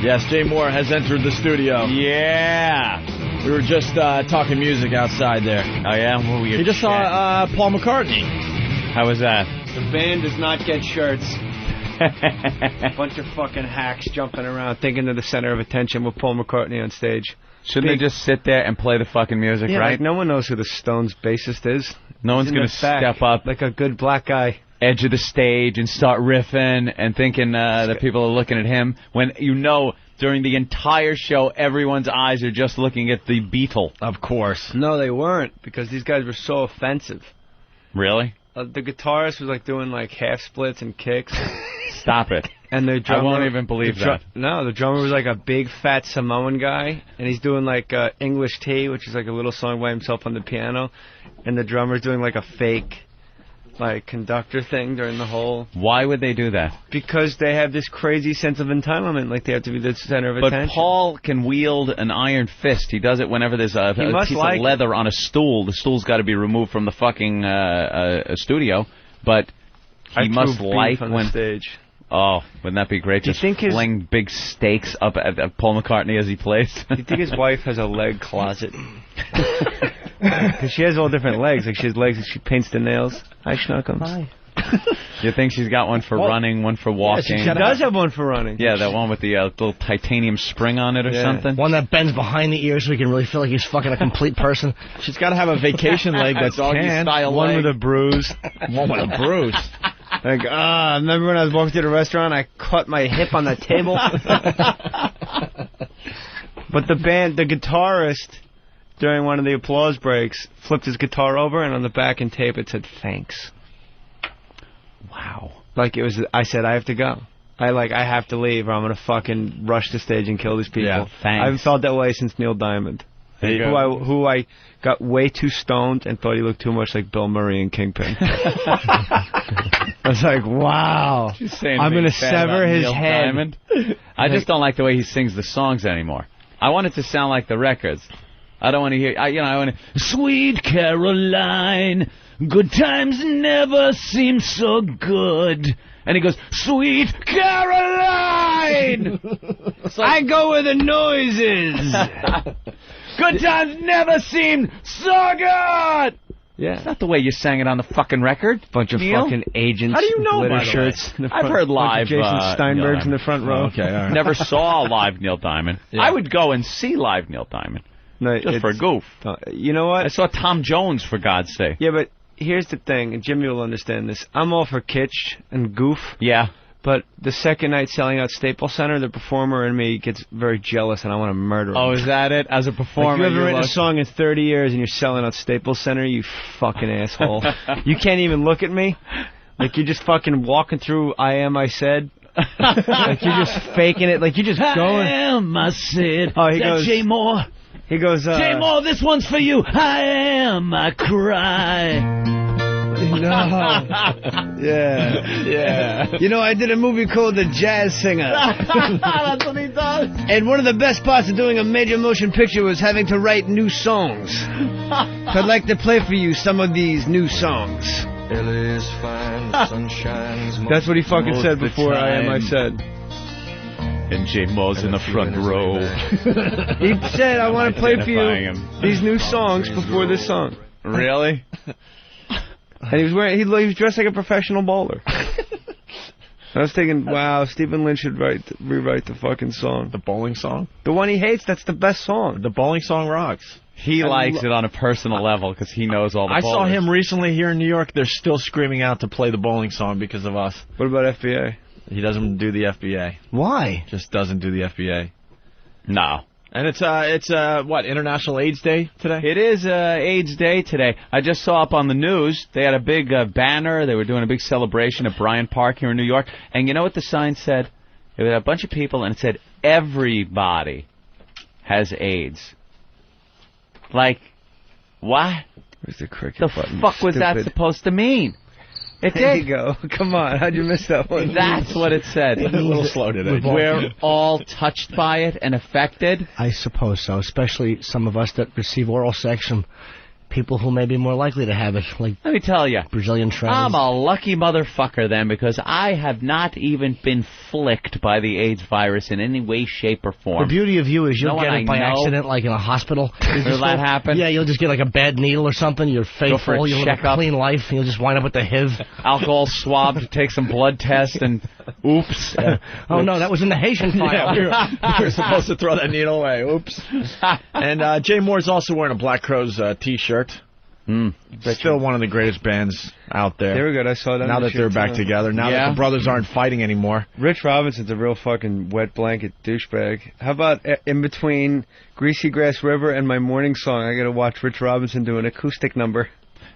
Yes, Jay Mohr has entered the studio. Yeah. We were just talking music outside there. Oh, yeah? What were you He just saw Paul McCartney. How was that? The band does not get shirts. A bunch of fucking hacks jumping around, thinking they're the center of attention with Paul McCartney on stage. Shouldn't they just sit there and play the fucking music, Yeah, right? like no one knows who the Stones bassist is. No one's going to step up. Like a good black guy. Edge of the stage and start riffing and thinking that people are looking at him when you know during the entire show everyone's eyes are just looking at the Beatle. Of course. No, they weren't, because these guys were so offensive. Really? The guitarist was like doing like half splits and kicks. Stop it. And the drummer, I won't even believe that. No, the drummer was like a big fat Samoan guy, and he's doing like English Tea, which is like a little song by himself on the piano, and the drummer's doing like a fake like conductor thing during the whole. Why would they do that? Because they have this crazy sense of entitlement, like they have to be the center of attention. But Paul can wield an iron fist. He does it whenever there's a piece of leather on a stool. The stool's got to be removed from the fucking studio, but he must like on when the stage. Oh, wouldn't that be great? Just fling big stakes up at Paul McCartney as he plays. Do you think his wife has a leg closet? Because she has all different legs. Like she has legs that she paints the nails. Hi, Schnuckums. Hi. You think she's got one for running, one for walking? Yeah, she does have one for running. Yeah, that one with the little titanium spring on it or something. One that bends behind the ears so he can really feel like he's fucking a complete person. She's got to have a vacation leg that's doggy-style one leg. with a bruise. One with a bruise. Like, remember when I was walking to the restaurant, I caught my hip on the table? But the guitarist, during one of the applause breaks, flipped his guitar over, and on the back and tape it said, "Thanks." Wow. Like it was, I said, I have to go. I have to leave, or I'm going to fucking rush the stage and kill these people. Yeah, thanks. I've felt that way since Neil Diamond. Who I got way too stoned and thought he looked too much like Bill Murray in Kingpin. I was like, wow, I'm going to sever his Neil head. Diamond. I just don't like the way he sings the songs anymore. I want it to sound like the records. I don't want to hear, I want to, Sweet Caroline, good times never seem so good. And he goes, Sweet Caroline! I go where the noise is. Good times never seemed so good! Yeah. That's not the way you sang it on the fucking record. Bunch of fucking agents. How do you know, glitter by the shirts. I've heard live. Jason Steinberg's in the front row. Okay, all right. Never saw live Neil Diamond. Yeah. I would go and see live Neil Diamond. No, just for a goof. You know what? I saw Tom Jones, for God's sake. Yeah, but here's the thing, and Jimmy will understand this. I'm all for kitsch and goof. Yeah. But the second night selling out Staples Center, the performer in me gets very jealous, and I want to murder him. Oh, is that it? As a performer, like you haven't written a song in 30 years, and you're selling out Staples Center, you fucking asshole. You can't even look at me. Like you're just fucking walking through I Said. Like you're just faking it. Like you're just going. I am, I said. Oh, he goes. Jay Mohr. He goes. Jay Mohr, this one's for you. I am, I cry. No. Yeah. You know, I did a movie called The Jazz Singer. That's what he does. And one of the best parts of doing a major motion picture was having to write new songs. So I'd like to play for you some of these new songs. That's what he fucking said before I Said. And Jay Mohr's in the front row. He said, I want to play for you these new songs before this song. Really? And he was wearing, he was dressed like a professional bowler. I was thinking, wow, Stephen Lynch should rewrite the fucking song. The bowling song? The one he hates, that's the best song. The bowling song rocks. He likes it on a personal level because he knows all the bowlers. I saw him recently here in New York. They're still screaming out to play the bowling song because of us. What about FBA? He doesn't do the FBA. Why? Just doesn't do the FBA. No. And it's what, International AIDS Day today? It is AIDS Day today. I just saw up on the news, they had a big banner. They were doing a big celebration at Bryant Park here in New York. And you know what the sign said? It was a bunch of people, and it said, everybody has AIDS. Like, what? Where's the cricket The button? fuck was that supposed to mean? It There did. you go. Come on. How'd you miss that one? That's what it said. A little slow today. We're all touched by it and affected. I suppose so, especially some of us that receive oral sex from people who may be more likely to have it, like Let me tell you. Brazilian trends. I'm a lucky motherfucker then, because I have not even been flicked by the AIDS virus in any way, shape, or The form. beauty of you is you'll No get one it by I know. accident, like in a hospital. Will that happen? Yeah, you'll just get like a bad needle or something. You're Go for a faithful. You'll live a checkup. clean life. And you'll just wind up with the HIV. Alcohol swab to take some blood test, and oops. Oh no, that was in the Haitian file. Yeah, we were supposed to throw that needle away. Oops. And Jay Mohr's also wearing a Black Crowes T-shirt. Still one of the greatest bands out there. They were good. I saw that. Now that they're back together. Now that the brothers aren't fighting anymore. Rich Robinson's a real fucking wet blanket douchebag. How about in between Greasy Grass River and my morning song, I got to watch Rich Robinson do an acoustic number.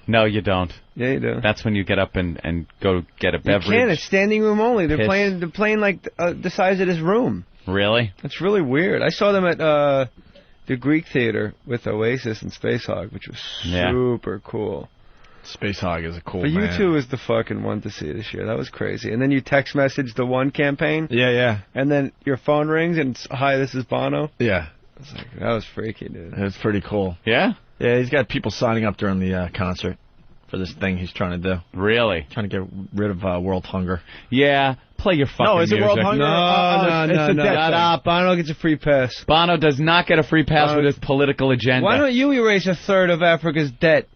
No, you don't. Yeah, you do. That's when you get up and go get a beverage. You can't. It's standing room only. They're Piss. playing. They're playing like the size of this room. Really? That's really weird. I saw them at the Greek Theater with Oasis and Space Hog, which was super cool. Space Hog is a cool But band. U2 was the fucking one to see this year. That was crazy. And then you text message the One campaign. Yeah. And then your phone rings and it's, hi, this is Bono. Yeah. It's like, that was freaky, dude. It's pretty cool. Yeah? Yeah, he's got people signing up during the concert for this thing he's trying to do. Really? Trying to get rid of world hunger. Yeah. Play your fucking is it music. World Hunger? No. Shut up. Bono gets a free pass. Bono does not get a free pass with his political agenda. Why don't you erase a third of Africa's debt?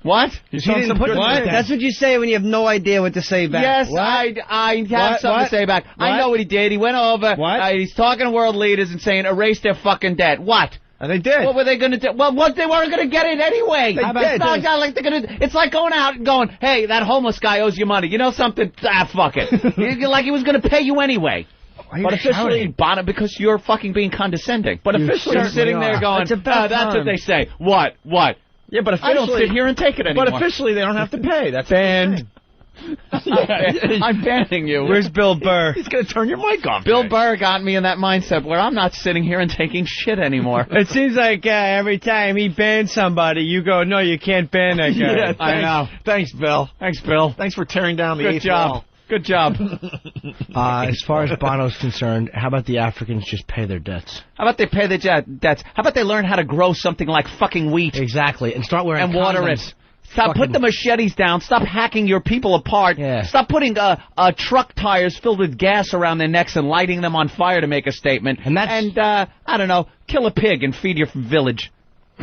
What? He didn't put what? That's what you say when you have no idea what to say back. Yes, What? I have something to say back. I know what he did. He went over. What? He's talking to world leaders and saying, erase their fucking debt. What? And they did. What were they going to do? Well, what they weren't going to get it anyway. They did. It's not like they're going to. It's like going out and going, hey, that homeless guy owes you money. You know something? Fuck it. Like he was going to pay you anyway. But officially, Bono, because you're fucking being condescending. But officially, you're sitting there going, that's what they say. What? Yeah, but officially, I don't sit here and take it anymore. But officially, they don't have to pay. That's banned. I'm banning you. Where's Bill Burr? He's going to turn your mic off. Bill Burr got me in that mindset where I'm not sitting here and taking shit anymore. It seems like every time he bans somebody, you go, no, you can't ban that guy. Yeah, I know. Thanks, Bill. Thanks, Bill. Thanks for tearing down the Good eighth job. wall. Good job. As far as Bono's concerned, how about the Africans just pay their debts? How about they pay their debts? How about they learn how to grow something like fucking wheat Exactly, and start wearing and water condoms. it? Stop. Put the machetes down. Stop hacking your people apart. Yeah. Stop putting truck tires filled with gas around their necks and lighting them on fire to make a statement. And I don't know, kill a pig and feed your village.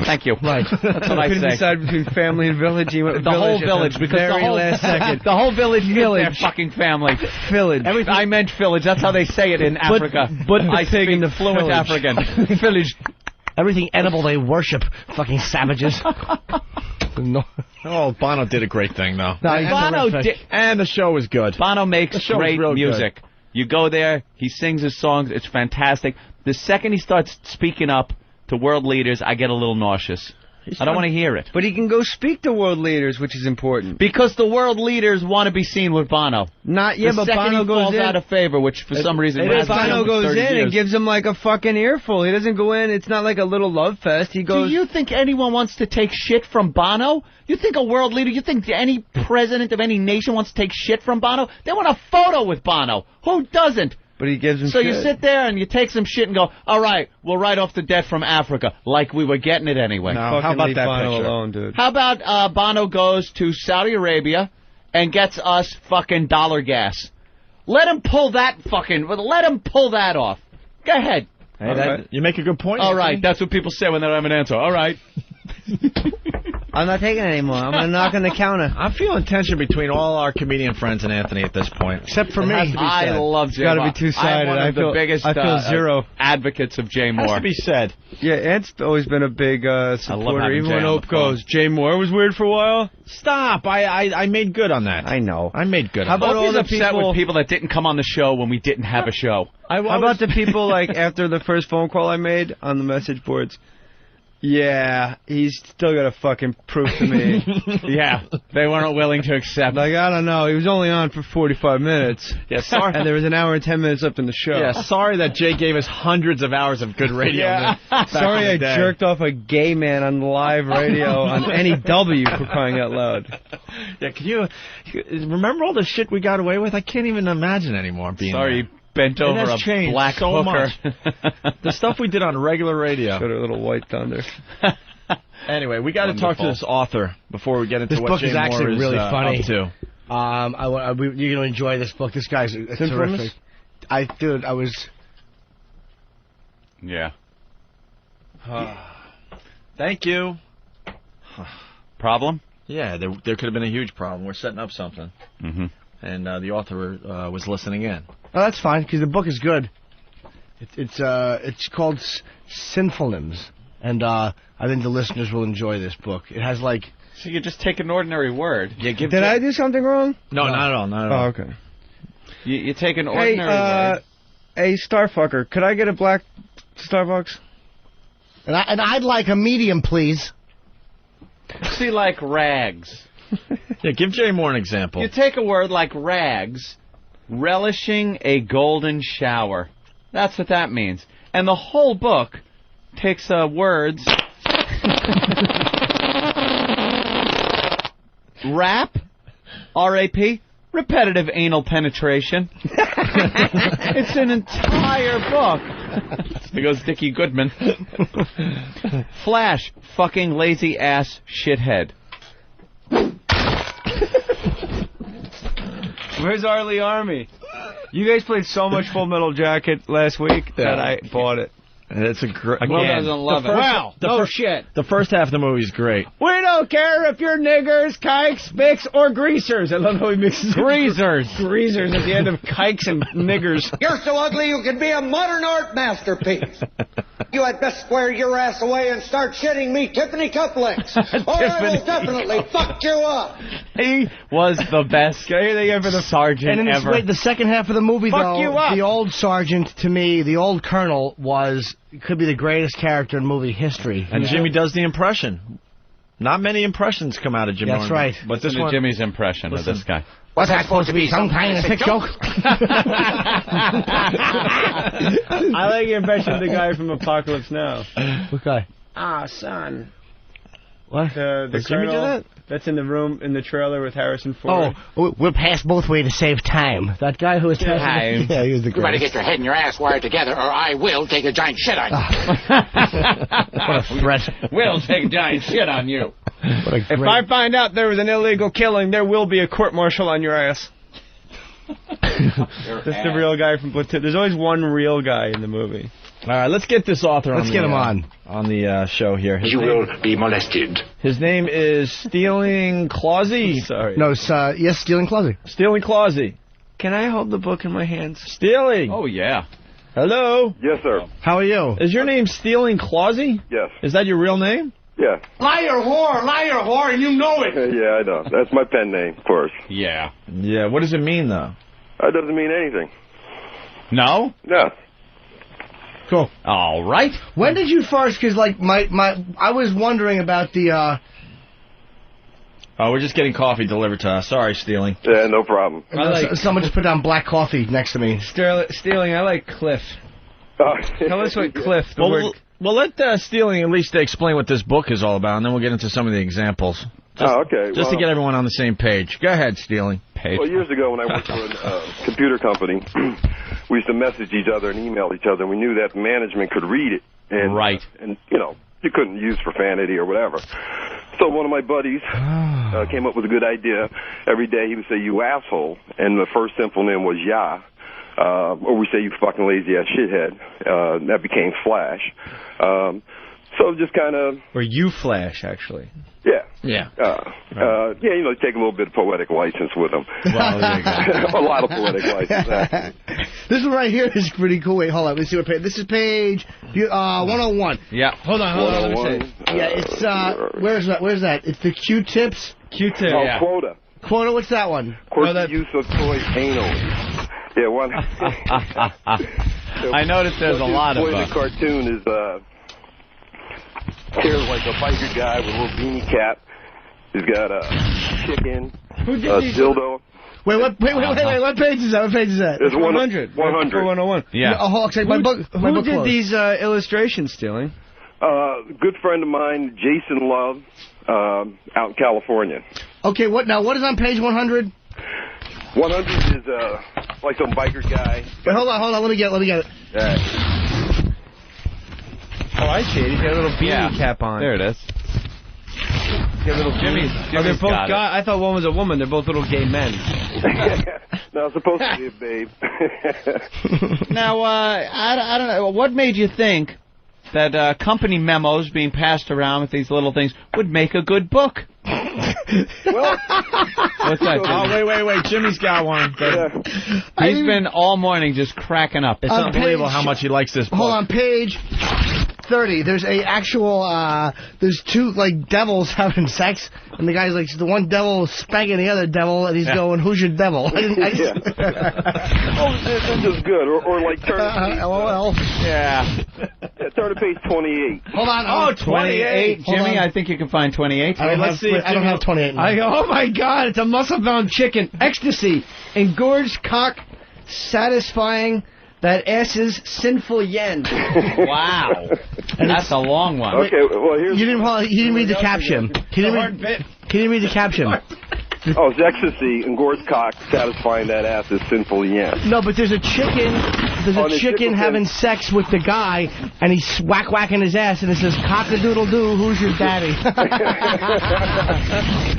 Thank you. Right. That's what I Couldn't say. decide between family and village. He went with The whole at village, the because very the whole last second. the whole village is their fucking family. Village. I meant village. That's how they say it in Africa. but the I pig speak in the fluent village. African. Village. Everything edible they worship, fucking savages. No. Oh, Bono did a great thing, though. No, he's Bono terrific. did. And the show was good. Bono makes The show's great real music. You go there, he sings his songs, it's fantastic. The second he starts speaking up to world leaders, I get a little nauseous. I don't want to hear it. But he can go speak to world leaders, which is important. Because the world leaders want to be seen with Bono. Not yeah, the but second Bono he goes falls in. out of favor, which for some reason But hasn't Bono happened for goes 30 in years. and gives him like a fucking earful. He doesn't go in. It's not like a little love fest. He goes. Do you think anyone wants to take shit from Bono? You think a world leader, you think any president of any nation wants to take shit from Bono? They want a photo with Bono. Who doesn't? But he gives him. So shit. you sit there and you take some shit and go, all right, we'll write off the debt from Africa, like we were getting it anyway. No, Fucking how about leave that Bono picture? alone, dude? How about Bono goes to Saudi Arabia and gets us fucking dollar gas? Let him pull that off. Go ahead. Hey, you make a good point. All right, that's what people say when they don't have an answer. All right. I'm not taking it anymore. I'm gonna knock on the counter. I'm feeling tension between all our comedian friends and Anthony at this point. Except for me. I love Jay gotta be Mohr. two-sided. I'm one of the biggest I feel zero. advocates of Jay Has Mohr. to be said. Yeah, Ant's always been a big supporter. having Even Jay when on the Ope goes, Jay Moore was weird for a while. Stop. I made good on that. I know. I made good How on about that. all Opie's the upset people- with people that didn't come on the show when we didn't have a show. How about the people like after the first phone call I made on the message boards? Yeah, he's still got to fucking prove to me. Yeah, they weren't willing to accept. Like, I don't know. He was only on for 45 minutes. Yeah, sorry. And there was an hour and 10 minutes left in the show. Yeah, sorry that Jay gave us hundreds of hours of good radio. back Sorry in I the day. jerked off a gay man on live radio on NEW for crying out loud. Yeah, can you remember all the shit we got away with? I can't even imagine anymore being Sorry, there. bent over has a changed black so hooker. The stuff we did on regular radio. Got a little white thunder. Anyway, we got to talk to this author before we get into This what book Jay is actually Mohr really funny. up to. You're gonna enjoy this book. This guy's terrific. I was. Yeah. Thank you. Problem? Yeah, there could have been a huge problem. We're setting up something. Mm-hmm. And the author was listening in. Oh, that's fine because the book is good. It's called Sinfulness, and I think the listeners will enjoy this book. It has like. So you just take an ordinary word. Did I do something wrong? No, not at all. Not at all. Oh, okay. You take an ordinary word. Hey, Starfucker, could I get a black Starbucks? And I'd like a medium, please. See, like rags. Yeah, give Jay Mohr an example. You take a word like rags, relishing a golden shower. That's what that means. And the whole book takes words. Rap, R-A-P, repetitive anal penetration. It's an entire book. There goes Dickie Goodman. Flash, fucking lazy ass shithead. Where's Arlie Army? You guys played so much Full Metal Jacket last week that I bought it. It's a great. Will doesn't love it. Wow, no shit. The first half of the movie is great. We don't care if you're niggers, kikes, mix, or greasers. I love how he mixes Greasers. greasers at the end of kikes and niggers. You're so ugly you could be a modern art masterpiece. You had best square your ass away and start shitting me Tiffany cufflinks, or I will definitely fuck you up. He was the best sergeant And in ever. the second half of the movie, Fuck though, you up. the old sergeant, to me, the old colonel, could be the greatest character in movie history. And Jimmy does the impression. Not many impressions come out of Jimmy. That's right. But Listen this to one, Jimmy's impression of this guy. What's that supposed to be? Some kind of sick joke? I like your impression of the guy from Apocalypse Now. What guy? Ah, son. What? The Does Jimmy do colonel that? that's in the room in the trailer with Harrison Ford. Oh, we'll pass both ways to save time. That guy who was Time. Yeah, he was the You better greatest. get your head and your ass wired together, or I will take a giant shit on you. What a threat. We'll take a giant shit on you. What a If great... I find out there was an illegal killing, there will be a court-martial on your ass. That's the real guy from Platoon. There's always one real guy in the movie. All right, let's get this author on. Let's get him on the show here. You will be molested. His name is Steeling Clausey. Sorry. No, it's, yes, Steeling Clausey. Steeling Clausey. Can I hold the book in my hands? Steeling. Oh, yeah. Hello. Yes, sir. How are you? Is your name Steeling Clausey? Yes. Is that your real name? Yeah. Liar whore, and you know it. Yeah, I know. That's my pen name, of course. Yeah. Yeah. What does it mean, though? That doesn't mean anything. No? No. Cool. All right. When did you first, because, like, I was wondering about the, Oh, we're just getting coffee delivered to us. Sorry, Steeling. Yeah, no problem. someone just put down black coffee next to me. Stealing, I like Cliff. Tell us what Cliff, the word... Well, let Steeling at least explain what this book is all about, and then we'll get into some of the examples. Okay. Just to get everyone on the same page. Go ahead, Steeling. Well, years ago when I worked for a computer company, we used to message each other and email each other, and we knew that management could read it. And, Right. And, you couldn't use profanity or whatever. So one of my buddies came up with a good idea. Every day he would say, you asshole, and the first simple name was Ya. Or we say, you fucking lazy-ass shithead. That became Flash. So just kind of... Or you Flash, actually. Yeah. Yeah. Take a little bit of poetic license with them. Well, there you go. A lot of poetic license, actually. This one right here is pretty cool. Wait, hold on. Let's see what page. This is page 101. Yeah. Hold on. Let me see. Yeah, it's, where's that? It's the Q-tips. Q-tip. Oh, Yeah. quota. Quota, what's that one? Course use of toys anally. Yeah, one. I noticed there's a lot of The cartoon is here's like a biker guy with a little beanie cap. He's got a chicken, a dildo. Wait, what page is that? What page is that? There's 100. 100. 101. Yeah. Oh, okay, my book Who did closed. these illustrations, Stealing? Good friend of mine, Jason Love, out in California. Okay, what is on page 100? 100 is like some biker guy. Wait, hold on, let me get it. Oh, I see it. He's got a little beanie cap on. There it is. little Jimmy's they're both got it. guys. I thought one was a woman. They're both little gay men. No, it's supposed to be a babe. Now, I don't know. What made you think that company memos being passed around with these little things would make a good book? Well, What's that? Oh, wait. Jimmy's got one. He's been all morning just cracking up. It's unbelievable how much he likes this book. Hold on, page 30. There's a actual, there's two, like, devils having sex, and the guy's like, the one devil spanking the other devil, and he's going, who's your devil? oh, this is good. Or like, turn to page, LOL. Yeah. turn to page 28. Hold on. Oh, 28. Jimmy, I think you can find 28. Let's see. I don't have 28 now. Oh, my God. It's a muscle-bound chicken. Ecstasy. Engorged cock satisfying that ass's sinful yen. Wow. That's a long one. Okay, well, here's... He didn't read the caption. He didn't read the caption. Oh, it's ecstasy, engorged cock, satisfying that ass is sinful yen. No, but there's a chicken. There's a chicken having sex with the guy, and he's whacking his ass, and it says, "Cock-a-doodle-doo, who's your daddy?"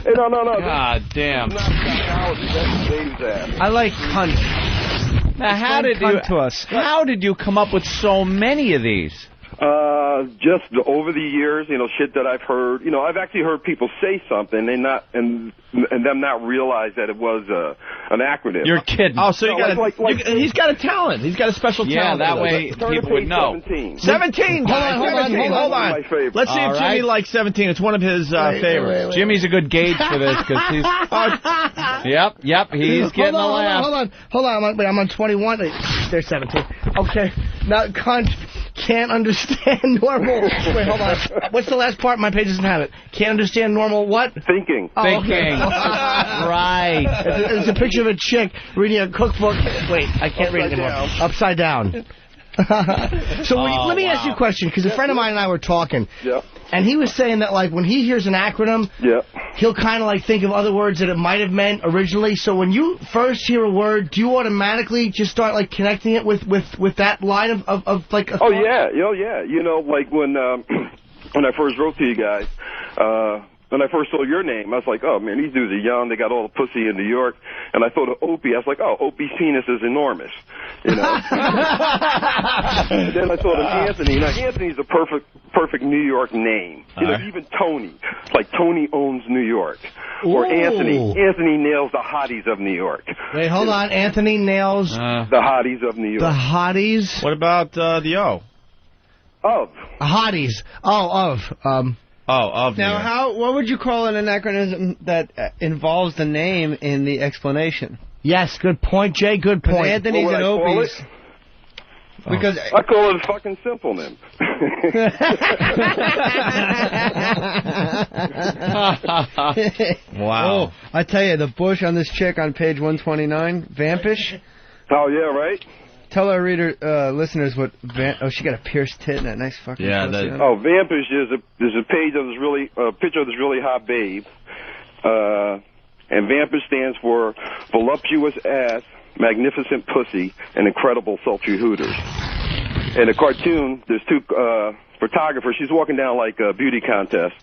Hey, no. God damn. That's not psychology, that's Dave's ass. I like cunt. Now, how did you come up with so many of these? Just over the years, shit that I've heard. I've actually heard people say something and them not realize that it was an acronym. You're kidding. Oh, so he's got a talent. He's got a special talent. Yeah, that way people would know. 17. Hold on. Let's see if Jimmy likes 17. It's one of his favorites. Jimmy's a good gauge for this because he's. Yep. He's getting a laugh. Hold on. I'm on 21. There's 17. Okay. Now, can't understand normal. Wait, hold on. What's the last part? My page doesn't have it. Can't understand normal what? Thinking. Oh, Thinking. okay. Right. It's a picture of a chick reading a cookbook. Wait, I can't read it anymore. Upside down. So let me ask you a question, because a friend of mine and I were talking, and he was saying that like when he hears an acronym, he'll kind of like think of other words that it might have meant originally. So when you first hear a word, do you automatically just start like connecting it with that line of like? Oh yeah. Like when when I first wrote to you guys. When I first saw your name, I was like, oh, man, these dudes are young. They got all the pussy in New York. And I thought of Opie. I was like, oh, Opie's penis is enormous. And then I thought of Anthony. Now, Anthony's a perfect New York name. Even Tony. Like, Tony owns New York. Or Anthony. Anthony nails the hotties of New York. Wait, hold on. Anthony nails the hotties of New York. The hotties? What about the O? Of. Hotties. Of Now, what would you call an anachronism that involves the name in the explanation? Yes, good point, Jay. Good point. Anthony's and Opie's. Because I call it a fucking symphonym. Wow. Oh, I tell you, the bush on this chick on page 129, Vampish. Oh, yeah, right? Tell our listeners what. She got a pierced tit and that nice fucking. Yeah. Vampish is there's a page of this picture of this really hot babe, and Vampish stands for voluptuous ass, magnificent pussy, and incredible sultry hooters. In the cartoon, there's two photographers. She's walking down like a beauty contest,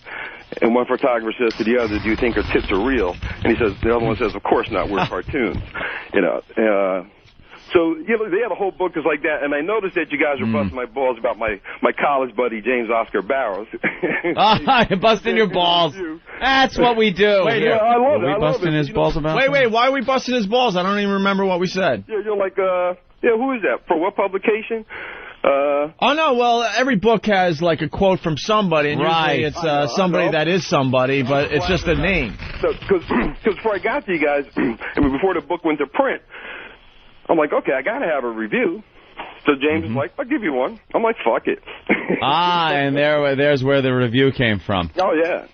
and one photographer says to the other, "Do you think her tits are real?" And the other one says, "Of course not. We're cartoons." So, they had a whole book like that, and I noticed that you guys were busting my balls about my college buddy, James Oscar Barrows. You're busting your balls. That's what we do. Wait, I love it. Are we busting his balls about Wait, why are we busting his balls? I don't even remember what we said. Yeah, you're like, who is that? For what publication? Every book has like a quote from somebody, and usually it's somebody that is somebody, but it's just a name. So, because before I got to you guys, before the book went to print, I'm like, okay, I got to have a review. So James is like, I'll give you one. I'm like, fuck it. And there's where the review came from. Oh, yeah.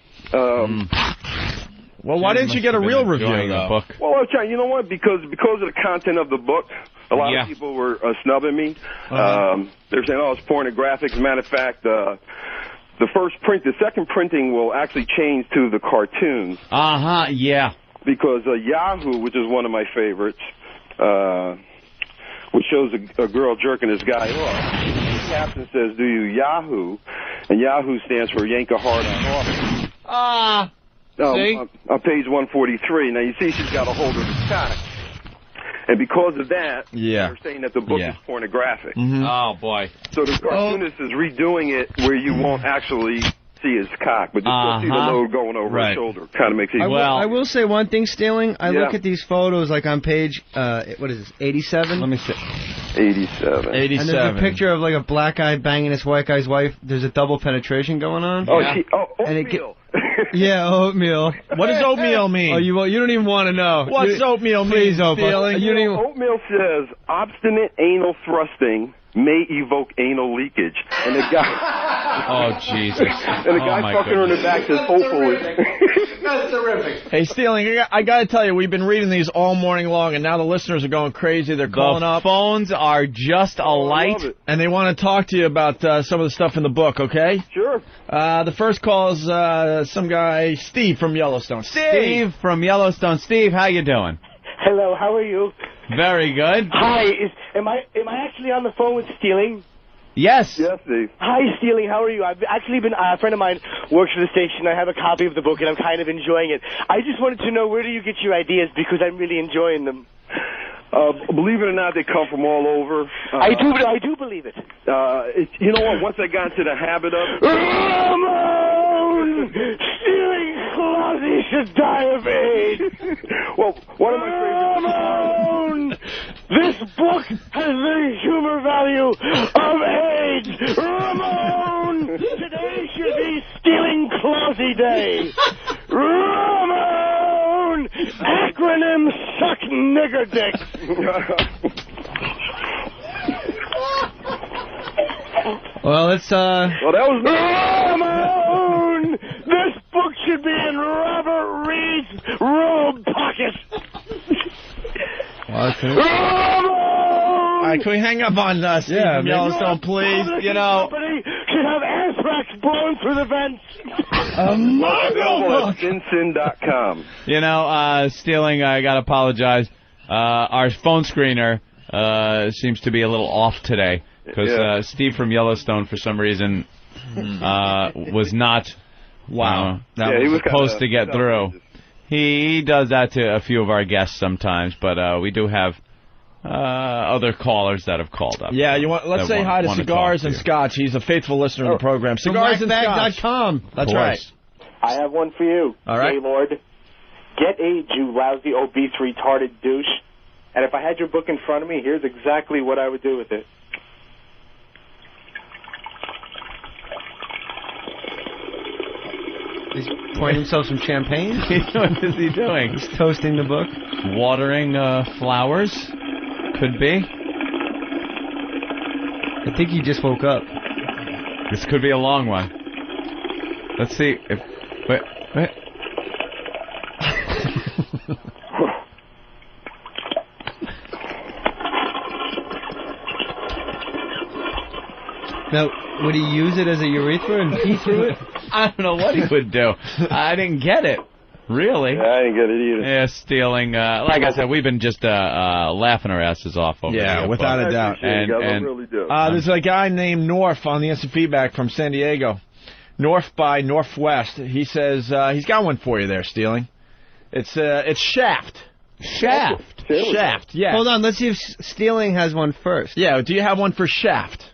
Well, why didn't you get a real review, though? Book. Well, I was trying, you know what? Because of the content of the book, a lot of people were snubbing me. They were saying, oh, it's pornographic. As a matter of fact, the second printing will actually change to the cartoons. Yeah. Because Yahoo, which is one of my favorites, which shows a girl jerking this guy off. The caption says, "Do you Yahoo?" And Yahoo stands for yank a hard on off. See? On page 143. Now, you see she's got a hold of the cock. And because of that, they're saying that the book is pornographic. Oh, boy. So the cartoonist is redoing it where you won't actually see his cock, but you still see the load going over his shoulder. Kind of makes it... I will say one thing, Steeling. I look at these photos, like on page, what is this, 87? Let me see. 87. And there's a picture of like a black guy banging this white guy's wife. There's a double penetration going on. Oatmeal. Yeah, oatmeal. What does oatmeal mean? Oh, you don't even want to know. What's oatmeal mean? Please, Opie. Oatmeal says obstinate anal thrusting may evoke anal leakage. And the guy... Oh, Jesus. And the guy fucking her in the back says, hopefully. That's terrific. Hey, Steeling, I got to tell you, we've been reading these all morning long, and now the listeners are going crazy. They're calling up. The phones are just alight. And they want to talk to you about some of the stuff in the book, okay? Sure. The first call is some guy, Steve from Yellowstone. Steve from Yellowstone. Steve, how you doing? Hello, how are you? Very good. Hi, am I actually on the phone with Steeling? Yes. Yes, Steve. Hi, Steeling, how are you? I've actually been, a friend of mine works for the station. I have a copy of the book, and I'm kind of enjoying it. I just wanted to know, where do you get your ideas, because I'm really enjoying them. Believe it or not, they come from all over. I do believe it. You know what? Once I got into the habit of it... Ramone! Steeling Clausey should die of AIDS! Well, one of my favorites... Ramone! This book has the humor value of AIDS! Ramone! Today should be Steeling Clausey Day! Ramone! Acronym suck nigger dick! Well, it's Well, that was... Ramone! This book should be in Robert Reed's robe pocket! Ramone! All right, can we hang up on Steve from Yellowstone, please? You know... Company should have anthrax blown through the vents! Available at Stinson.com. You know, Steeling, I got to apologize. Our phone screener seems to be a little off today because Steve from Yellowstone, for some reason, was not he was supposed to get through. He does that to a few of our guests sometimes, but we do have other callers that have called up. Yeah, let's say hi to Cigars and Scotch. He's a faithful listener of the program. CigarsandScotch.com. That's right. I have one for you, all right. Gaylord. Get AIDS, you lousy, obese, retarded douche. And if I had your book in front of me, here's exactly what I would do with it. He's pouring himself some champagne. What is he doing? He's toasting the book. Watering flowers? Could be. I think he just woke up. This could be a long one. Let's see if... Wait. Now, would he use it as a urethra and pee through it? I don't know what he would do. I didn't get it. Really? Yeah, I didn't get it either. Yeah, Steeling. Like I said, we've been just laughing our asses off over here. Yeah, without a doubt. I really do. There's a guy named North on the instant feedback from San Diego. North by Northwest. He says he's got one for you there, Steeling. It's Shaft. Shaft? Shaft, yeah. Hold on, let's see if Steeling has one first. Yeah, do you have one for Shaft?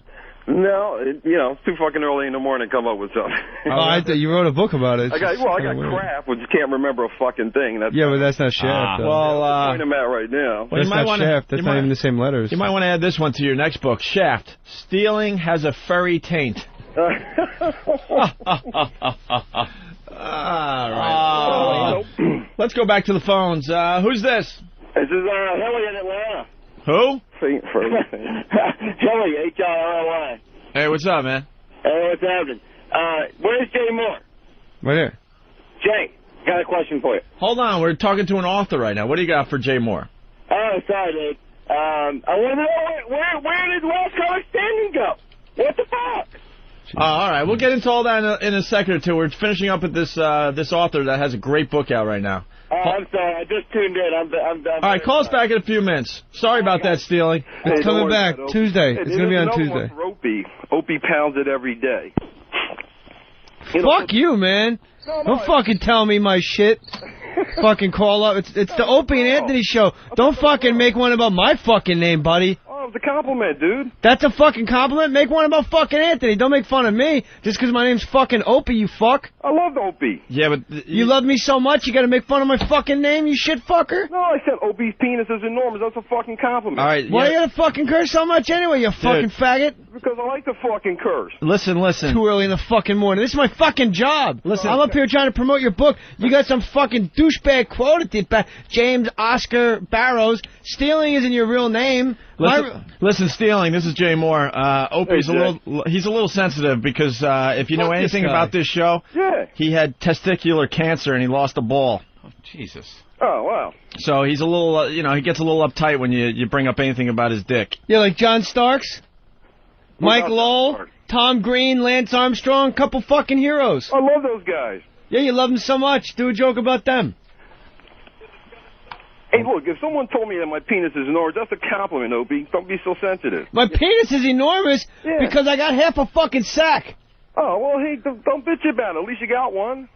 No, it's too fucking early in the morning to come up with something. I thought you wrote a book about it. I got crap, but you can't remember a fucking thing. That's but that's not Shaft. Well, point I'm at right now. Well, that's not Shaft. That's not even the same letters. You might want to add this one to your next book, Shaft. Steeling has a furry taint. All right. Let's go back to the phones. Who's this? This is Hilly in Atlanta. Who? Hilly, H-I-L-L-Y. Hey, what's up, man? Hey, what's happening? Where's Jay Mohr? Right here. Jay, got a question for you. Hold on, we're talking to an author right now. What do you got for Jay Mohr? Oh, sorry, dude. I want to know where did Last Caller Standing go? What the fuck? All right, we'll get into all that in a second or two. We're finishing up with this author that has a great book out right now. Oh, I'm sorry. I just tuned in. I'm all right, call us back in a few minutes. Sorry about that, Steeling. It's coming back Tuesday. It's going to be on Tuesday. Opie pounds it every day. Fuck you, man. Don't fucking tell me my shit. Fucking call up. It's the Opie and Anthony show. Don't fucking make one about my fucking name, buddy. Oh, it's a compliment, dude. That's a fucking compliment? Make one about fucking Anthony. Don't make fun of me just because my name's fucking Opie, you fuck. I love Opie. Yeah, but... You love me so much, you gotta make fun of my fucking name, you shit fucker? No, I said Opie's penis is enormous. That's a fucking compliment. All right. Why you gotta fucking curse so much anyway, you fucking faggot? Because I like to fucking curse. Listen. Too early in the fucking morning. This is my fucking job. Listen. I'm up here trying to promote your book. You got some fucking douchebag quote at the back. James Oscar Barrows. Stealing isn't your real name. Listen, Steeling, this is Jay Mohr. Opie's Hey, he's a little sensitive because if you know anything about this show, he had testicular cancer and he lost a ball. Oh, Jesus. Oh, wow. So he's a little, he gets a little uptight when you bring up anything about his dick. Yeah, like John Starks, Mike Lowell, Tom Green, Lance Armstrong, couple fucking heroes. I love those guys. Yeah, you love them so much. Do a joke about them. Hey, look, if someone told me that my penis is enormous, that's a compliment, Opie. Don't be so sensitive. My penis is enormous because I got half a fucking sack. Oh, well, hey, don't bitch about it. At least you got one.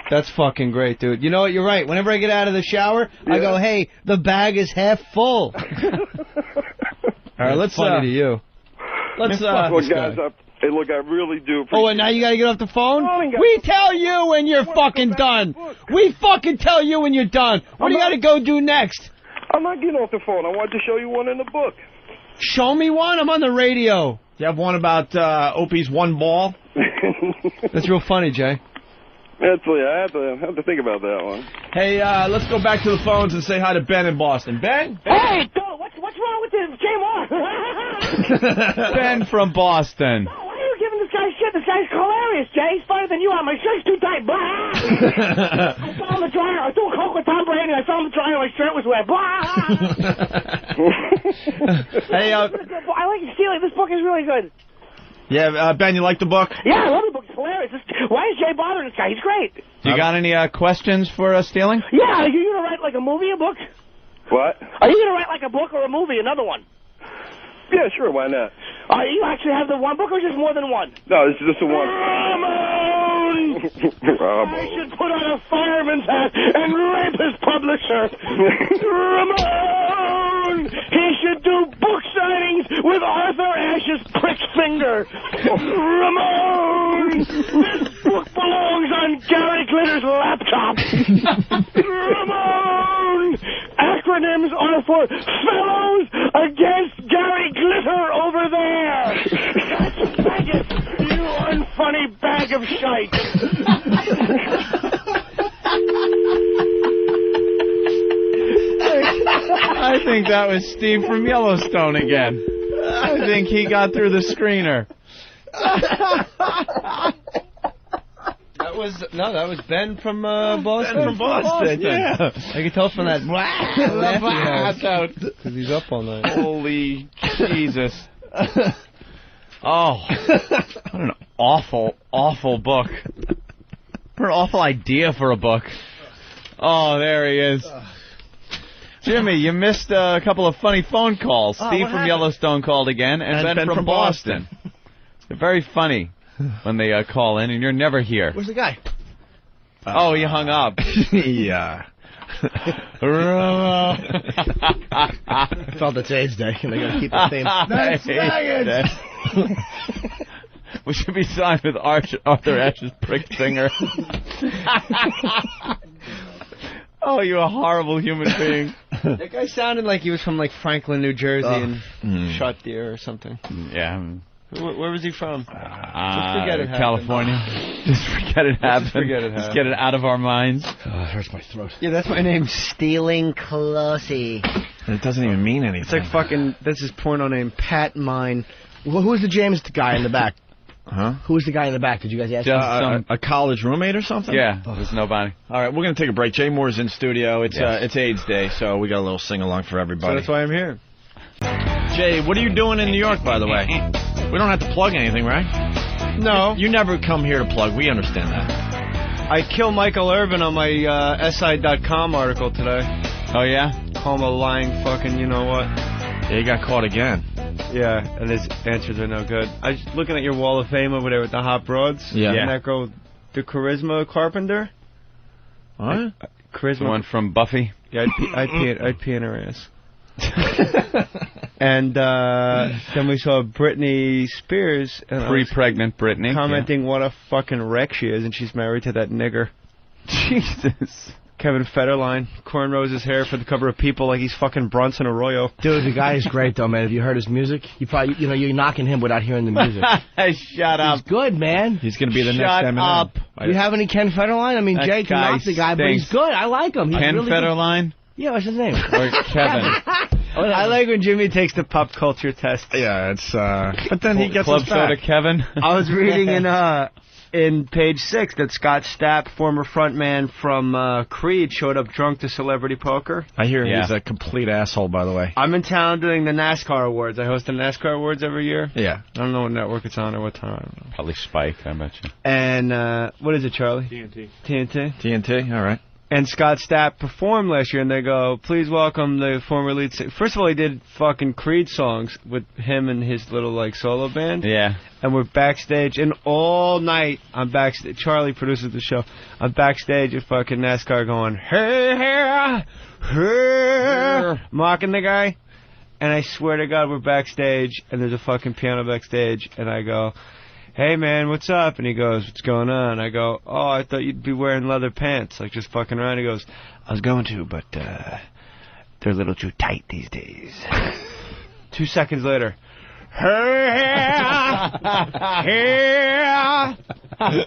That's fucking great, dude. You know what? You're right. Whenever I get out of the shower, I go, hey, the bag is half full. All right, let's... funny to you. Let's... Look, guys, hey, look, I really do appreciate Oh, and now you got to get off the phone? Oh, We tell you when you're fucking done. We fucking tell you when you're done. What do you got to go do next? I'm not getting off the phone. I wanted to show you one in the book. Show me one? I'm on the radio. You have one about Opie's one ball? That's real funny, Jay. Actually, I have to think about that one. Hey, let's go back to the phones and say hi to Ben in Boston. Ben? Hey, what's wrong with this Jay Mohr? Ben from Boston. Why are you giving this guy shit? This guy's hilarious, Jay. He's funnier than you are. My shirt's too tight. Blah. I saw him in the dryer. I threw a Coke with Tom Brady. I saw him in the dryer. My shirt was wet. Blah. Hey, I like Steeling. This book is really good. Yeah, Ben, you like the book? Yeah, I love the book. It's hilarious. Why is Jay bothering this guy? He's great. You got any questions for Steeling? Yeah, are you going to write like a movie, a book? What? Are you going to write like a book or a movie, another one? Yeah, sure, why not? You actually have the one book or just more than one? No, it's just the one. Ramone! I should put on a fireman's hat and rape his publisher. Ramone! He should do book signings with Arthur Ashe's prick finger. Ramone! This book belongs on Gary Glitter's laptop. Ramone! Acronyms are for Fellows Against Gary Glitter over there. That's faggot, you unfunny bag of shite. I think that was Steve from Yellowstone again. I think he got through the screener. That was Ben from Boston. Ben from Boston, yeah. I can tell from that laugh because he's up all night. Holy Jesus. Oh, what an awful, awful book. What an awful idea for a book. Oh, there he is. Jimmy, you missed a couple of funny phone calls. Steve from Yellowstone called again, and Ben from Boston. They're very funny when they call in, and you're never here. Where's the guy? Oh, he hung up. Yeah. It's all that's AIDS Day, and they gotta keep the theme. That's faggots! We should be signed with Arthur Ashe's prick finger. Oh, you're a horrible human being. That guy sounded like he was from like Franklin, New Jersey, and shot deer or something. Yeah. Where was he from? Just forget it California. Just forget it happened. Just get it out of our minds. Oh, it hurts my throat. Yeah, that's my name, Steeling Clausey. It doesn't even mean anything. It's like fucking, that's his porno name, Pat Mine. Well, who's the James guy in the back? Huh? Who's the guy in the back? Did you guys ask? A college roommate or something? Yeah, there's nobody. All right, we're going to take a break. Jay Mohr's in studio. It's AIDS Day, so we got a little sing-along for everybody. So that's why I'm here. Jay, what are you doing in New York, by the way? We don't have to plug anything, right? No. You never come here to plug. We understand that. I killed Michael Irvin on my SI.com article today. Oh, yeah? Call him a lying fucking you-know-what. Yeah, you got caught again. Yeah, and his answers are no good. I was looking at your wall of fame over there with the hot broads. Yeah. And that girl, the Charisma Carpenter. What? Charisma. The one from Buffy? Yeah, I'd pee in her ass. And then we saw Britney Spears. Pre-pregnant Britney. Commenting what a fucking wreck she is, and she's married to that nigger. Jesus. Kevin Federline cornrows his hair for the cover of People like he's fucking Bronson Arroyo. Dude, the guy is great though, man. Have you heard his music? You probably, you're knocking him without hearing the music. Shut up. He's good, man. He's going to be the next Shut Eminem. up. Do you have any Ken Federline? I mean, That Jay can guy knock the guy, but he's stinks. good. I like him. He's Ken really Federline? Yeah, what's his name? Or Kevin? I like when Jimmy takes the pop culture test. Yeah, it's but then he gets Club us back. Soda Kevin? I was reading in page 6 that Scott Stapp, former frontman from Creed, showed up drunk to Celebrity Poker. I hear he's a complete asshole, by the way. I'm in town doing the NASCAR Awards. I host the NASCAR Awards every year. Yeah. I don't know what network it's on or what time. I don't know. Probably Spike, I bet you. And what is it, Charlie? TNT, all right. And Scott Stapp performed last year, and they go, please welcome the former lead singer. First of all, he did fucking Creed songs with him and his little, like, solo band. Yeah. And we're backstage, and all night I'm backstage. Charlie produces the show. I'm backstage at fucking NASCAR going, hey, mocking the guy. And I swear to God, we're backstage, and there's a fucking piano backstage, and I go, hey, man, what's up? And he goes, what's going on? I go, oh, I thought you'd be wearing leather pants, like just fucking around. He goes, I was going to, but they're a little too tight these days. 2 seconds later,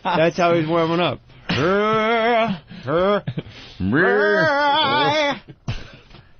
that's how he's warming up.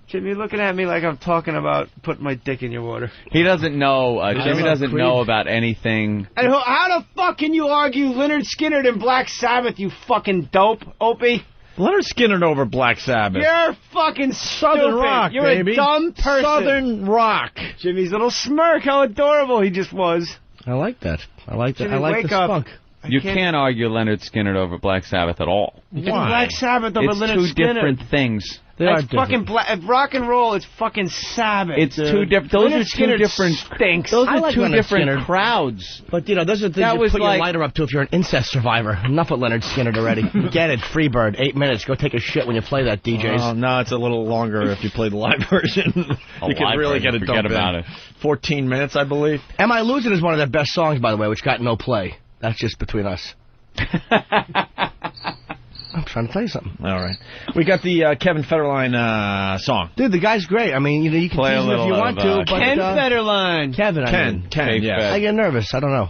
Jimmy, looking at me like I'm talking about putting my dick in your water. He doesn't know. Jimmy doesn't know about anything. And how the fuck can you argue Lynyrd Skynyrd and Black Sabbath, you fucking dope, Opie? Leonard Skinner over Black Sabbath. You're fucking Southern stupid. rock, You're baby. a dumb person. Southern rock. Jimmy's little smirk, how adorable he just was. I like that. I like that. Jimmy, I like wake the up. spunk. You can't argue Leonard Skinner over Black Sabbath at all. Why? Black Sabbath over It's Lynyrd two Skynyrd. different things. They are It's fucking rock and roll. It's fucking Sabbath. It's two different. Those Lynyrd are two Skynyrd different. Stinks. Those I are like two Lynyrd different Skynyrd. crowds. But, those are things That you was put like- your lighter up to if you're an incest survivor. Enough with Leonard Skinner already. Get it, Freebird, 8 minutes. Go take a shit when you play that, DJs. Oh, no, it's a little longer if you play the live version. You can live really version, get a forget dump about in. it. 14 minutes, I believe. Am I Losing is one of their best songs, by the way, which got no play. That's just between us. I'm trying to tell you something. All right. We got the Kevin Federline song. Dude, the guy's great. I mean, you can Play a tease him if little you of, want to, but... Ken Federline. Kevin, I mean. Ken, yeah. Fed. I get nervous. I don't know.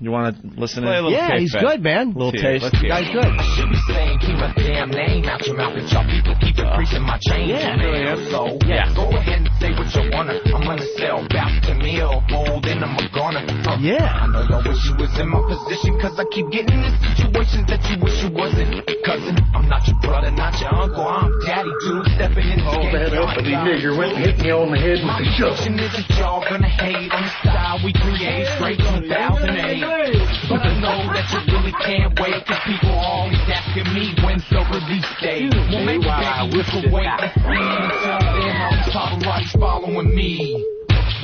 You want to listen Play a in? little Yeah, he's Fed. good, man. Little See it. taste. Let's hear Guy's it. good. Should be saying, keep my damn name out your mouth and y'all people keep increasing my change. Yeah. Man. So, go ahead and say what you wanna. I'm gonna sell back to meal, hold in I'm a goner. Yeah. I know y'all wish you was in my position, cause I keep getting in situations that you wish you wasn't. Cousin, I'm not your brother, not your uncle, I'm daddy dude stepping in the game. that uppity nigger went and hit me on the head with the shovel. Is that y'all gonna hate on the style we create straight 2008. But I know that you really can't wait, cause people always asking me when's the release date. Well, maybe we can wait and see. Until then, all these paparazzi's following me.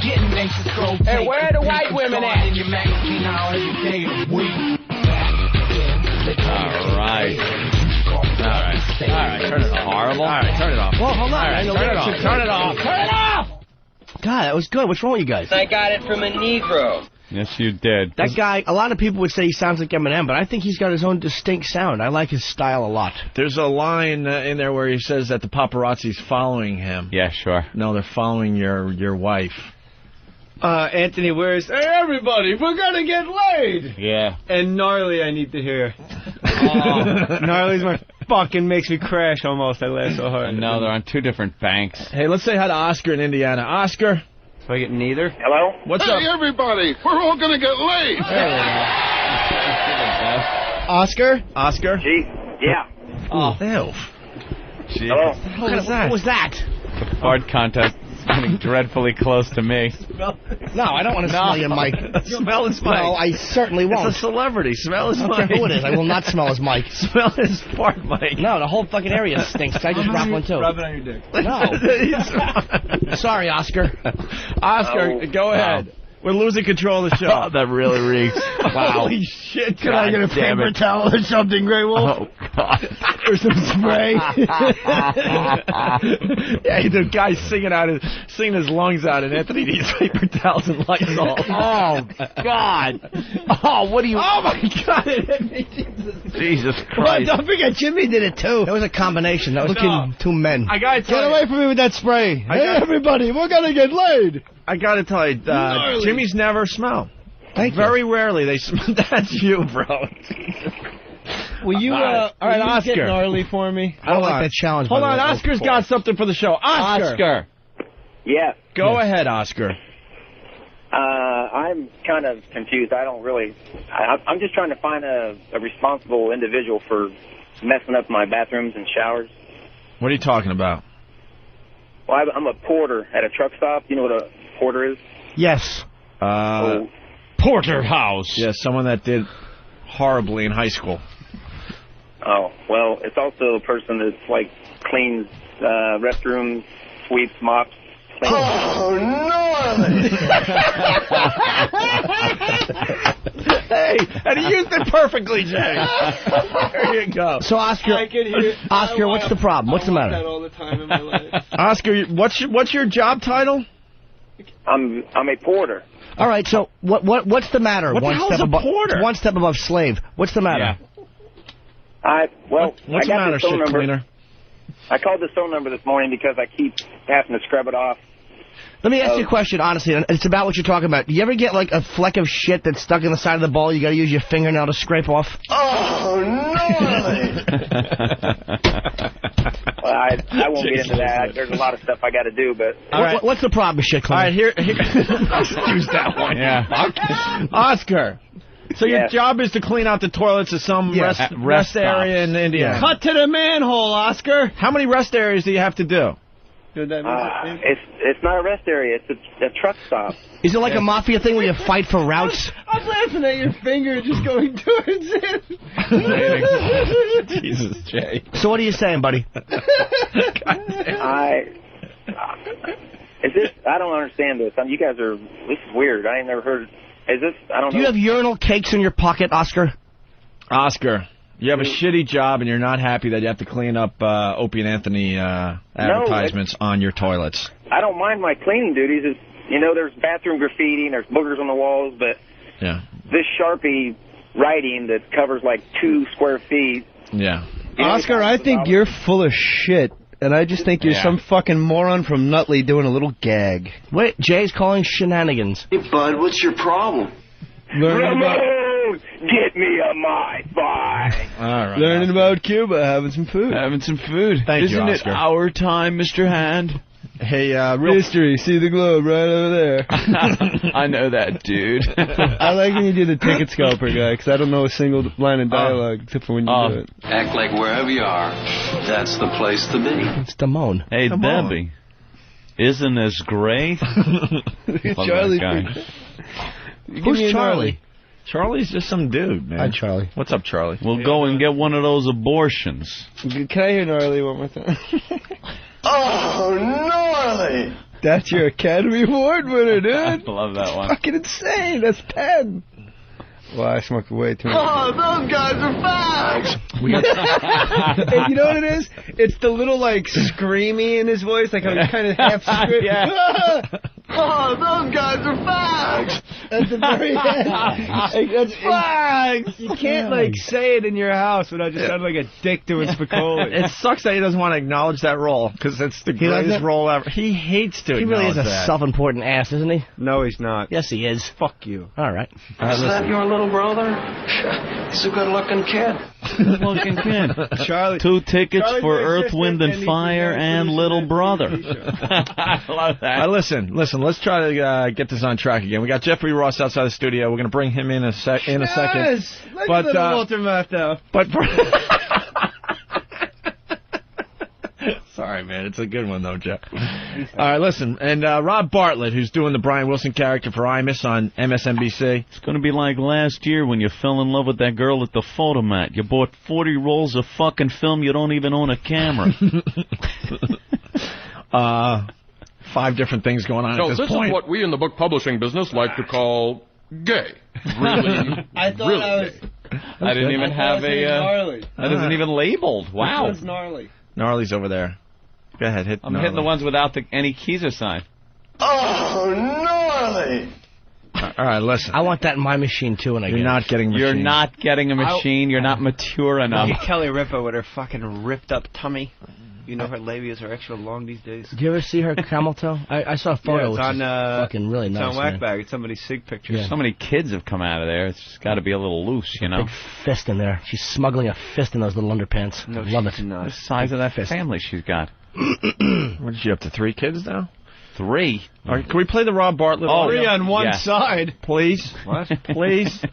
Getting anxious, so Hey, where are the white women at? in your magazine now every day of the week. All right. Turn it off. Horrible. All right, turn it off. Well, hold on. All right, turn it off. Turn it off. Turn it off! God, that was good. What's wrong with you guys? I got it from a Negro. Yes, you did. That guy, a lot of people would say he sounds like Eminem, but I think he's got his own distinct sound. I like his style a lot. There's a line in there where he says that the paparazzi's following him. Yeah, sure. No, they're following your wife. Anthony Wears, hey everybody, we're gonna get laid! Yeah. And Gnarly I need to hear. Gnarly's my fucking makes me crash almost. I laugh so hard. No, they're on two different banks. Hey, let's say hi to Oscar in Indiana. Oscar. Do I get neither? Hello? What's up? everybody, we're all gonna get laid. Oscar? Oscar? Gee, yeah. Oh, ew. Jeez. Hello? What was that? The fart contest Getting dreadfully close to me. No, I don't want to smell you, Mike. Smell his Mike. No, I certainly won't. It's a celebrity. Smell his I don't Mike. care who it is. I will not smell his Mike. Smell his fart, Mike. No, the whole fucking area stinks. I just dropped one, too. Rub it on your dick. No. Sorry, Oscar. Oscar, go ahead. We're losing control of the show. Oh, that really reeks. Wow. Holy shit. Can I get a paper towel or something, Grey Wolf? Oh, God. Or some spray? Yeah, the guy's singing his lungs out, and Anthony needs paper towels and Lysol. Oh, God. Oh, what are you... Oh, my God. It hit me. Jesus Well, Christ. don't forget, Jimmy did it, too. That was a combination. That was two men. I gotta tell Get you. away from me with that spray. Hey, everybody, we're going to get laid. I gotta tell you, Jimmy's never smell. Very rarely they smell. That's you, bro. Will you, all right, Oscar. get gnarly for me? I don't like that challenge. Hold by the on, way. Oscar's got something for the show. Oscar. Yeah. Go ahead, Oscar. I'm kind of confused. I don't really... I'm just trying to find a responsible individual for messing up my bathrooms and showers. What are you talking about? Well, I'm a porter at a truck stop. You know what a porter is? Yes. Porterhouse. Yeah, someone that did horribly in high school. Oh, well, it's also a person that's, like, cleans restrooms, sweeps, mops. Oh, gnarly! Hey, and he used it perfectly, Jay. There you go. So, Oscar, what's the problem? What's the matter? That all the time in my life. Oscar, what's your job title? I'm a porter. All right, so what's the matter? What the hell is a porter? One step above slave. What's the matter? Yeah. What's I got the matter, this phone shit number. cleaner? I called this phone number this morning because I keep having to scrub it off. Let me ask you a question, honestly, and it's about what you're talking about. Do you ever get, like, a fleck of shit that's stuck in the side of the bowl you got to use your fingernail to scrape off? Oh, gnarly! Well, I won't get into that. There's a lot of stuff I got to do, but... All right. What's the problem, shit cleaner? All right, here. Let's use that one. Yeah. Oscar. So your job is to clean out the toilets of some rest area in India. Cut to the manhole, Oscar. How many rest areas do you have to do? It's not a rest area. It's a truck stop. Is it like a mafia thing where you fight for routes? I'm laughing at your finger just going towards it. Jesus, Jay. So what are you saying, buddy? I don't understand this. You guys are... This is weird. I ain't never heard... Is this... I don't know. Do you have urinal cakes in your pocket, Oscar? Oscar, you have a shitty job and you're not happy that you have to clean up Opie and Anthony advertisements on your toilets. I don't mind my cleaning duties. It's, there's bathroom graffiti and there's boogers on the walls, but this Sharpie writing that covers like 2 square feet. Yeah. Oscar, I think you're full of shit. And I just think you're some fucking moron from Nutley doing a little gag. Wait, Jay's calling shenanigans. Hey, bud, what's your problem? Ramone, get me a my All right. Learning about Cuba, having some food. Thank you, Isn't it Oscar. our time, Mr. Hand? Hey, History, see the globe right over there. I know that, dude. I like when you do the ticket scalper guy, because I don't know a single line of dialogue except for when you do it. Act like wherever you are, that's the place to be. It's Damone. Hey, Debbie. Isn't this great? Charlie. Who's Charlie? Charlie's just some dude, man. Hi, Charlie. What's up, Charlie? We'll go and get one of those abortions. Can I hear gnarly one more time? Oh, gnarly! That's your Academy Award winner, dude. I love that one. Fucking insane. That's 10. Well, I smoked way too much. Oh, those guys are fags! And you know what it is? It's the little, like, screamy in his voice, like how he kind of half screams. Oh, those guys are fags! At the very end. Like, that's fags! You can't, like, say it in your house without just sounding like a dick doing Spicoli. It sucks that he doesn't want to acknowledge that role, because it's the greatest role ever. He hates to He really is a that. self-important ass, isn't he? No, he's not. Yes, he is. Fuck you. All right. Is that your little brother? He's a good-looking kid. Good-looking kid. Charlie. 2 tickets Charlie for Boy's Earth, sister, Wind, and Penny Fire Suzanne, and Suzanne, Little Suzanne, Brother. Suzanne. I love that. Listen, let's try to get this on track again. We got Jeffrey Ross outside the studio. We're going to bring him in a second. Yes! Like But, a little Walter Matthau. But sorry, Sorry, man. It's a good one, though, Jeff. All right, listen. And Rob Bartlett, who's doing the Brian Wilson character for Imus on MSNBC. It's going to be like last year when you fell in love with that girl at the photomat. You bought 40 rolls of fucking film. You don't even own a camera. 5 different things going on at this point. This is what we in the book publishing business like to call gay. Really, I thought really I was... gay. I didn't even have gnarly. That isn't even labeled. Wow. That's gnarly. Gnarly's over there. Go ahead, hit I'm gnarly. hitting the ones without any keys or sign. Oh, gnarly! All right, listen. I want that in my machine, too, when I You're not getting a machine. You're not getting a machine. You're not mature enough. Look at Kelly Ripa with her fucking ripped up tummy. You know her labias are extra long these days. Did you ever see her camel toe? I saw a photo. Yeah, it's on, fucking really nice. It's on Whackbag. It's somebody's sig pictures. Yeah. So many kids have come out of there. It's got to be a little loose, you know. Big fist in there. She's smuggling a fist in those little underpants. No, Love it. The size of that family she's got. What is she up to? 3 kids now? 3. All right, can we play the Rob Bartlett? Three on one side. Please. What? Please.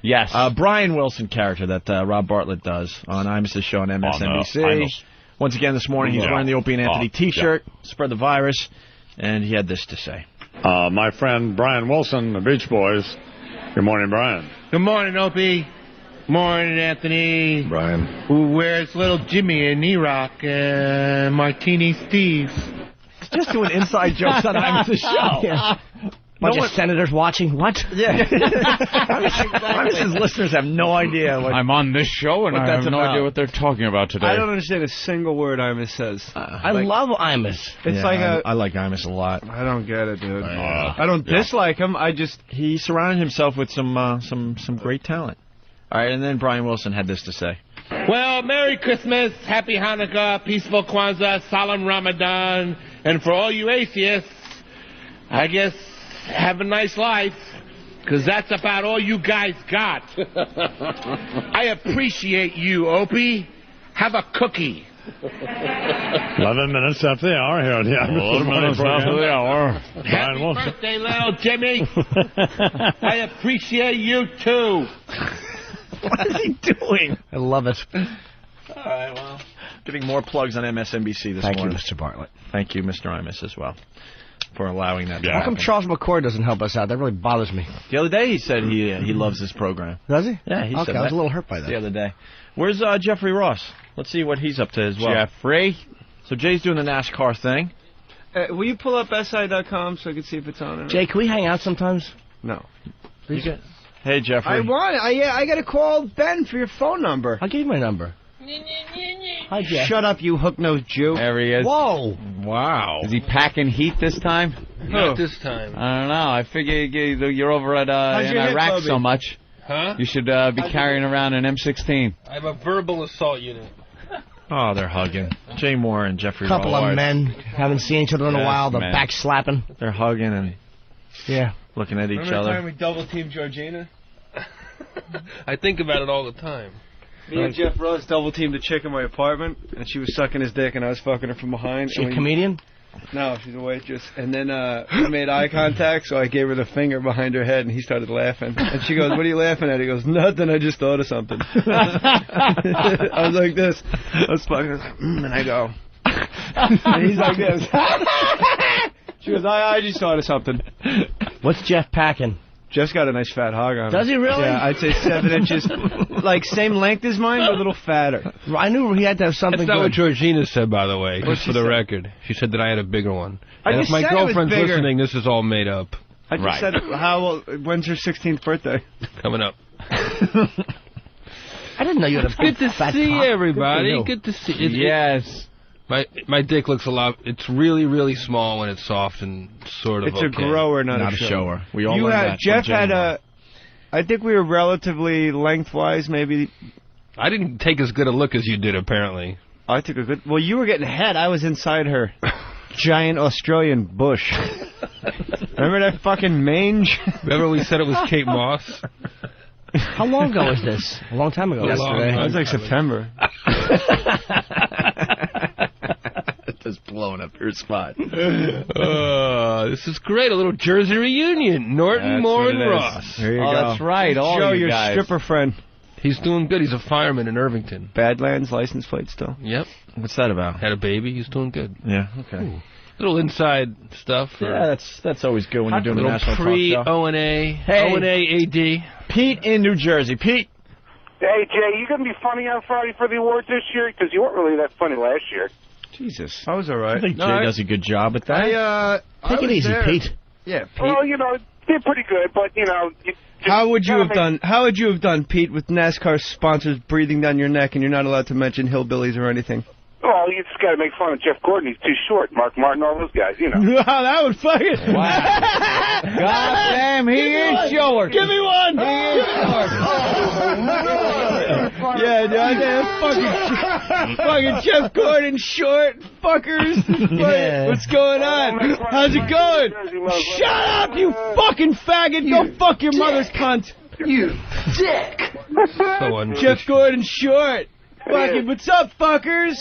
Yes. Brian Wilson character that Rob Bartlett does on Imus's show on MSNBC. Once again this morning, he's wearing the Opie and Anthony T-shirt, spread the virus, and he had this to say. My friend Brian Wilson, the Beach Boys. Good morning, Brian. Good morning, Opie. Morning, Anthony. Brian. Who wears little Jimmy and E-Rock and Martini Steve. Just doing inside jokes on Imus's show. Yeah. Bunch of senators watching. What? Yeah. Imus's listeners have no idea what I'm on this show, and what I that's have no about. idea what they're talking about today. I don't understand a single word Imus says. I love Imus. It's I like Imus a lot. I don't get it, dude. I don't dislike him. He surrounded himself with some great talent. All right, and then Brian Wilson had this to say. Well, Merry Christmas, Happy Hanukkah, Peaceful Kwanzaa, Solemn Ramadan, and for all you atheists, I guess have a nice life, because that's about all you guys got. I appreciate you, Opie. Have a cookie. 11 minutes after the hour here on the 11 minutes after the hour. Happy birthday, little Jimmy. I appreciate you, too. What is he doing? I love it. All right, well, getting more plugs on MSNBC this Thank morning. you, Mr. Bartlett. Thank you, Mr. Imus, as well, for allowing that to How happen. come Charles McCord doesn't help us out? That really bothers me. The other day he said he loves this program. Does he? Yeah, he said that. I was a little hurt by that. The other day. Where's Jeffrey Ross? Let's see what he's up to as well. Jeffrey? So Jay's doing the NASCAR thing. Will you pull up SI.com so I can see if it's on or not? Jay, can we hang out sometimes? No. Hey, Jeffrey. I want it. I got to call Ben for your phone number. I'll give you my number. Hi, Jeff. Shut up, you hook-nosed Jew. There he is. Whoa. Wow. Is he packing heat this time? Not this time. I don't know. I figure you're over at in your hip, Iraq Bobby? so much. Huh? You should be carrying around an M16. I have a verbal assault unit. Oh, they're hugging. Jay Mohr and Jeffrey Couple Ross. of men haven't seen each other in a Yes, while. The man. back slapping. They're hugging and looking at each Remember the time other. we double-teamed Georgina? I think about it all the time. Me and Jeff Ross double-teamed a chick in my apartment, and she was sucking his dick, and I was fucking her from behind. She a comedian? No, she's a waitress. And then we made eye contact, so I gave her the finger behind her head, and he started laughing. And she goes, "What are you laughing at?" He goes, "Nothing, I just thought of something." I was like this. I was fucking, and I go. And he's like this. She goes, I just thought of something. What's Jeff packing? Jeff's got a nice fat hog on him. Does he really? Yeah, I'd say 7 inches. Like, same length as mine, but a little fatter. I knew he had to have something That's not good. what Georgina said, by the way, What'd just she for the say? record. She said that I had a bigger one. I And just if my said it was girlfriend's bigger. listening, this is all made up. I just said, when's her 16th birthday? Coming up. I didn't know you had a Good to fat see cock. everybody. Good Good to see. Yes. My dick looks a lot. It's really, really small when it's soft and sort of. It's a grower, not a shower. We all learned that. Jeff from had Jay Mohr. I think we were relatively lengthwise, maybe. I didn't take as good a look as you did, apparently. I took a good. Well, you were getting head. I was inside her giant Australian bush. Remember that fucking mange? Remember we said it was Kate Moss? How long ago was this? A long time ago. Yesterday. It was like September. Just blowing up your spot. This is great. A little Jersey reunion. Norton, That's Mohr, what and it is. Ross. There you Oh, go. that's right. All Joe, you your guys. stripper friend. He's doing good. He's a fireman in Irvington. Badlands license plate still. Yep. What's that about? Had a baby. He's doing good. Yeah, okay. Ooh. Little inside stuff. Yeah, that's always good when you're doing the national talk show. O&A. Hey. O&A AD. Pete in New Jersey. Pete. Hey, Jay, you going to be funny on Friday for the awards this year? Because you weren't really that funny last year. Jesus. I was all right. I think Jay does a good job at that. Take it easy, there. Pete. Yeah, Pete. Well, you know, did pretty good, but, you know... How would you have done, Pete, with NASCAR sponsors breathing down your neck and you're not allowed to mention hillbillies or anything? Well, you just got to make fun of Jeff Gordon. He's too short. Mark Martin, all those guys, you know. Wow, that would fucking... Wow. God damn, he is short. Give me one. He is short. Yeah, fucking Jeff Gordon short fuckers. Yeah. What's going on? How's it going? Shut up, you fucking faggot. Go fuck your mother's cunt. You dick. Jeff Gordon short. Fucking, what's up, fuckers?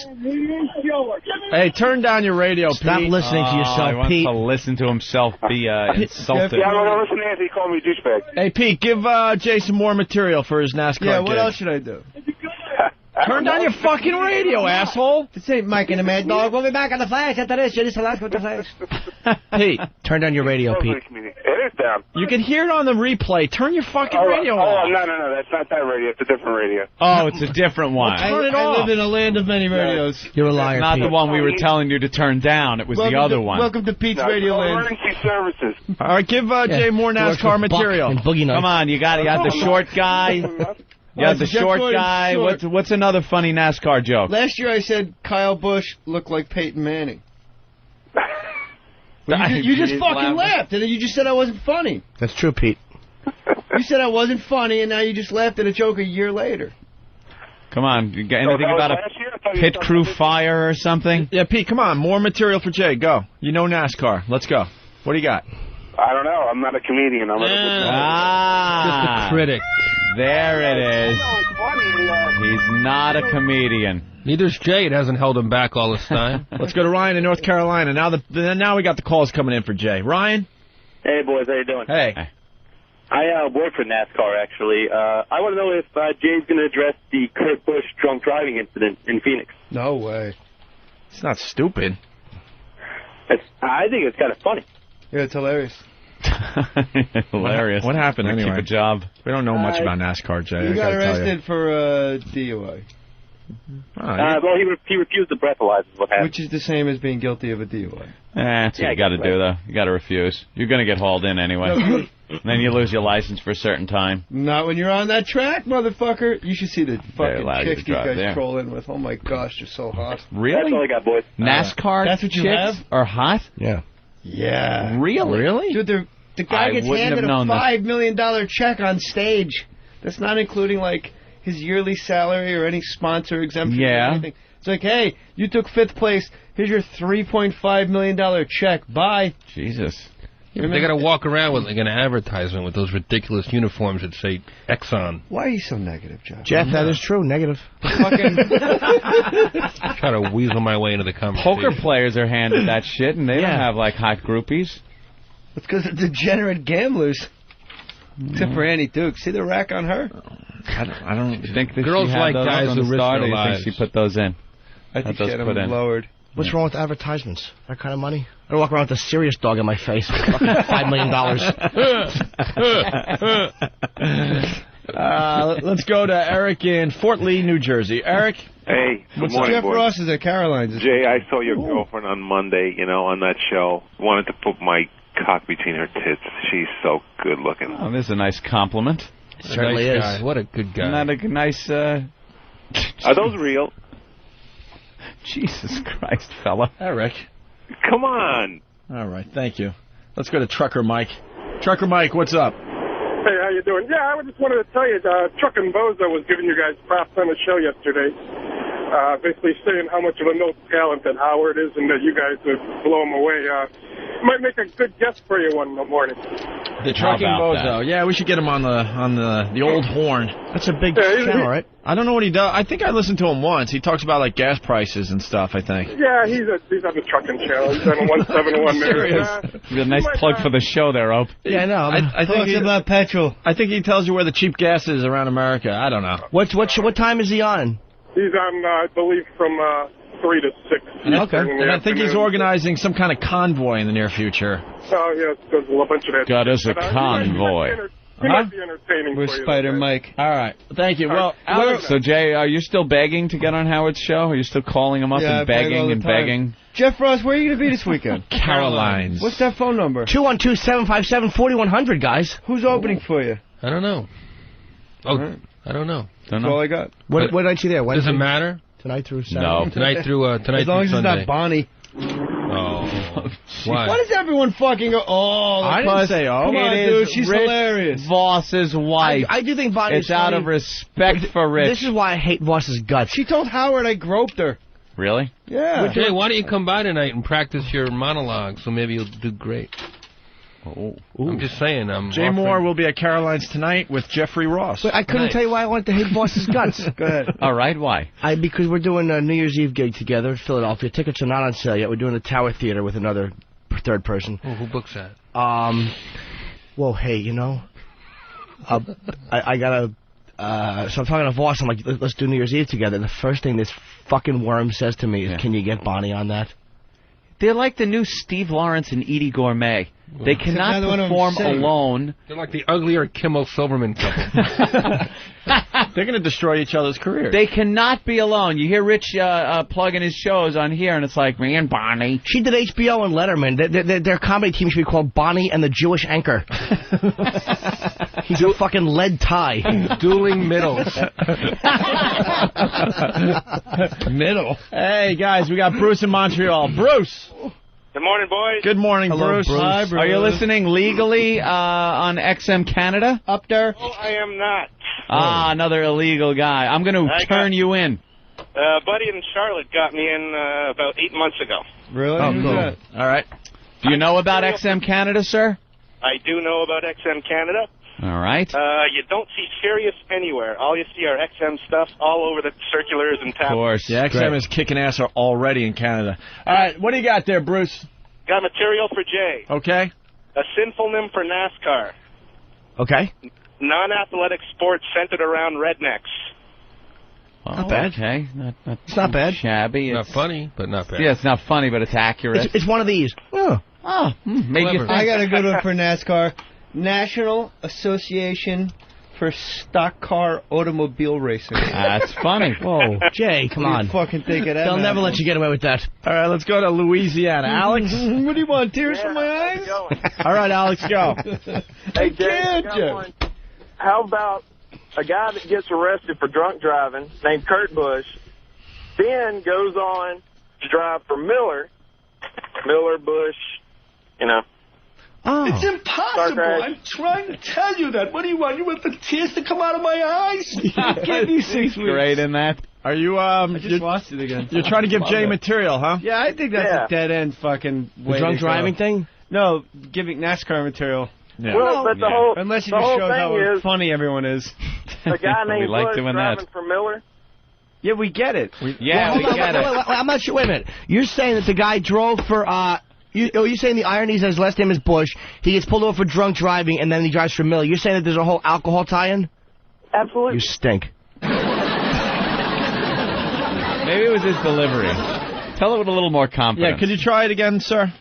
Hey, turn down your radio, Stop Pete. listening to yourself, He wants Pete. to listen to himself be insulted. Yeah, I'm going to listen to Anthony call me a douchebag. Hey, Pete, give Jay some more material for his NASCAR Yeah, what gig. else should I do? Turn down your fucking radio, asshole. This ain't Mike and the Mad Dog. We'll be back on the Flash after this. You're just Alaska with the Flash. Pete, turn down your radio, Pete. It is down. You can hear it on the replay. Turn your fucking radio off. Oh, no, that's not that radio. It's a different radio. Oh, it's a different one. Turn it I off. live in a land of many radios. You're a liar, Not Pete. the one we were telling you to turn down. It was the other one. Welcome to Pete's Radio Land. Emergency services. All right, give Jay more NASCAR material. And Boogie Nights. Come on, you got the short guy. You got the Jeff short Gordon's guy. short. What's another funny NASCAR joke? Last year I said Kyle Busch looked like Peyton Manning. You just fucking laughed, and then you just said I wasn't funny. That's true, Pete. You said I wasn't funny, and now you just laughed at a joke a year later. Come on, you got anything about a pit crew fire or something? Yeah, Pete, come on. More material for Jay. Go. You know NASCAR. Let's go. What do you got? I don't know. I'm not a comedian. I'm just Ah, a critic. There it is. He's not a comedian. Neither's Jay. It hasn't held him back all this time. Let's go to Ryan in North Carolina. Now we got the calls coming in for Jay. Ryan? Hey, boys. How you doing? Hey. I work for NASCAR, actually. I want to know if Jay's going to address the Kurt Busch drunk driving incident in Phoenix. No way. It's not stupid. I think it's kind of funny. Yeah, it's hilarious. Hilarious. What happened anyway? Keep a job. We don't know much about NASCAR, Jay. You got arrested for DUI. Well, he refused the breathalyzer. What happened? Which is the same as being guilty of a DUI. That's what you got to do, though. You got to refuse. You're going to get hauled in anyway. Then you lose your license for a certain time. Not when you're on that track, motherfucker. You should see the fucking allow you chicks to these drive guys there. troll in with. Oh my gosh, they're so hot. Really? That's all I got, boys. NASCAR That's what you chicks have? are hot? Yeah. Yeah. Really? Dude, the guy I gets wouldn't handed a have known $5 million check on stage. That's not including, like, his yearly salary or any sponsor exemption or anything. It's like, hey, you took 5th place. Here's your $3.5 million check. Bye. Jesus. Yeah, they got to walk around with like an advertisement with those ridiculous uniforms that say Exxon. Why are you so negative, Jeff? Jeff, that is true. Negative. Fucking try to weasel my way into the conversation. Poker players are handed that shit, and they don't have, like, hot groupies. It's because of degenerate gamblers. Except for Annie Duke. See the rack on her? I don't think that girls she had like those guys on who the risk start, their or you lives. think she put those in? I think those she had put them in. lowered. What's wrong with advertisements? That kind of money? I don't walk around with a serious dog in my face. $5 million. Let's go to Eric in Fort Lee, New Jersey. Eric? Hey, good morning, Jeff boys. Ross is at Caroline's. Jay, I saw your girlfriend on Monday, on that show. Wanted to put my cock between her tits. She's so good looking. Oh, this is a nice compliment. Certainly nice is. Guy. What a good guy. Not a nice, Are those real? Jesus Christ, fella. Eric. Come on. All right, thank you. Let's go to Trucker Mike. Trucker Mike, what's up? Hey, how you doing? Yeah, I just wanted to tell you, Truckin' Bozo was giving you guys props on the show yesterday, basically saying how much of a no talent that Howard is and that you guys would blow him away. Might make a good guest for you one morning. The trucking bozo. Yeah, we should get him on the old horn. That's a big channel, right? I don't know what he does. I think I listened to him once. He talks about like gas prices and stuff, I think. Yeah, he's on the trucking channel. He's on 171 there. A nice plug for the show there, Ope. Yeah, I know. I think Talks about petrol. I think he tells you where the cheap gas is around America. I don't know. What time is he on? He's on, I believe, from 3 to 6. Okay. And I think he's organizing some kind of convoy in the near future. Oh, yeah, there's a bunch of that. Got us a convoy. He might be entertaining We're for you. Spider Mike. All right. Thank you. Well, Alex, so Jay, are you still begging to get on Howard's show? Are you still calling him up Yeah, and I beg all begging the and time. begging? Jeff Ross, where are you going to be this weekend? Caroline's. What's that phone number? 212-757-4100, guys. Who's opening for you? I don't know. Oh, I don't know. That's all I got. What night you there? Wednesday? Does it matter? Tonight through Saturday? No. Tonight through As long as it's Sunday. not Bonnie. Oh. Why? Why does everyone fucking go, oh, I didn't say oh. Come on, It dude, is she's Rich hilarious. Voss's wife. I do think Bonnie's It's out funny. of respect for Rich. This is why I hate Voss's guts. She told Howard I groped her. Really? Yeah. Jay, why don't you come by tonight and practice your monologue so maybe you'll do great? Oh. I'm just saying. Jay Mohr will be at Caroline's tonight with Jeffrey Ross. But I couldn't Nice. tell you why I wanted to hate Voss's guts. Go ahead. All right, why? Because we're doing a New Year's Eve gig together in Philadelphia. Tickets are not on sale yet. We're doing the Tower Theater with another third person. Oh, who books that? Well, hey, you know, I gotta. So I'm talking to Voss. I'm like, let's do New Year's Eve together. And the first thing this fucking worm says to me is, "Can you get Bonnie on that?" They're like the new Steve Lawrence and Edie Gourmet. They cannot neither one of them perform sing. alone. They're like the uglier Kimmel Silverman couple. They're going to destroy each other's careers. They cannot be alone. You hear Rich plugging his shows on here, and it's like, me and Bonnie. She did HBO and Letterman. Their comedy team should be called Bonnie and the Jewish Anchor. He's a fucking lead tie. Dueling middles. Middle. Hey, guys, we got Bruce in Montreal. Bruce. Good morning, boys. Good morning, Hello, Bruce. Bruce. Hi, Bruce. Are you listening legally on XM Canada? Up there? Oh, I am not. Another illegal guy. I'm going to turn you in. Buddy in Charlotte got me in about 8 months ago. Really? Oh, Who's cool. that? All right. Do you know about XM Canada, sir? I do know about XM Canada. All right. You don't see Sirius anywhere. All you see are XM stuff all over the circulars and Of tablets. course. Yeah, XM is kicking ass already in Canada. All right, what do you got there, Bruce? Got material for Jay. Okay. A sinful name for NASCAR. Okay. Non-athletic sports centered around rednecks. Not bad. Okay. It's not bad. Shabby. Not funny, but not bad. Yeah, it's not funny, but it's accurate. It's one of these. Oh. Made you Clever. think. I got a good one for NASCAR. National Association for Stock Car Automobile Racing. That's funny. Whoa, Jay, come on. Fucking think of that. They'll never let you get away with that. All right, let's go to Louisiana. Alex? What do you want? Tears from my eyes? All right, Alex, go. Hey, Jay, I can't, got Jay. one. How about a guy that gets arrested for drunk driving named Kurt Busch, then goes on to drive for Miller, Bush, you know. Oh. It's impossible. I'm trying to tell you that. What do you want? You want the tears to come out of my eyes? Give me 6 weeks. Great in that. Are you, I just watched it again. You're trying to give Jay material, huh? Yeah, I think that's a dead end fucking way The drunk to go. driving thing? No, giving NASCAR material. Yeah. Well, but the whole Unless it the just whole shows how thing is funny everyone is. a guy named like Bush doing driving that. for Miller. Yeah, we get it. We Hold get on, it. wait, I'm not sure. Wait a minute. You're saying that the guy drove for, you're saying the irony is that his last name is Bush, he gets pulled over for drunk driving, and then he drives for Miller. You're saying that there's a whole alcohol tie-in? Absolutely. You stink. Maybe it was his delivery. Tell it with a little more confidence. Yeah, could you try it again, sir?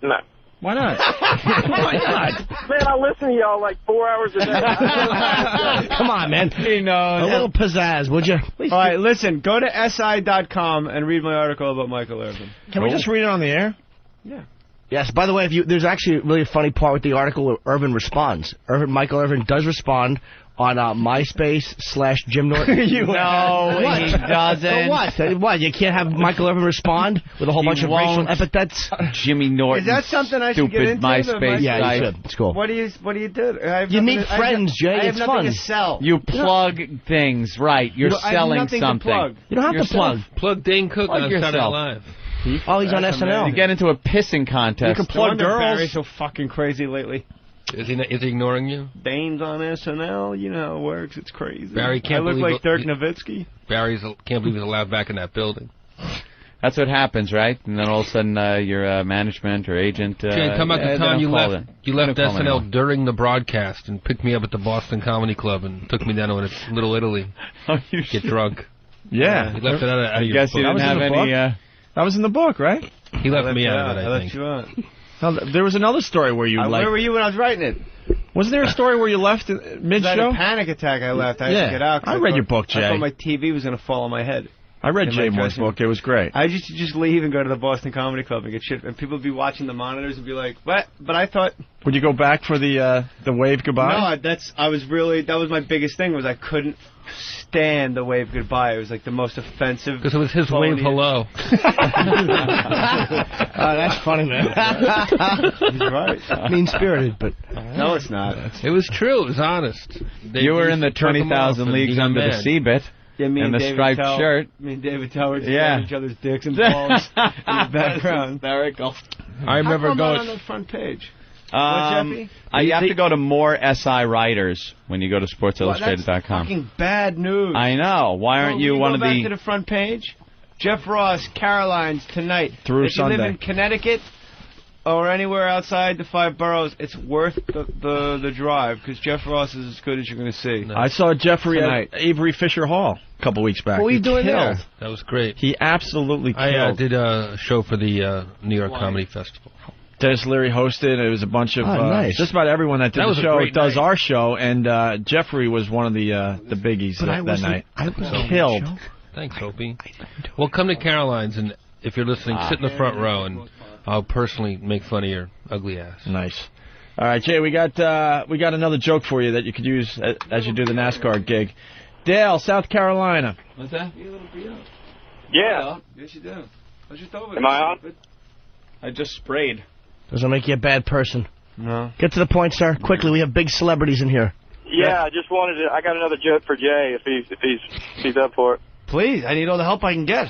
No. Why not? Why not? Man, I listen to y'all like 4 hours a day. Come on, man. He knows. A little pizzazz, would you? All right, listen. Go to SI.com and read my article about Michael Irvin. Can we just read it on the air? Yeah. Yes, by the way, there's actually a really funny part with the article where Irvin responds. Michael Irvin does respond on MySpace/Jim Norton. No, he doesn't. What? What? You can't have Michael Irvin respond with a whole bunch of racial epithets? Jimmy Norton. Is that something I should get stupid into? MySpace Yeah, site. you should. It's cool. What do you do? You meet friends, Jay. I have It's nothing fun. to sell. You plug things, right? You're I have selling nothing to something. plug. You don't have to plug. Plug Dane Cook Plug on Saturday Night yourself. Live. Oh, he's on SNL. You get into a pissing contest. You can plug No wonder girls. Barry's so fucking crazy lately. Is he ignoring you? Bane's on SNL. You know how it works. It's crazy. Barry can't I look believe like Dirk Nowitzki. Can't believe he's allowed back in that building. That's what happens, right? And then all of a sudden, your management or agent. Jay, come back the time you left SNL during the broadcast and picked me up at the Boston Comedy Club and took me down to Little Italy. Get drunk. Yeah. He left it out of your guess book. you didn't have any. That was in the book, right? He left me out of it, I think. You out. Now, there was another story where you Where were you when I was writing it? Wasn't there a story where you left mid-show? I had a panic attack. I left. I had to get out. I read your book, Jay. I thought my TV was going to fall on my head. I read Jay Moore's book. It was great. I used to just leave and go to the Boston Comedy Club and get shit. And people would be watching the monitors and be like, "What?" But I thought. Would you go back for the wave goodbye? No, that was my biggest thing was I couldn't stand the wave goodbye. It was like the most offensive. Because it was his wave hello. That's funny, man. He's right. Mean-spirited, but no, it's not. It was true. It was honest. You were in the 20,000 Leagues Under the Sea bit. Yeah, me and the David striped shirt. Me and David Tell were just each other's dicks and balls in the background. Hysterical. I remember How come going on the front page. You have to go to more SI writers when you go to SportsIllustrated.com. That's fucking bad news. I know. Why aren't you one of the... Go back to the front page. Jeff Ross, Caroline's tonight. Through if Sunday. you live in Connecticut or anywhere outside the 5 boroughs, it's worth the drive because Jeff Ross is as good as you're going to see. I saw Jeffrey at Avery Fisher Hall a couple weeks back. What were you doing there? That was great. He absolutely killed. I did a show for the New York Comedy Festival. Dennis Leary hosted. It was a bunch of nice. just about everyone that did the show does night. our show, and Jeffrey was one of the biggies that night. I was killed. Thanks, Opie. Well, come to Caroline's, and if you're listening, sit in the front row, and I'll personally make fun of your ugly ass. Nice. All right, Jay, we got another joke for you that you could use as you do the NASCAR gig. Dale, South Carolina. What's that? Yeah. Yes, you do. I just over Am I on? I just sprayed. Doesn't make you a bad person. No. Get to the point, sir. Quickly, we have big celebrities in here. Yeah, I just wanted to. I got another joke for Jay if he's up for it. Please, I need all the help I can get.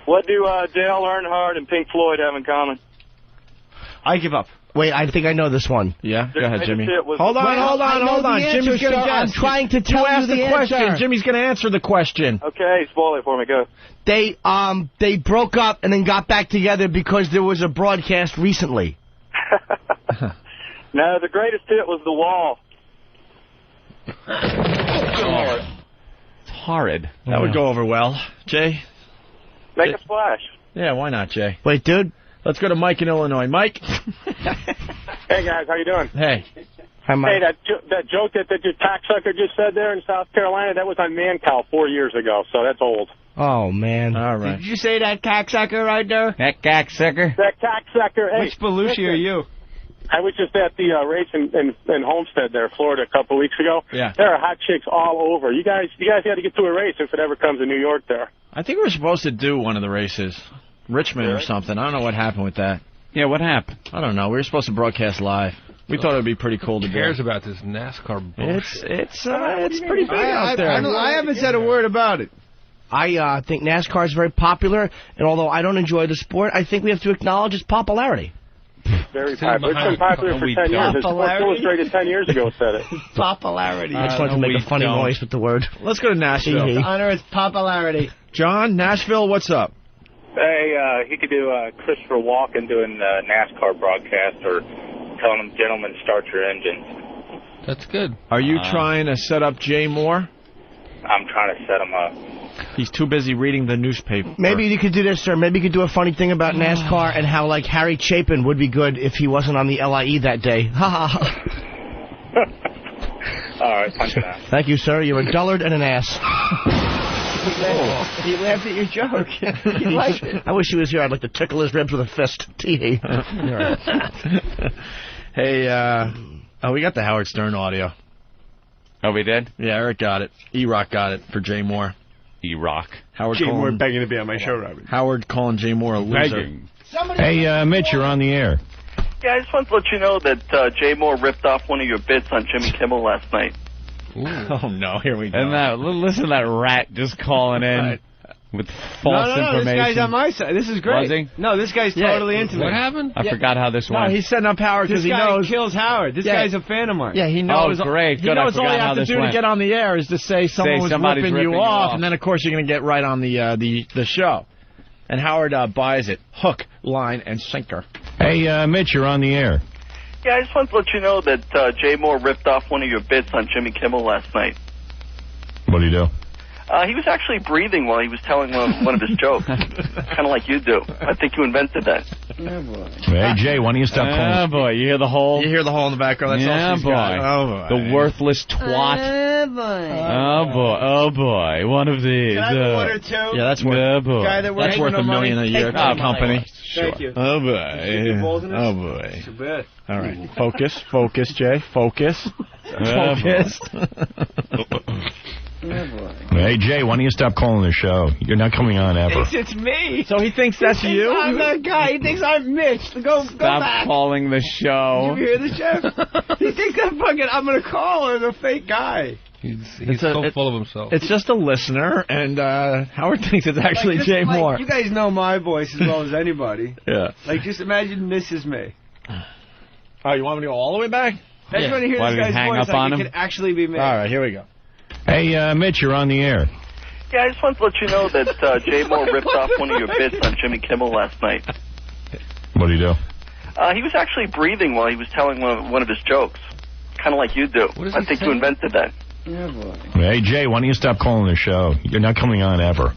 What do Dale Earnhardt and Pink Floyd have in common? I give up. Wait, I think I know this one. Yeah? Go ahead, Jimmy. Hold on. Jimmy's going to guess. I'm trying to tell you the question. answer. Jimmy's going to answer the question. Okay, spoil it for me. Go. They broke up and then got back together because there was a broadcast recently. No, the greatest hit was The Wall. It's horrid. That would go over well. Jay? Make a splash. Yeah, why not, Jay? Wait, dude. Let's go to Mike in Illinois. Mike? Hey, guys, how you doing? Hey. Hi, Mike. Hey, that joke that your cocksucker just said there in South Carolina, that was on Mancow 4 years ago, so that's old. Oh, man. All right. Did you say that cocksucker right there? That cocksucker? That cocksucker. Hey, Which Belushi are you? I was just at the race in Homestead there, Florida, a couple weeks ago. Yeah. There are hot chicks all over. You guys got to get to a race if it ever comes to New York there. I think we were supposed to do one of the races. Richmond or something. I don't know what happened with that. Yeah, what happened? I don't know. We were supposed to broadcast live. We thought it would be pretty cool to do. Who cares about this NASCAR bullshit? It's pretty big out there. I haven't said a word about it. I think NASCAR is very popular, and although I don't enjoy the sport, I think we have to acknowledge its popularity. Very popular. It's been popular for 10 years. Sports Illustrated 10 years ago said it. Popularity. I just wanted to make a funny noise with the word. Let's go to Nashville. Honor its popularity. John, Nashville, what's up? Hey, he could do Christopher Walken doing NASCAR broadcast or telling them, gentlemen, start your engines. That's good. Are you trying to set up Jay Moore? I'm trying to set him up. He's too busy reading the newspaper. Maybe you could do this, sir. Maybe you could do a funny thing about NASCAR and how, like, Harry Chapin would be good if he wasn't on the LIE that day. Ha ha ha. All right, punch it out. Thank you, sir. You're a dullard and an ass. He laughed at your joke. He liked it. I wish he was here. I'd like to tickle his ribs with a fist. Tee. Hey, we got the Howard Stern audio. Oh, we did? Yeah, Eric got it. E-Rock got it for Jay Moore. E-Rock. Howard Jay calling, Moore begging to be on my show, Robert. Howard calling Jay Moore a loser. Begging. Hey, Mitch, you're on the air. Yeah, I just wanted to let you know that Jay Moore ripped off one of your bits on Jimmy Kimmel last night. Oh, no, here we go. And listen to that rat just calling in with false information. This guy's on my side. This is great. Was he? No, this guy's totally into me. What happened? I forgot how this went. No, he's setting up Howard because he knows. This guy kills Howard. This guy's a fan of mine. Yeah, he knows. Oh, great. He knows all you have to do to get on the air is to say someone was ripping you off, and then, of course, you're going to get right on the show. And Howard buys it. Hook, line, and sinker. Hey, Mitch, you're on the air. Yeah, I just wanted to let you know that Jay Mohr ripped off one of your bits on Jimmy Kimmel last night. What do you do? He was actually breathing while he was telling one of his jokes. Kind of like you do. I think you invented that. Yeah, boy. Hey, Jay, why don't you stop calling? Yeah, boy. You hear the hole? You hear the hole in the background? That's all she's got. Oh, boy. The worthless twat. Oh, boy. Oh, boy. One of these. Can I have one or two? Yeah, that's worth, that's worth $1 million a year to the company. Thank you. Oh, boy. Oh, boy. Too bad. All right. Focus, Jay. Focus. Focused. Hey, Jay, why don't you stop calling the show? You're not coming on ever. It's me. So he thinks that's you? I'm that guy. He thinks I'm Mitch. Go Stop back. calling the show. Did you hear the Jeff? He thinks I'm going to call him a fake guy. He's so full of himself. It's just a listener, and Howard thinks it's actually Jay Mohr. You guys know my voice as well as anybody. Yeah. Like, just imagine this is me. Oh, you want me to go all the way back? I just want to hear this guy's voice. Like it could actually be me. All right, here we go. Hey, Mitch, you're on the air. Yeah, I just wanted to let you know that Jay Mohr ripped off one of your bits on Jimmy Kimmel last night. What do you do? He was actually breathing while he was telling one of his jokes. Kind of like you do. I think you invented that. Yeah, boy. Hey, Jay, why don't you stop calling the show? You're not coming on ever.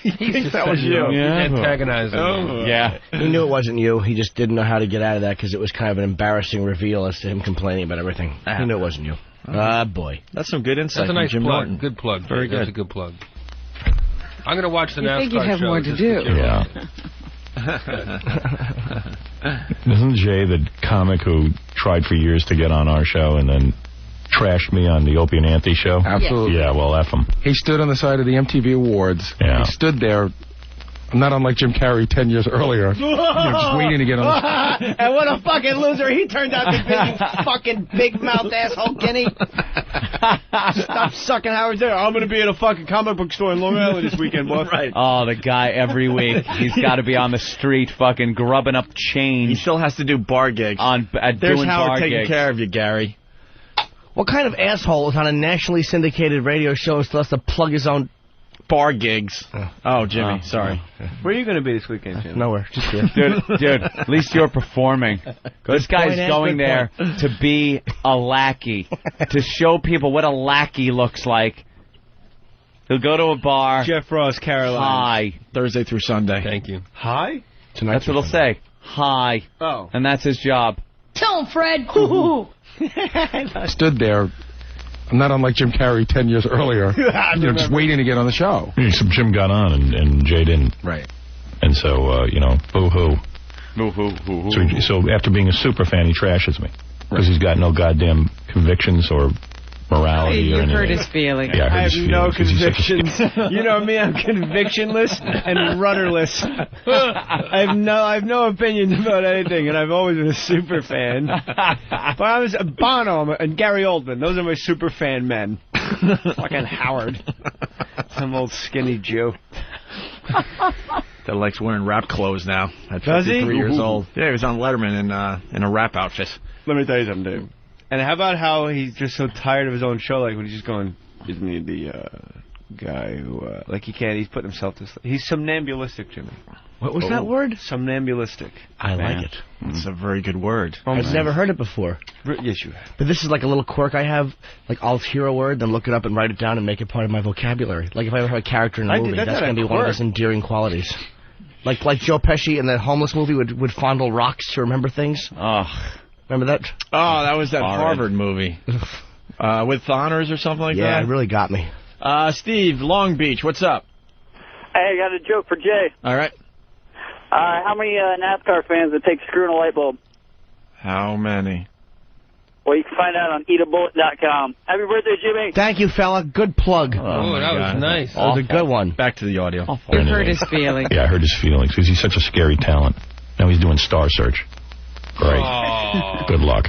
He thinks that was you. Yeah, antagonizing. Yeah. He knew it wasn't you. He just didn't know how to get out of that because it was kind of an embarrassing reveal as to him complaining about everything. He knew it wasn't you. Boy. That's some good insight. That's a nice Jim plug. Norton. Good plug. Very good. That's a good plug. I'm going to watch the NASCAR think you'd have show. more to do. Yeah. Isn't Jay the comic who tried for years to get on our show and then trashed me on the Opie and Anthony show? Absolutely. Yeah, well, F him. He stood on the side of the MTV Awards. Yeah. He stood there, not unlike Jim Carrey 10 years earlier, just waiting to get on the And what a fucking loser he turned out to be, you fucking big-mouthed asshole, Kenny. Stop sucking Howard's there. I'm going to be in a fucking comic book store in Long Island this weekend, boy. Right. Oh, the guy every week. He's got to be on the street fucking grubbing up change. He still has to do bar gigs. There's There's Howard bar taking gigs. care of you, Gary. What kind of asshole is on a nationally syndicated radio show and still has to plug his own bar gigs? Oh, Jimmy, sorry. Where are you going to be this weekend, Jim? Nowhere. Just here. Dude, at least you're performing. This guy's going there to be a lackey, to show people what a lackey looks like. He'll go to a bar. Jeff Ross, Carolina. Hi. Thursday through Sunday. Thank you. Hi? That's what he'll say. Hi. Oh. And that's his job. Tell him, Fred. Hoo-hoo. stood there, not unlike Jim Carrey 10 years earlier, just waiting to get on the show. Yeah, so Jim got on and Jay didn't. Right. And so, boo-hoo. Boo-hoo. So after being a super fan, he trashes me. Because he's got no goddamn convictions or morality or You anything. hurt his feelings. Yeah, I have his no feelings, 'cause he's convictions. You know me, I'm convictionless and rudderless. I have no opinions about anything, and I've always been a super fan. But I was Bono and Gary Oldman. Those are my super fan men. Fucking Howard. Some old skinny Jew. That likes wearing rap clothes now. At Does he? 53 years old. Yeah, he was on Letterman in a rap outfit. Let me tell you something, dude. And how about how he's just so tired of his own show, like when he's just going, isn't he the guy who, like he can't, he's putting himself to sleep. He's somnambulistic, Jimmy. What was that word? Somnambulistic. I like it. It's a very good word. I've never heard it before. Yes, you have. But this is like a little quirk I have. Like, I'll hear a word, then look it up and write it down and make it part of my vocabulary. Like, if I ever have a character in a movie, that's going to be one of those endearing qualities. Like Joe Pesci in that homeless movie would fondle rocks to remember things. Oh. Remember that? Oh, that was that Harvard movie. With honors or something like that? Yeah, it really got me. Steve, Long Beach, what's up? Hey, I got a joke for Jay. All right. How many NASCAR fans would take screwing a light bulb? How many? Well, you can find out on eatabullet.com. Happy birthday, Jimmy. Thank you, fella. Good plug. Oh, that was nice. That was a good one. Back to the audio. You hurt his feelings. Yeah, I hurt his feelings because he's such a scary talent. Now he's doing Star Search. Great. Oh. Good luck.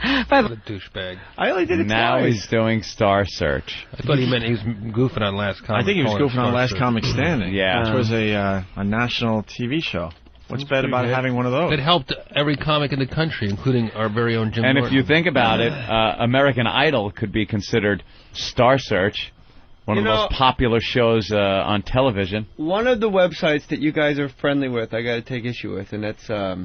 What a douchebag. I only did it Now twice. he's doing Star Search. I thought he meant he was goofing on Last Comic. I think he was goofing on Last Comic Standing. Yeah. Which was a national TV show. What's bad about having one of those? It helped every comic in the country, including our very own Jim And Norton. if you think about it, American Idol could be considered Star Search, one of the most popular shows on television. One of the websites that you guys are friendly with, I got to take issue with, and that's fuck,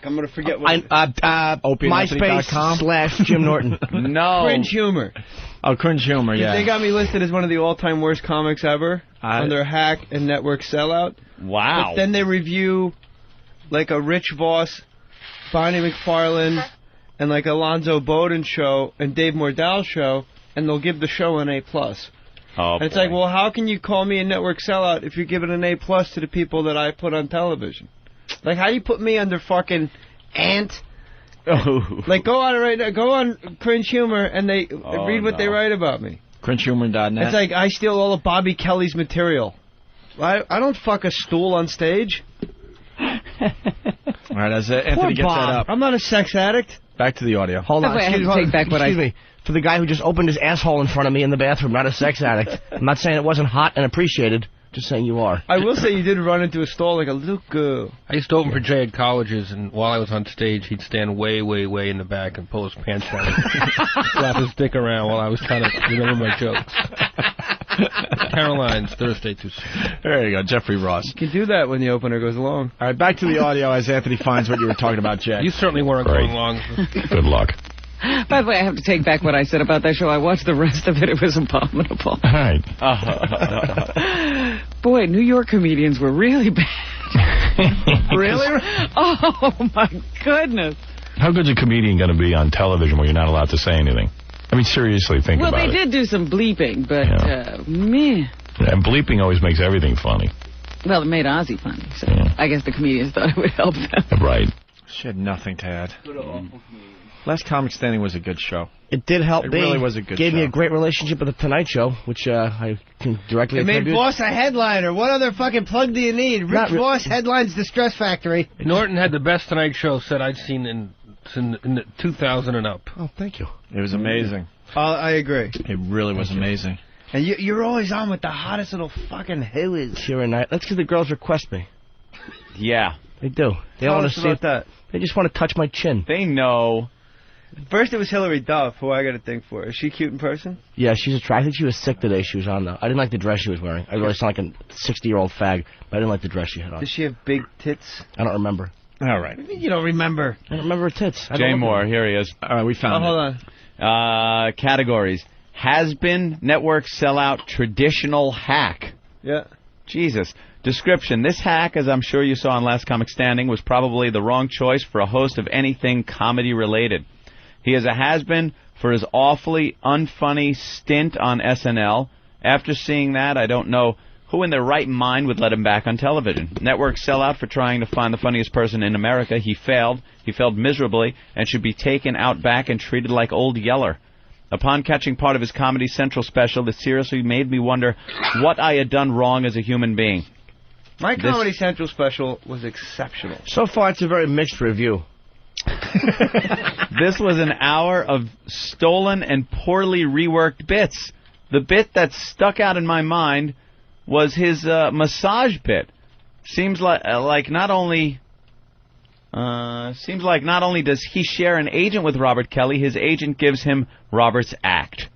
I'm gonna forget what. MySpace/Jim Norton. No. Cringe Humor. Oh, Cringe Humor, yeah. They got me listed as one of the all-time worst comics ever under Hack and Network Sellout. Wow. But then they review like a Rich Voss, Bonnie McFarlane, and like Alonzo Bowden show and Dave Mordell show, and they'll give the show an A+. Oh, and it's like, well, how can you call me a network sellout if you're giving an A+ to the people that I put on television? Like, how do you put me under fucking Ant? Oh. Like, go on Cringe Humor, and they read what they write about me. CringeHumor.net. It's like I steal all of Bobby Kelly's material. I don't fuck a stool on stage. All right, as Anthony gets that up. I'm not a sex addict. Back to the audio. Hold on. Excuse me. For the guy who just opened his asshole in front of me in the bathroom, not a sex addict. I'm not saying it wasn't hot and appreciated. Just saying you are. I will say you did run into a stall like a little girl. I used to open for Jay at colleges, and while I was on stage, he'd stand way, way, way in the back and pull his pants down and flap his dick around while I was trying to remember my jokes. Caroline's Thursday too soon. There you go, Jeffrey Ross. You can do that when the opener goes long. All right, back to the audio as Anthony finds what you were talking about, Jay. You certainly weren't going long. Good luck. By the way, I have to take back what I said about that show. I watched the rest of it. It was abominable. All right. Boy, New York comedians were really bad. Really? Oh, my goodness. How good's a comedian going to be on television where you're not allowed to say anything? I mean, seriously, think about it. Well, they did do some bleeping, but, man. And bleeping always makes everything funny. Well, it made Ozzy funny, so I guess the comedians thought it would help them. Right. She had nothing to add. Last Comic Standing was a good show. It did help me. me. It really was a good show. Gave me a great relationship with The Tonight Show, which I can directly It made attribute. Voss a headliner. What other fucking plug do you need? Rich Voss headlines The Stress Factory. Norton had the best Tonight Show set I'd seen in 2000 and up. Oh, thank you. It was amazing. I agree. It really was amazing. And you're always on with the hottest little fucking whois. Kira Knight. That's because the girls request me. Yeah. They do. They want to see about that. They just want to touch my chin. They know. First it was Hillary Duff, who I got to think for. Is she cute in person? Yeah, she's attractive. She was sick today. She was on, though. I didn't like the dress she was wearing. I really sound like a 60-year-old fag, but I didn't like the dress she had on. Does she have big tits? I don't remember. All right. You don't remember. I don't remember her tits. Jay Mohr, here he is. All right, we found it. Hold on. Categories. Has been, network sellout, traditional hack. Yeah. Jesus. Description. This hack, as I'm sure you saw on Last Comic Standing, was probably the wrong choice for a host of anything comedy-related. He is a has-been for his awfully unfunny stint on SNL. After seeing that, I don't know who in their right mind would let him back on television. Network sellout for trying to find the funniest person in America. He failed. He failed miserably and should be taken out back and treated like Old Yeller. Upon catching part of his Comedy Central special, it seriously made me wonder what I had done wrong as a human being. My Comedy Central special was exceptional. So far, it's a very mixed review. This was an hour of stolen and poorly reworked bits. The bit that stuck out in my mind was his massage bit. Seems like not only does he share an agent with Robert Kelly, his agent gives him Robert's act.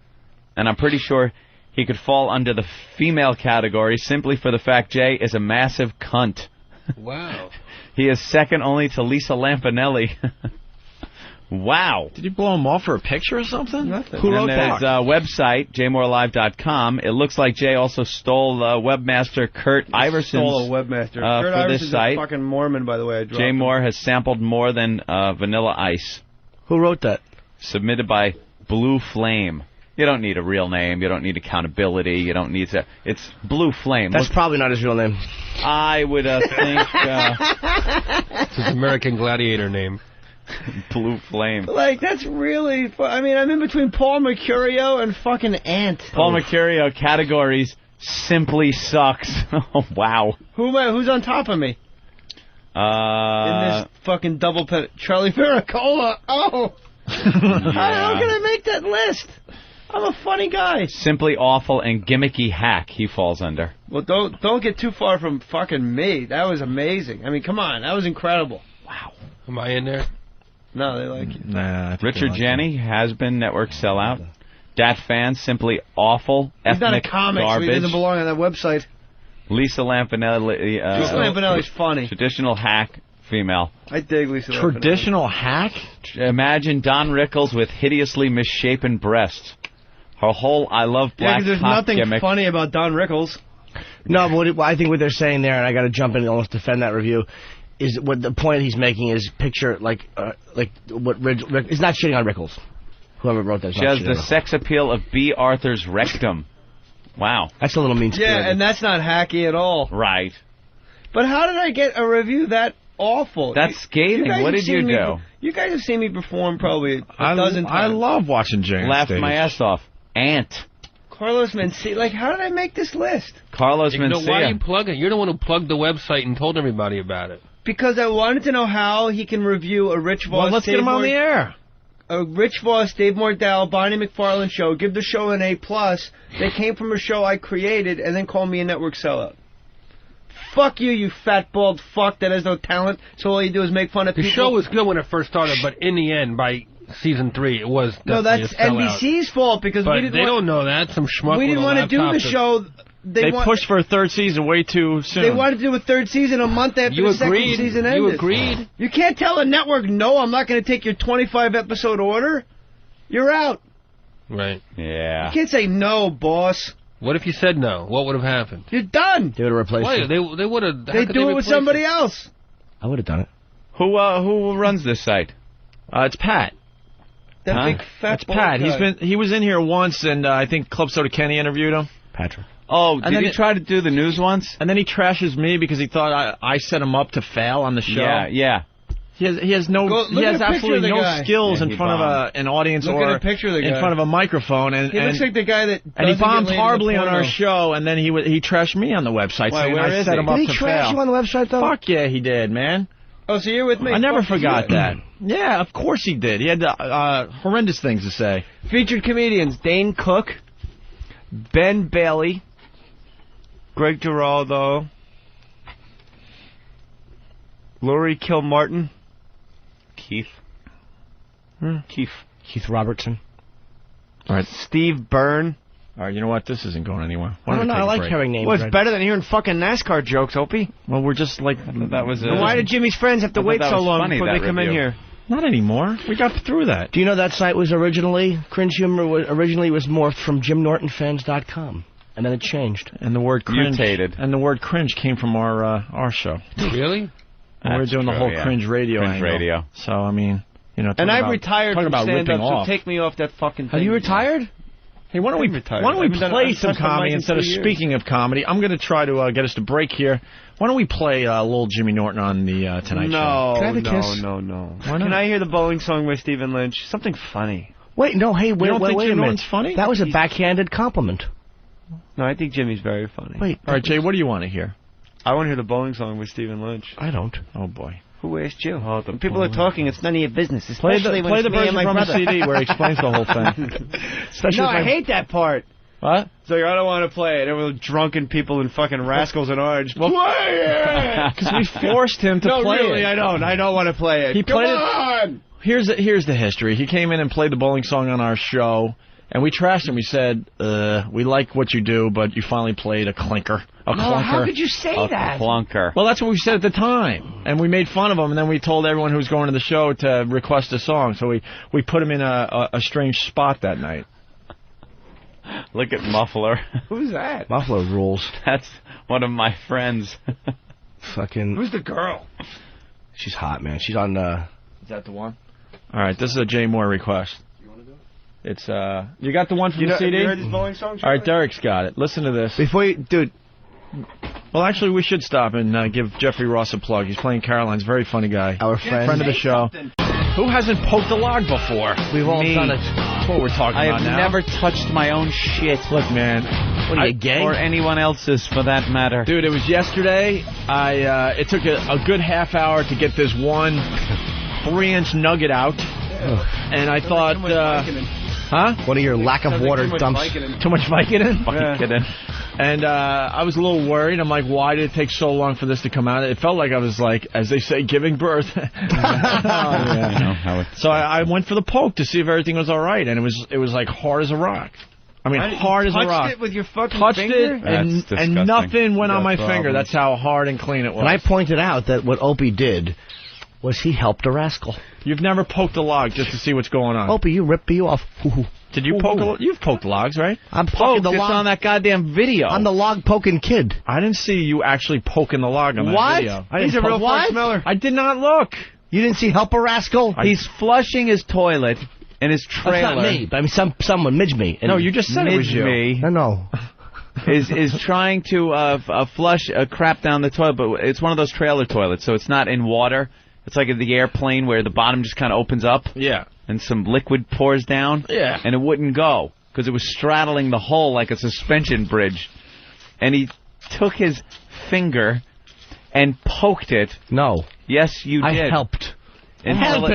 And I'm pretty sure he could fall under the female category simply for the fact Jay is a massive cunt. Wow. He is second only to Lisa Lampanelli. Wow. Did you blow him off for a picture or something? Nothing. Who wrote that? There's a website, jmohrlive.com. It looks like Jay also stole webmaster Kurt Iverson's stole a webmaster. Kurt for Iverson's this site. a fucking Mormon, by the way. Jay Mohr has sampled more than Vanilla Ice. Who wrote that? Submitted by Blue Flame. You don't need a real name. You don't need accountability. You don't need to... It's Blue Flame. That's probably not his real name. I would think... It's his American Gladiator name. Blue Flame. Like, that's really... I mean, I'm in between Paul Mercurio and fucking Ant. Paul Mercurio categories simply sucks. Oh, wow. Who's on top of me? In this fucking double pen. Charlie Faricola. Oh. How can I make that list? I'm a funny guy. Simply awful and gimmicky hack he falls under. Well, don't get too far from fucking me. That was amazing. I mean, come on. That was incredible. Wow. Am I in there? No, they like you. Nah. Richard Janney has been network sellout. Dat Fan, simply awful. He's not a ethnic comic, garbage. so he doesn't belong on that website. Lisa Lampanelli. Lisa Lampanelli's funny. Traditional hack female. I dig Lisa Lampanelli. Traditional hack? Imagine Don Rickles with hideously misshapen breasts. Her whole I love black there's cop nothing gimmick. funny about Don Rickles. No, but I think what they're saying there, and I got to jump in and almost defend that review, is what the point he's making is picture like what Rick is not shitting on Rickles. Whoever wrote that. She has the sex appeal of B. Arthur's rectum. Wow. That's a little mean-spirited. Yeah, and that's not hacky at all. Right. But how did I get a review that awful? That's scathing. What did you do? You guys have seen me perform probably a dozen times. I love watching Jay. Laughed my ass off. Ant. Carlos Mencia. Like, how did I make this list? Carlos Mencia. Why are you plugging? You're the one who plugged the website and told everybody about it. Because I wanted to know how he can review a Rich Voss. Well, let's get him on the air. A Rich Voss, Dave Mordell, Bonnie McFarlane show. Give the show an A+. They came from a show I created and then call me a network sellout. Fuck you, you fat bald fuck that has no talent. So all you do is make fun of people. The show was good when it first started, but in the end, by season 3, it was no. That's NBC's fault because but we didn't. They don't know that. Some schmuck. We didn't want to do the show. They pushed for a third season way too soon. They wanted to do a third season a month after the second season ended. You agreed. You can't tell a network, no, I'm not going to take your 25-episode order. You're out. Right. Yeah. You can't say no, boss. What if you said no? What would have happened? You're done. They would have replaced Why? it. They would have. They'd do it with somebody else. I would have done it. Who runs this site? It's Pat. That big fat That's Pat. guy. He was in here once, and I think Club Soda Kenny interviewed him. Patrick. Oh, did he try to do the news once? And then he trashes me because he thought I set him up to fail on the show. Yeah. He has absolutely no skills in front of an audience or in front of a microphone. And he looks like the guy that. And he bombed horribly on our show, and then he trashed me on the website. Why, saying I set him up to fail. Did he trash you on the website though? Fuck yeah, he did, man. Oh, so you're with me? I never forgot that. Yeah, of course he did. He had horrendous things to say. Featured comedians: Dane Cook, Ben Bailey, Greg Giraldo, Laurie Kilmartin, Keith Robertson. All right, Steve Byrne. All right, you know what? This isn't going anywhere. I don't know. I like hearing names. Well, it's better than hearing fucking NASCAR jokes, Opie. Well, we're just like that was. Why did Jimmy's friends have to wait so long before they come in here? Not anymore. We got through that. Do you know that site was originally Cringe Humor? Originally was morphed from JimNortonFans.com, and then it changed. And the word cringe mutated. And the word cringe came from our show. Really? And we're doing the whole cringe radio. Cringe radio. So I mean, you know. And I've retired from stand-up, so take me off that fucking thing. Have you retired? Hey, why don't we play some comedy instead of speaking of comedy? I'm going to try to get us to break here. Why don't we play little Jimmy Norton on the Tonight Show? Can I have a kiss? No. Why not? Can I hear the bowling song by Stephen Lynch? Something funny. Wait, no, hey, wait a minute. Norton's funny? That was a backhanded compliment. No, I think Jimmy's very funny. Wait. All right, Jay, what do you want to hear? I want to hear the bowling song with Stephen Lynch. I don't. Oh, boy. Who asked you? When people are talking, it's none of your business. Play Especially the version from a CD where he explains the whole thing. No, I hate that part. What? So I don't want to play it. It was drunken people and fucking rascals and orange. Well, play it! Because we forced him to play it. No, really, I don't. I don't want to play it. He played it. Here's the history. He came in and played the bowling song on our show, and we trashed him. We said, we like what you do, but you finally played a clinker. A clunker. How could you say that? Clunker. Well, that's what we said at the time. And we made fun of him, and then we told everyone who was going to the show to request a song. So we put him in a strange spot that night. Look at Muffler. Who's that? Muffler rules. That's one of my friends. Fucking. Who's the girl? She's hot, man. She's on. Is that the one? All right, this is a Jay Mohr request. You want to do it? It's you got the one from the CD? You heard this bowling song? All right, Derek's got it. Listen to this. Before you, dude. Well, actually, we should stop and give Jeffrey Ross a plug. He's playing Caroline's very funny guy. Our friend of the show. Who hasn't poked a log before? We've all done it. what we're talking I about have now. never touched my own shit. Look, man. What are you, gay? Or anyone else's, for that matter. Dude, it was yesterday. It took a good half hour to get this one 3-inch nugget out. And I thought... Huh? What are your lack of water dumps? Too much Vicodin? Vicodin. And I was a little worried. I'm like, why did it take so long for this to come out? It felt like I was like, as they say, giving birth. So I went for the poke to see if everything was all right, and it was like hard as a rock. I mean, hard as a rock. Touched it with your fucking finger? Touched it, and nothing went on my finger. That's how hard and clean it was. And I pointed out that what Opie did was he helped a rascal. You've never poked a log just to see what's going on. Opie, you ripped me off. Did you poke a log? You've poked logs, right? I'm poking the log. on that goddamn video. I'm the log poking kid. I didn't see you actually poking the log on that video. He's a real Fort Smeller. I did not look. You didn't see help a rascal? He's flushing his toilet in his trailer. That's not me. I mean, someone midge me. No, you just said it was you. Me. No. is trying to flush crap down the toilet, but it's one of those trailer toilets, so it's not in water. It's like in the airplane where the bottom just kind of opens up. Yeah. And some liquid pours down. Yeah. And it wouldn't go because it was straddling the hole like a suspension bridge. And he took his finger and poked it. No. Yes, you did. I helped. Until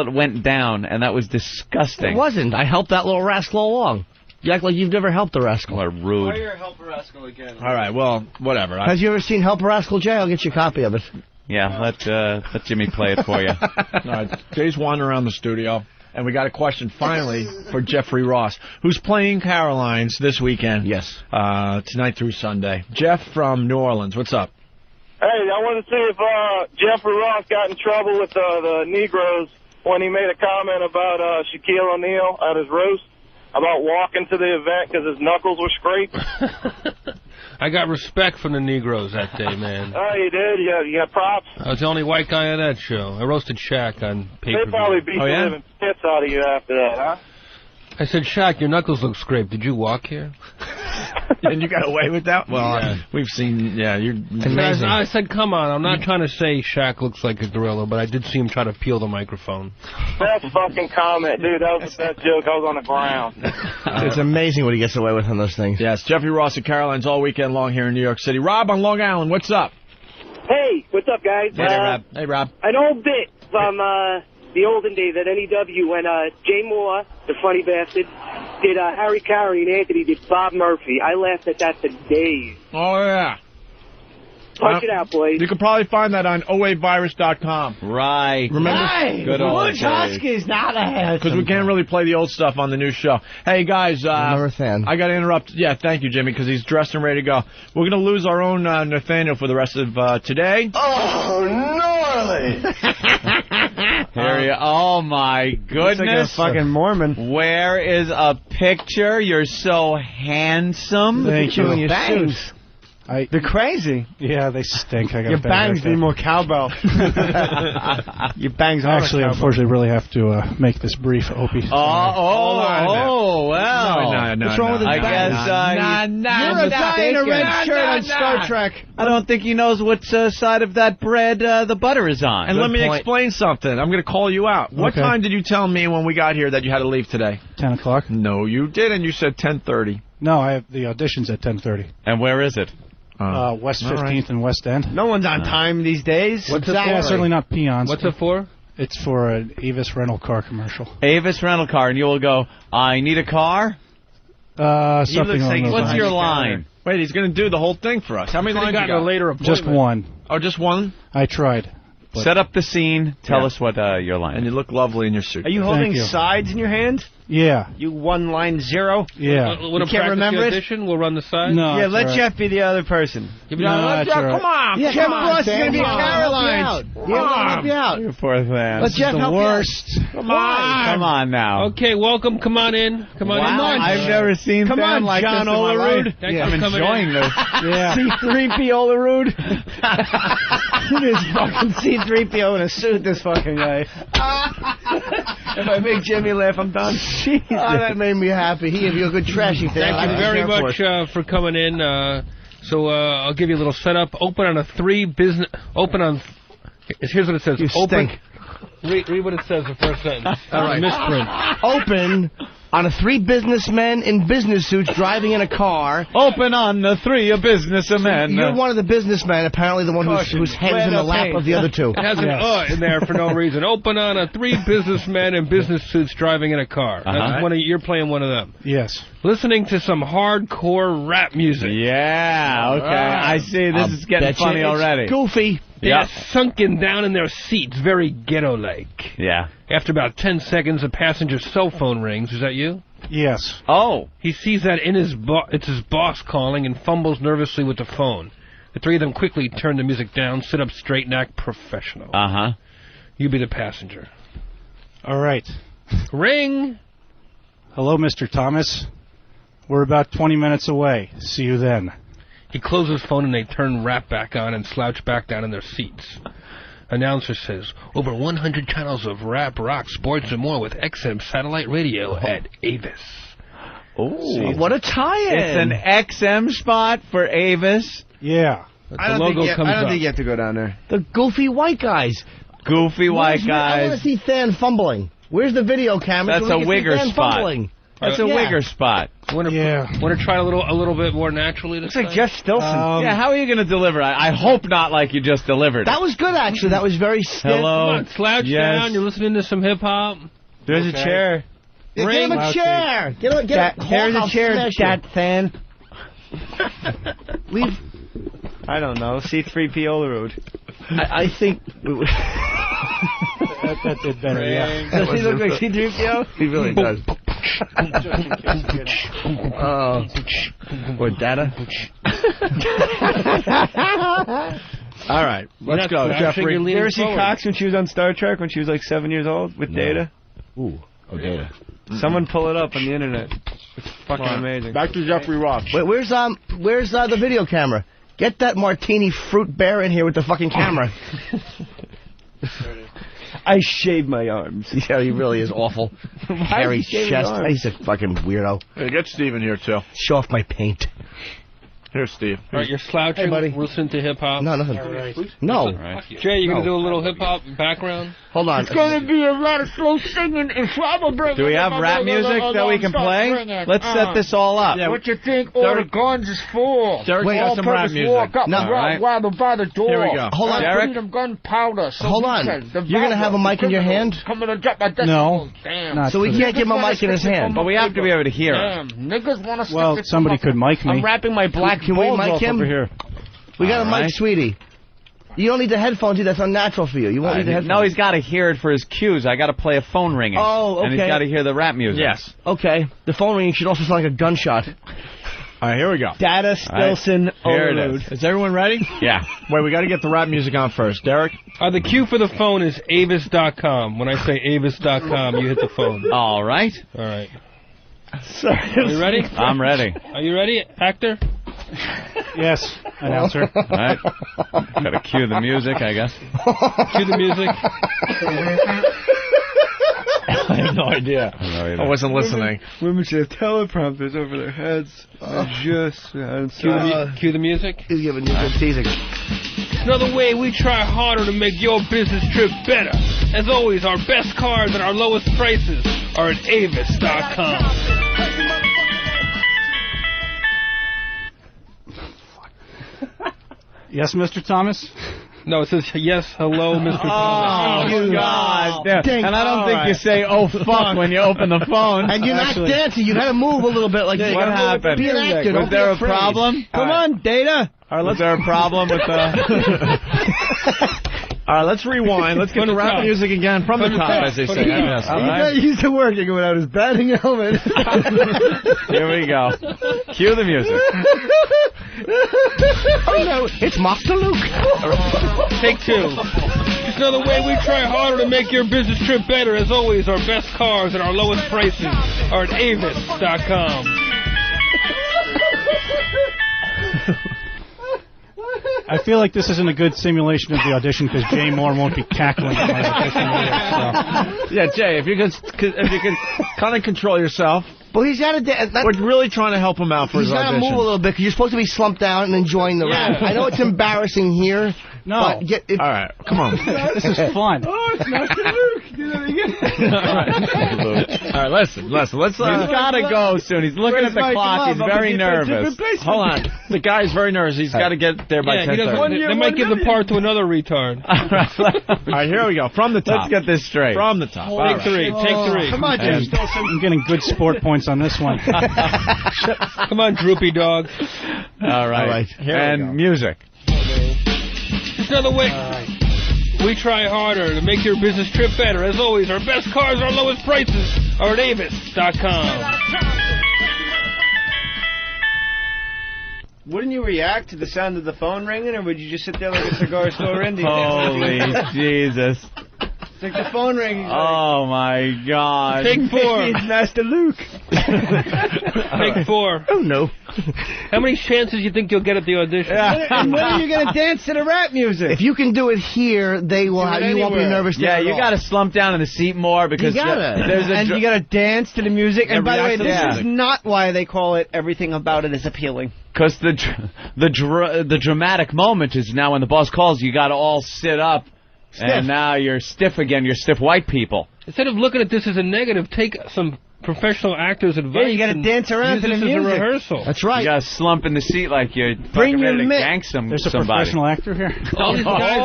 it went down, and that was disgusting. It wasn't. I helped that little rascal along. You act like you've never helped a rascal. What rude. Why are Help a Rascal again? All right, well, whatever. Have you ever seen Help a Rascal, Jay? I'll get you a copy of it. Yeah, let Jimmy play it for you. All right, Jay's wandering around the studio, and we got a question finally for Jeffrey Ross, who's playing Caroline's this weekend. Yes. Tonight through Sunday. Jeff from New Orleans, what's up? Hey, I want to see if Jeffrey Ross got in trouble with the Negroes when he made a comment about Shaquille O'Neal at his roast about walking to the event because his knuckles were scraped. I got respect from the Negroes that day, man. Oh, you did? You got props? I was the only white guy on that show. I roasted Shaq on pay-per-view. They probably beat the living pits out of you after that, huh? I said, Shaq, your knuckles look scraped. Did you walk here? And you got away with that? Well, we've seen, you're amazing. I said, come on, I'm not trying to say Shaq looks like a gorilla, but I did see him try to peel the microphone. Best fucking comment, dude. That was the best joke. I was on the ground. It's amazing what he gets away with on those things. Yes, Jeffrey Ross at Caroline's all weekend long here in New York City. Rob on Long Island, what's up? Hey, what's up, guys? Hey, Rob. Hey, Rob. An old bit from the olden days at NEW when Jay Mohr, the funny bastard, did Harry Carey and Anthony did Bob Murphy. I laughed at that for days. Oh, yeah. Punch it out, boys. You can probably find that on oavirus.com. Right. Remember? Good old Huskies, not a because we can't really play the old stuff on the new show. Hey, guys. I'm a fan. I got to interrupt. Yeah, thank you, Jimmy, because he's dressed and ready to go. We're going to lose our own Nathaniel for the rest of today. Oh, gnarly! Oh, my goodness. Looks like a fucking Mormon. Where is a picture? You're so handsome. Thank you. Your bangs. They're crazy. Yeah, they stink. I got Your bangs need more cowbell. Your bangs actually, unfortunately, really have to make this brief, Opie. Well. No, what's wrong with his bangs? You're a guy in a red shirt on Star Trek. I don't think he knows what side of that bread the butter is on. And let me explain something. I'm going to call you out. What time did you tell me when we got here that you had to leave today? 10 o'clock. No, you didn't. You said 10:30. No, I have the auditions at 10:30. And where is it? West 15th and West End. No one's on time these days. What's that? Certainly not peons. What's it for? It's for an Avis rental car commercial. Avis rental car, and you will go, I need a car? Something on those What's lines. your line? Wait, he's going to do the whole thing for us. How many lines you got? Later Just one. Oh, just one? I tried. Set up the scene. Tell us what your line is. And you look lovely in your suit. Are you holding sides in your hand? Yeah. You 1 line 0? Yeah. You can't remember it? Audition? We'll run the side? No. Yeah, let right. Jeff be the other person. Come on. Yeah, Jeff Ross is going to be Caroline's. Yeah, help you out. You poor thing. Let Jeff help worst. Come on now. Okay, welcome. Come on in. Come on in. I've never seen Come on, like John this in my Olerud. life. Thanks I'm for coming enjoying in. this. Yeah. C-3PO Olerud. This fucking C-3PO in a suit, this fucking guy. If I make Jimmy laugh, I'm done. Oh, that made me happy. He gave you a good trashing. Thank you very much for coming in. So I'll give you a little setup. Open on here's what it says. You open. stink. Read what it says, the first sentence. All right. Misprint. Open on a 3 businessmen in business suits driving in a car. Open on the 3 businessmen. You're one of the businessmen, apparently the one whose head's in the lap of the other 2. It has an in there for no reason. Open on a 3 businessmen in business suits driving in a car. That's you're playing one of them. Yes. Listening to some hardcore rap music. Yeah, okay. I see. This is getting funny already. It's goofy. They're sunken down in their seats, very ghetto-like. Yeah. After about 10 seconds, a passenger's cell phone rings. Is that you? Yes. Oh. He sees that it's his boss calling and fumbles nervously with the phone. The 3 of them quickly turn the music down, sit up straight, and act professional. Uh-huh. You be the passenger. All right. Ring. Hello, Mr. Thomas. We're about 20 minutes away. See you then. He closes his phone and they turn rap back on and slouch back down in their seats. Announcer says, over 100 channels of rap, rock, sports, and more with XM satellite radio at Avis. Oh, what a tie-in. It's an XM spot for Avis. Yeah. I don't think you have to go down there. The goofy white guys. Goofy white guys. I want to see Than fumbling. Where's the video camera? That's a wigger spot. Fumbling. That's a wigger spot. Want to try a little bit more naturally? Looks like Jeff Stilson. Yeah, how are you going to deliver? I hope not like you just delivered. That was good, actually. That was very stiff. Hello. Come on, slouch down. You're listening to some hip hop. There's a chair. Get him a chair. Get there's a chair, Dat Than. Leave. I don't know. C3PO Road. I think. That did better, yeah. Does he look like C3PO? He really does. Or Data. All right, let's go, Jeffrey. You ever see Cox when she was on Star Trek when she was like 7 years old with Data? Ooh, Data. Someone pull it up on the internet. It's fucking amazing. Back to Jeffrey Ross. Wait, where's the video camera? Get that martini fruit bear in here with the fucking camera. I shaved my arms. Yeah, he really is awful. Hairy chest. He's a fucking weirdo. Hey, get Steve in here, too. Show off my paint. Here, Steve. All right, you're slouching. Hey, buddy. Listen to hip-hop. No, nothing. Right. No. Right. Jay, you going to do a little hip-hop background? Hold on. It's going to be a lot of slow singing and flabber breaking. Do we have rap music that we can play? Let's set this all up. Yeah, what you think all the guns is for? Derek got some rap music. Walk up no, right. By the door. Here we go. Hold on, Derek. Freedom gunpowder. So hold on. You're going to have a mic in your hand? Coming to drop my no. Damn. So we can't give him a mic in his hand. But we have to be able to hear him. Damn. Niggas want to Well, somebody could mic me. I'm wrapping my black balls off over here. We got a mic, sweetie. You don't need the headphones either. That's unnatural for you. You won't need the headphones. No, he's got to hear it for his cues. I got to play a phone ringing. Oh, okay. And he's got to hear the rap music. Yes. Okay. The phone ringing should also sound like a gunshot. All right, here we go. Data Stilson Overload. Is everyone ready? Yeah. Wait, we got to get the rap music on first. Derek? The cue for the phone is Avis.com. When I say Avis.com, you hit the phone. All right. All right. Sorry. Are you ready? I'm ready. Are you ready, actor? Yes, announcer. All right. Got to cue the music, I guess. Cue the music. I have no idea. I wasn't listening. Women should have teleprompters over their heads. Cue the music. He's giving you good teasing. Another way we try harder to make your business trip better. As always, our best cars and our lowest prices are at Avis.com. Yes, Mr. Thomas? No, it says, yes, hello, Mr. Thomas. Oh, God. And I don't think you say, oh, fuck, when you open the phone. And you're not dancing. You got to move a little bit. Like what happened? Be an actor. Was there a problem? Come on, Data. Was there a problem with the... All right, let's rewind. Let's get the rap music again from the top, as they say. Yes, all right. He's used to working without his batting helmet. Here we go. Cue the music. Oh, no, it's Master Luke. Take 2. Just another way we try harder to make your business trip better. As always, our best cars and our lowest prices are at Avis.com. I feel like this isn't a good simulation of the audition because Jay Mohr won't be cackling at my audition either, so. Yeah, Jay, if you can kind of control yourself. Well, he's got to... We're really trying to help him out for his audition. He's got to move a little bit because you're supposed to be slumped down and enjoying the rap. I know it's embarrassing here. No. All right, come on. This is fun. Oh, it's Master Luke. All right, listen. Let's. He's got to go soon. He's looking at the clock. He's very nervous. Hold on. The guy's very nervous. He's got to get there by 10:30. They might give the part to another retard. All right, here we go. From the top. Let's get this straight. From the top. Take three. Come on, Jim. I'm getting good sport points on this one. Come on, droopy dog. All right. And music. Just another way. We try harder to make your business trip better. As always, our best cars, our lowest prices are at Avis.com. Wouldn't you react to the sound of the phone ringing, or would you just sit there like a cigar store Indian? Holy Jesus. It's like the phone ringing. Oh, my God. Take 4. It's Master Luke. Take 4. Oh, no. How many chances do you think you'll get at the audition? And when are you going to dance to the rap music? If you can do it here, they will have, you won't be nervous. Yeah, you got to slump down in the seat more because you got to dance to the music. And by the way, this is not why they call it Everything About It Is Appealing. Because the dramatic moment is now when the boss calls, you got to all sit up. Stiff. And now you're stiff again. You're stiff white people. Instead of looking at this as a negative, take some professional actors' advice. Yeah, you got to dance around to the music. As a rehearsal. That's right. You got to slump in the seat like you're fucking ready to gank somebody. There's a professional actor here. All these guys.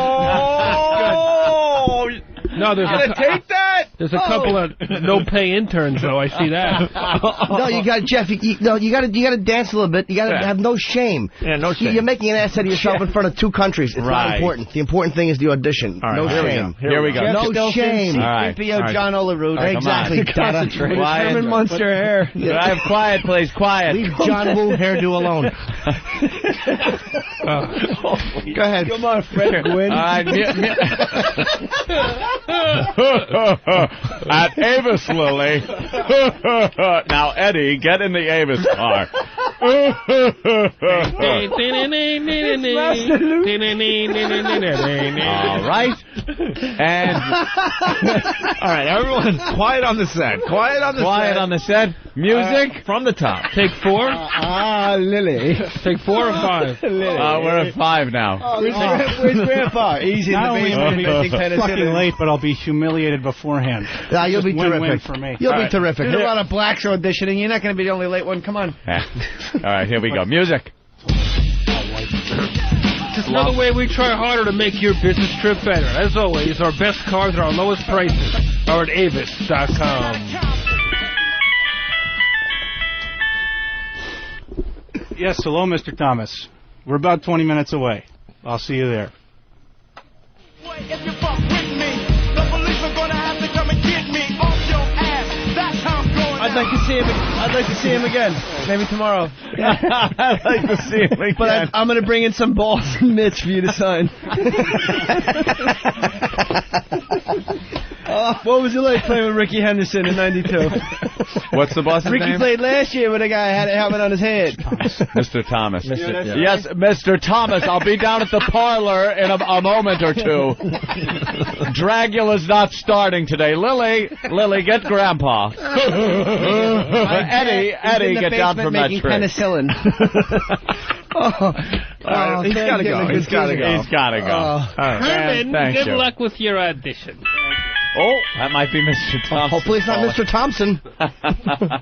No, take that. There's a couple of no-pay interns, though. I see that. No, you got Jeff. You got to dance a little bit. You got to have no shame. Yeah, no shame. You're making an ass out of yourself in front of 2 countries. It's not important. The important thing is the audition. All right, no shame. Here we go. No shame. All right. John Olerud. Exactly. Concentrate. Herman Munster hair. Could I have quiet, please? Quiet. Leave John Woo hairdo alone. Go ahead. Come on, Fred Gwynn. All right. At Avis, Lily. Now, Eddie, get in the Avis car. All right. And all right, everyone, quiet on the set. Quiet on the set. Music from the top. Take 4. Lily. Take 4 or 5. We're at 5 now. Where's Grandpa? Easy in the basement. Fucking late, but I'll be humiliated beforehand. Yeah, you'll be win-win terrific. for me. You'll be terrific. There's a lot of blacks auditioning. You're not going to be the only late one. Come on. All right, here we go. Music. Just another way we try harder to make your business trip better. As always, our best cars at our lowest prices are at Avis.com. Yes, hello, Mr. Thomas. We're about 20 minutes away. I'll see you there. If you fuck with me, the police are gonna have to come and get me off your ass. That's how I'm going. I'd like to see him again. Maybe tomorrow. I'd like to see him again. But I'm going to bring in some balls and mitts for you to sign. What was it like playing with Ricky Henderson in '92? What's the boss's Ricky name? played last year when a guy had a helmet on his head. Mr. Thomas. Yes, Mr. Thomas. I'll be down at the parlor in a moment or 2. Dragula's not starting today. Lily, get Grandpa. Eddie, get down from that tree. Penicillin. He's got to go. He's got to go. Herman, good luck with your audition. Oh, that might be Mr. Thompson. Hopefully it's not Mr. Thompson.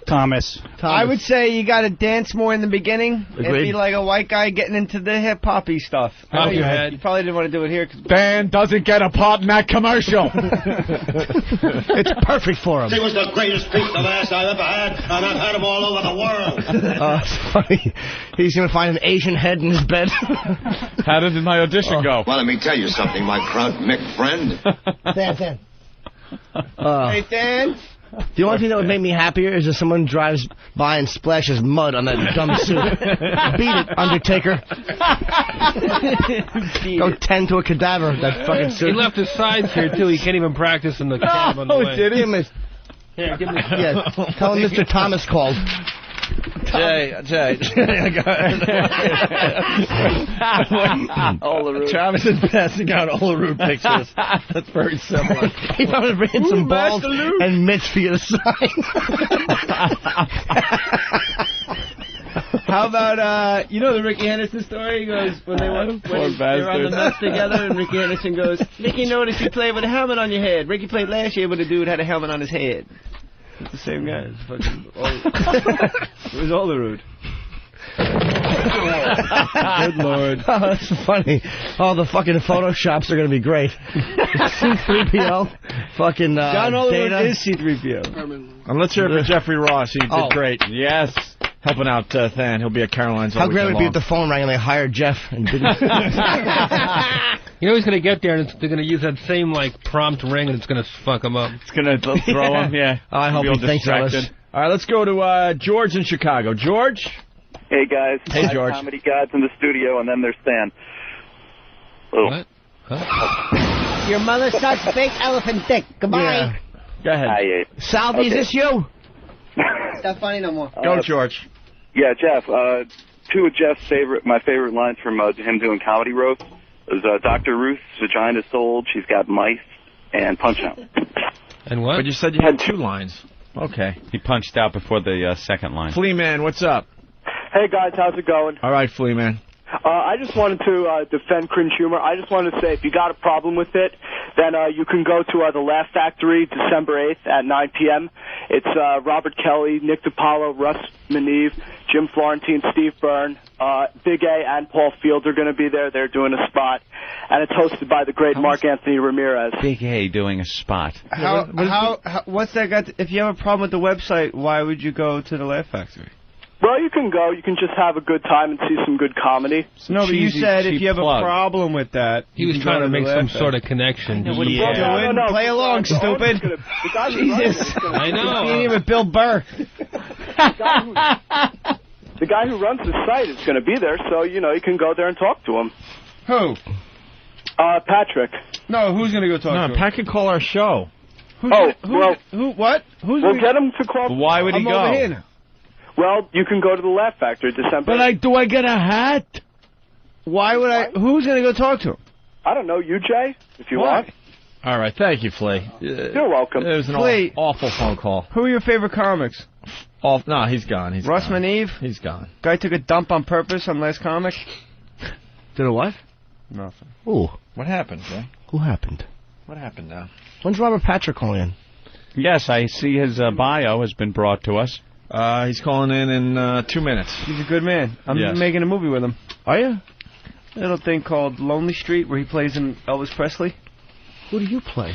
Thomas. I would say you got to dance more in the beginning. Agreed. It'd be like a white guy getting into the hip-hoppy stuff. You probably didn't want to do it here. Dan doesn't get a part in that commercial. It's perfect for him. He was the greatest piece of ass I've ever had, and I've had him all over the world. It's funny. He's going to find an Asian head in his bed. How did my audition go? Well, let me tell you something, my Krunk Mick friend. Dan. Hey, Dan. The only thing that would make me happier is if someone drives by and splashes mud on that dumb suit. Beat it, Undertaker. Go tend to a cadaver, that fucking suit. He left his sides here, too. He can't even practice in the cab on the way. Did he? Here, give me... Tell him Mr. Thomas called. Jay. Travis is passing out Olerud pictures. That's very similar. He probably bring some balls and mitts for you to sign. How about, you know the Ricky Henderson story? He goes, when they were on the nuts together, and Ricky Henderson goes, Ricky noticed you played with a helmet on your head. Ricky played last year, but the dude had a helmet on his head. It's the same guy. It's fucking it was Olerud. Good Lord. Oh, that's funny. Oh, the fucking Photoshops are going to be great. C-3PO. Fucking John Olerud Data. is C-3PO. And let's hear it for Jeffrey Ross. He did great. Yes. Helping out Than. He'll be at Caroline's all How great would it be weekend if the phone rang and they hired Jeff and didn't... You know he's going to get there and they're going to use that same, prompt ring and it's going to fuck him up. It's going to throw him, yeah. I hope he thinks of us. All right, let's go to George in Chicago. George? Hey, guys. Hey, George. Comedy gods in the studio, and then there's Stan. Oh. What? Huh? Your mother sucks big elephant dick. Goodbye. Yeah. Go ahead. Salvi, is this you? It's not funny no more. Go, George. Yeah, Jeff. Two of Jeff's my favorite lines from him doing comedy roast was Dr. Ruth's vagina sold, she's got mice, and Punch Out. And what? But you said you had 2 lines. Okay. He punched out before the second line. Flea Man, what's up? Hey, guys, how's it going? All right, Flea Man. I just wanted to defend cringe humor. I just wanted to say if you got a problem with it, then you can go to the Laugh Factory December 8th at 9 p.m. It's Robert Kelly, Nick DiPaolo, Russ Maneve, Jim Florentine, Steve Byrne, Big A, and Paul Fields are going to be there. They're doing a spot. And it's hosted by the great Mark Anthony Ramirez. Big A doing a spot. What's that got if you have a problem with the website, why would you go to the Laugh Factory? Well, you can go. You can just have a good time and see some good comedy. No, but you said if you have a problem with that... He was trying to make some sort of connection. What are you doing? No. Play along, stupid. The guy Jesus. I know. You're with Bill Burr. The guy who runs the site is going to be there, so, you can go there and talk to him. Who? Patrick. No, who's going to go talk to him? Pat can call our show. What? We'll get him to call. Why would he go? Over here. Well, you can go to the Laugh Factory December. But do I get a hat? Why would I? Who's going to go talk to him? I don't know. You, Jay, if you want. All right, thank you, Flea. You're welcome. It was an awful phone call. Who are your favorite comics? No, he's gone. Russ Maneve? He's gone. Guy took a dump on purpose on Last Comic? Did a what? Nothing. Ooh. What happened, Jay? Who happened? What happened now? When's Robert Patrick calling in? Yes, I see his bio has been brought to us. He's calling in 2 minutes. He's a good man. I'm Yes. making a movie with him. Are you? A little thing called Lonely Street where he plays in Elvis Presley. Who do you play?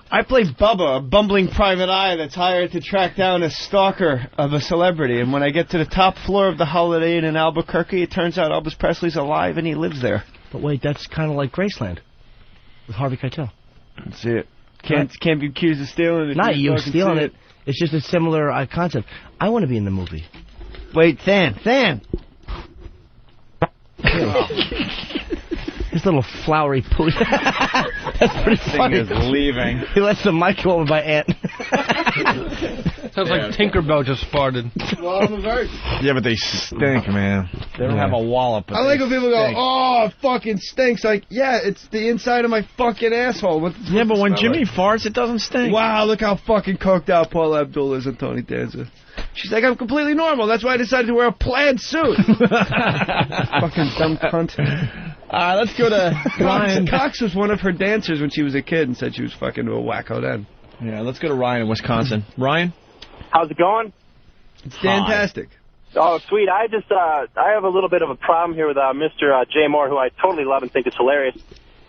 I play Bubba, a bumbling private eye that's hired to track down a stalker of a celebrity. And when I get to the top floor of the Holiday Inn in Albuquerque, it turns out Elvis Presley's alive and he lives there. But wait, that's kind of like Graceland with Harvey Keitel. That's it. Can't be accused of stealing it. Not you stealing it. It's just a similar concept. I want to be in the movie. Wait, Than. His little flowery poo. That's pretty funny. Thing is leaving. He lets the mic go over by Ant. Sounds like Tinkerbell just farted. Well, I'm a virgin. Yeah, but they stink, man. They don't have a wallop. But I like when people go, stink. oh, it fucking stinks. Like, yeah, it's the inside of my fucking asshole. What's Yeah, but when smell Jimmy like? farts, it doesn't stink. Wow, look how fucking coked out Paul Abdul is and Tony Danza. She's like, I'm completely normal. That's why I decided to wear a plaid suit. Fucking dumb cunt. Let's go to Ryan. Cox was one of her dancers when she was a kid and said she was fucking a wacko then. Yeah, let's go to Ryan in Wisconsin. Ryan? How's it going? It's fantastic. Oh, sweet. I have a little bit of a problem here with Mr. Jay Mohr, who I totally love and think is hilarious.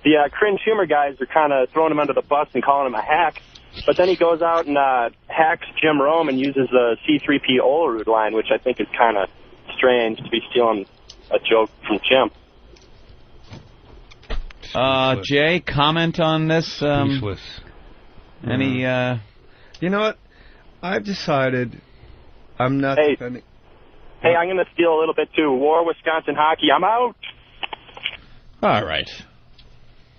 The cringe humor guys are kind of throwing him under the bus and calling him a hack. But then he goes out and hacks Jim Rome and uses the C-3P Olerud line, which I think is kind of strange to be stealing a joke from Jim. Jay, comment on this? Any, You know what? I've decided I'm not defending. Hey, I'm going to steal a little bit, too. War, Wisconsin hockey, I'm out. All right.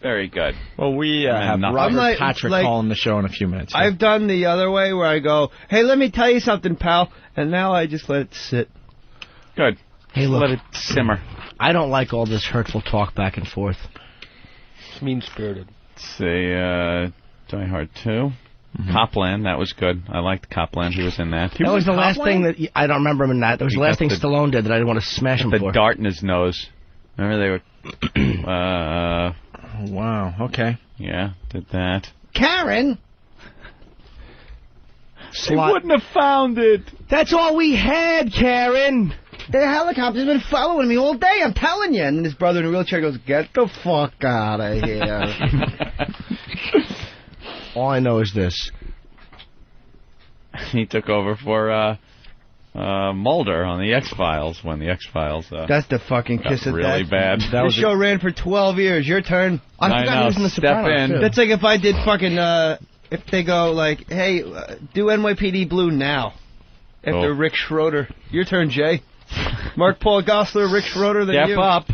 Very good. Well, we have Robert Patrick calling the show in a few minutes. I've done the other way where I go, hey, let me tell you something, pal. And now I just let it sit. Good. Hey, look. Let it simmer. I don't like all this hurtful talk back and forth. It's mean-spirited. Let's see, Die Hard 2. Copland, that was good. I liked Copland. He was in that. That was the last thing that I don't remember him in that. That was the last thing the- Stallone did that I didn't want to smash him The for. dart in his nose. Remember they were... Wow, okay. Yeah, did that. Karen! They wouldn't have found it. That's all we had, Karen. The helicopter's been following me all day, I'm telling you. And his brother in a wheelchair goes, get the fuck out of here. All I know is this. He took over for Mulder on the X-Files when the X-Files That's the fucking got kiss of really death. bad. This show ran for 12 years. Your turn. I know, he was in The step Sopranos, in. too. That's like if I did fucking, if they go like, hey, do NYPD Blue now. After Rick Schroeder. Your turn, Jay. Mark Paul Gosselaar, Rick Schroeder, then you. Step up.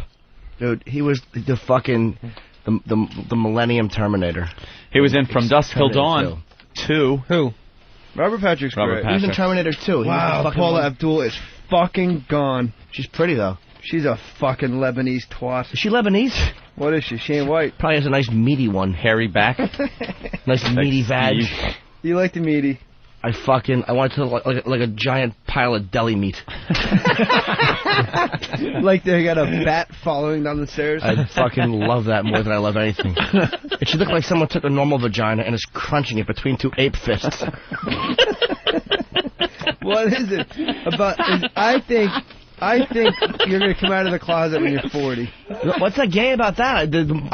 Dude, he was the fucking... The Millennium Terminator. He was in From Dusk Till Dawn 2. Who? Robert Patrick's Robert great. He was in Terminator 2. He was Wow, the fucking Paula one- Abdul is fucking gone. She's pretty, though. She's a fucking Lebanese twat. Is she Lebanese? What is she? She ain't white. Probably has a nice meaty one. Hairy back. Nice meaty vag. Steve. You like the meaty. I want it to look like a giant pile of deli meat. Like they got a bat following down the stairs. I fucking love that more than I love anything. It should look like someone took a normal vagina and is crunching it between two ape fists. What is it about? I think you're gonna come out of the closet when you're 40. What's that gay about that? I didn't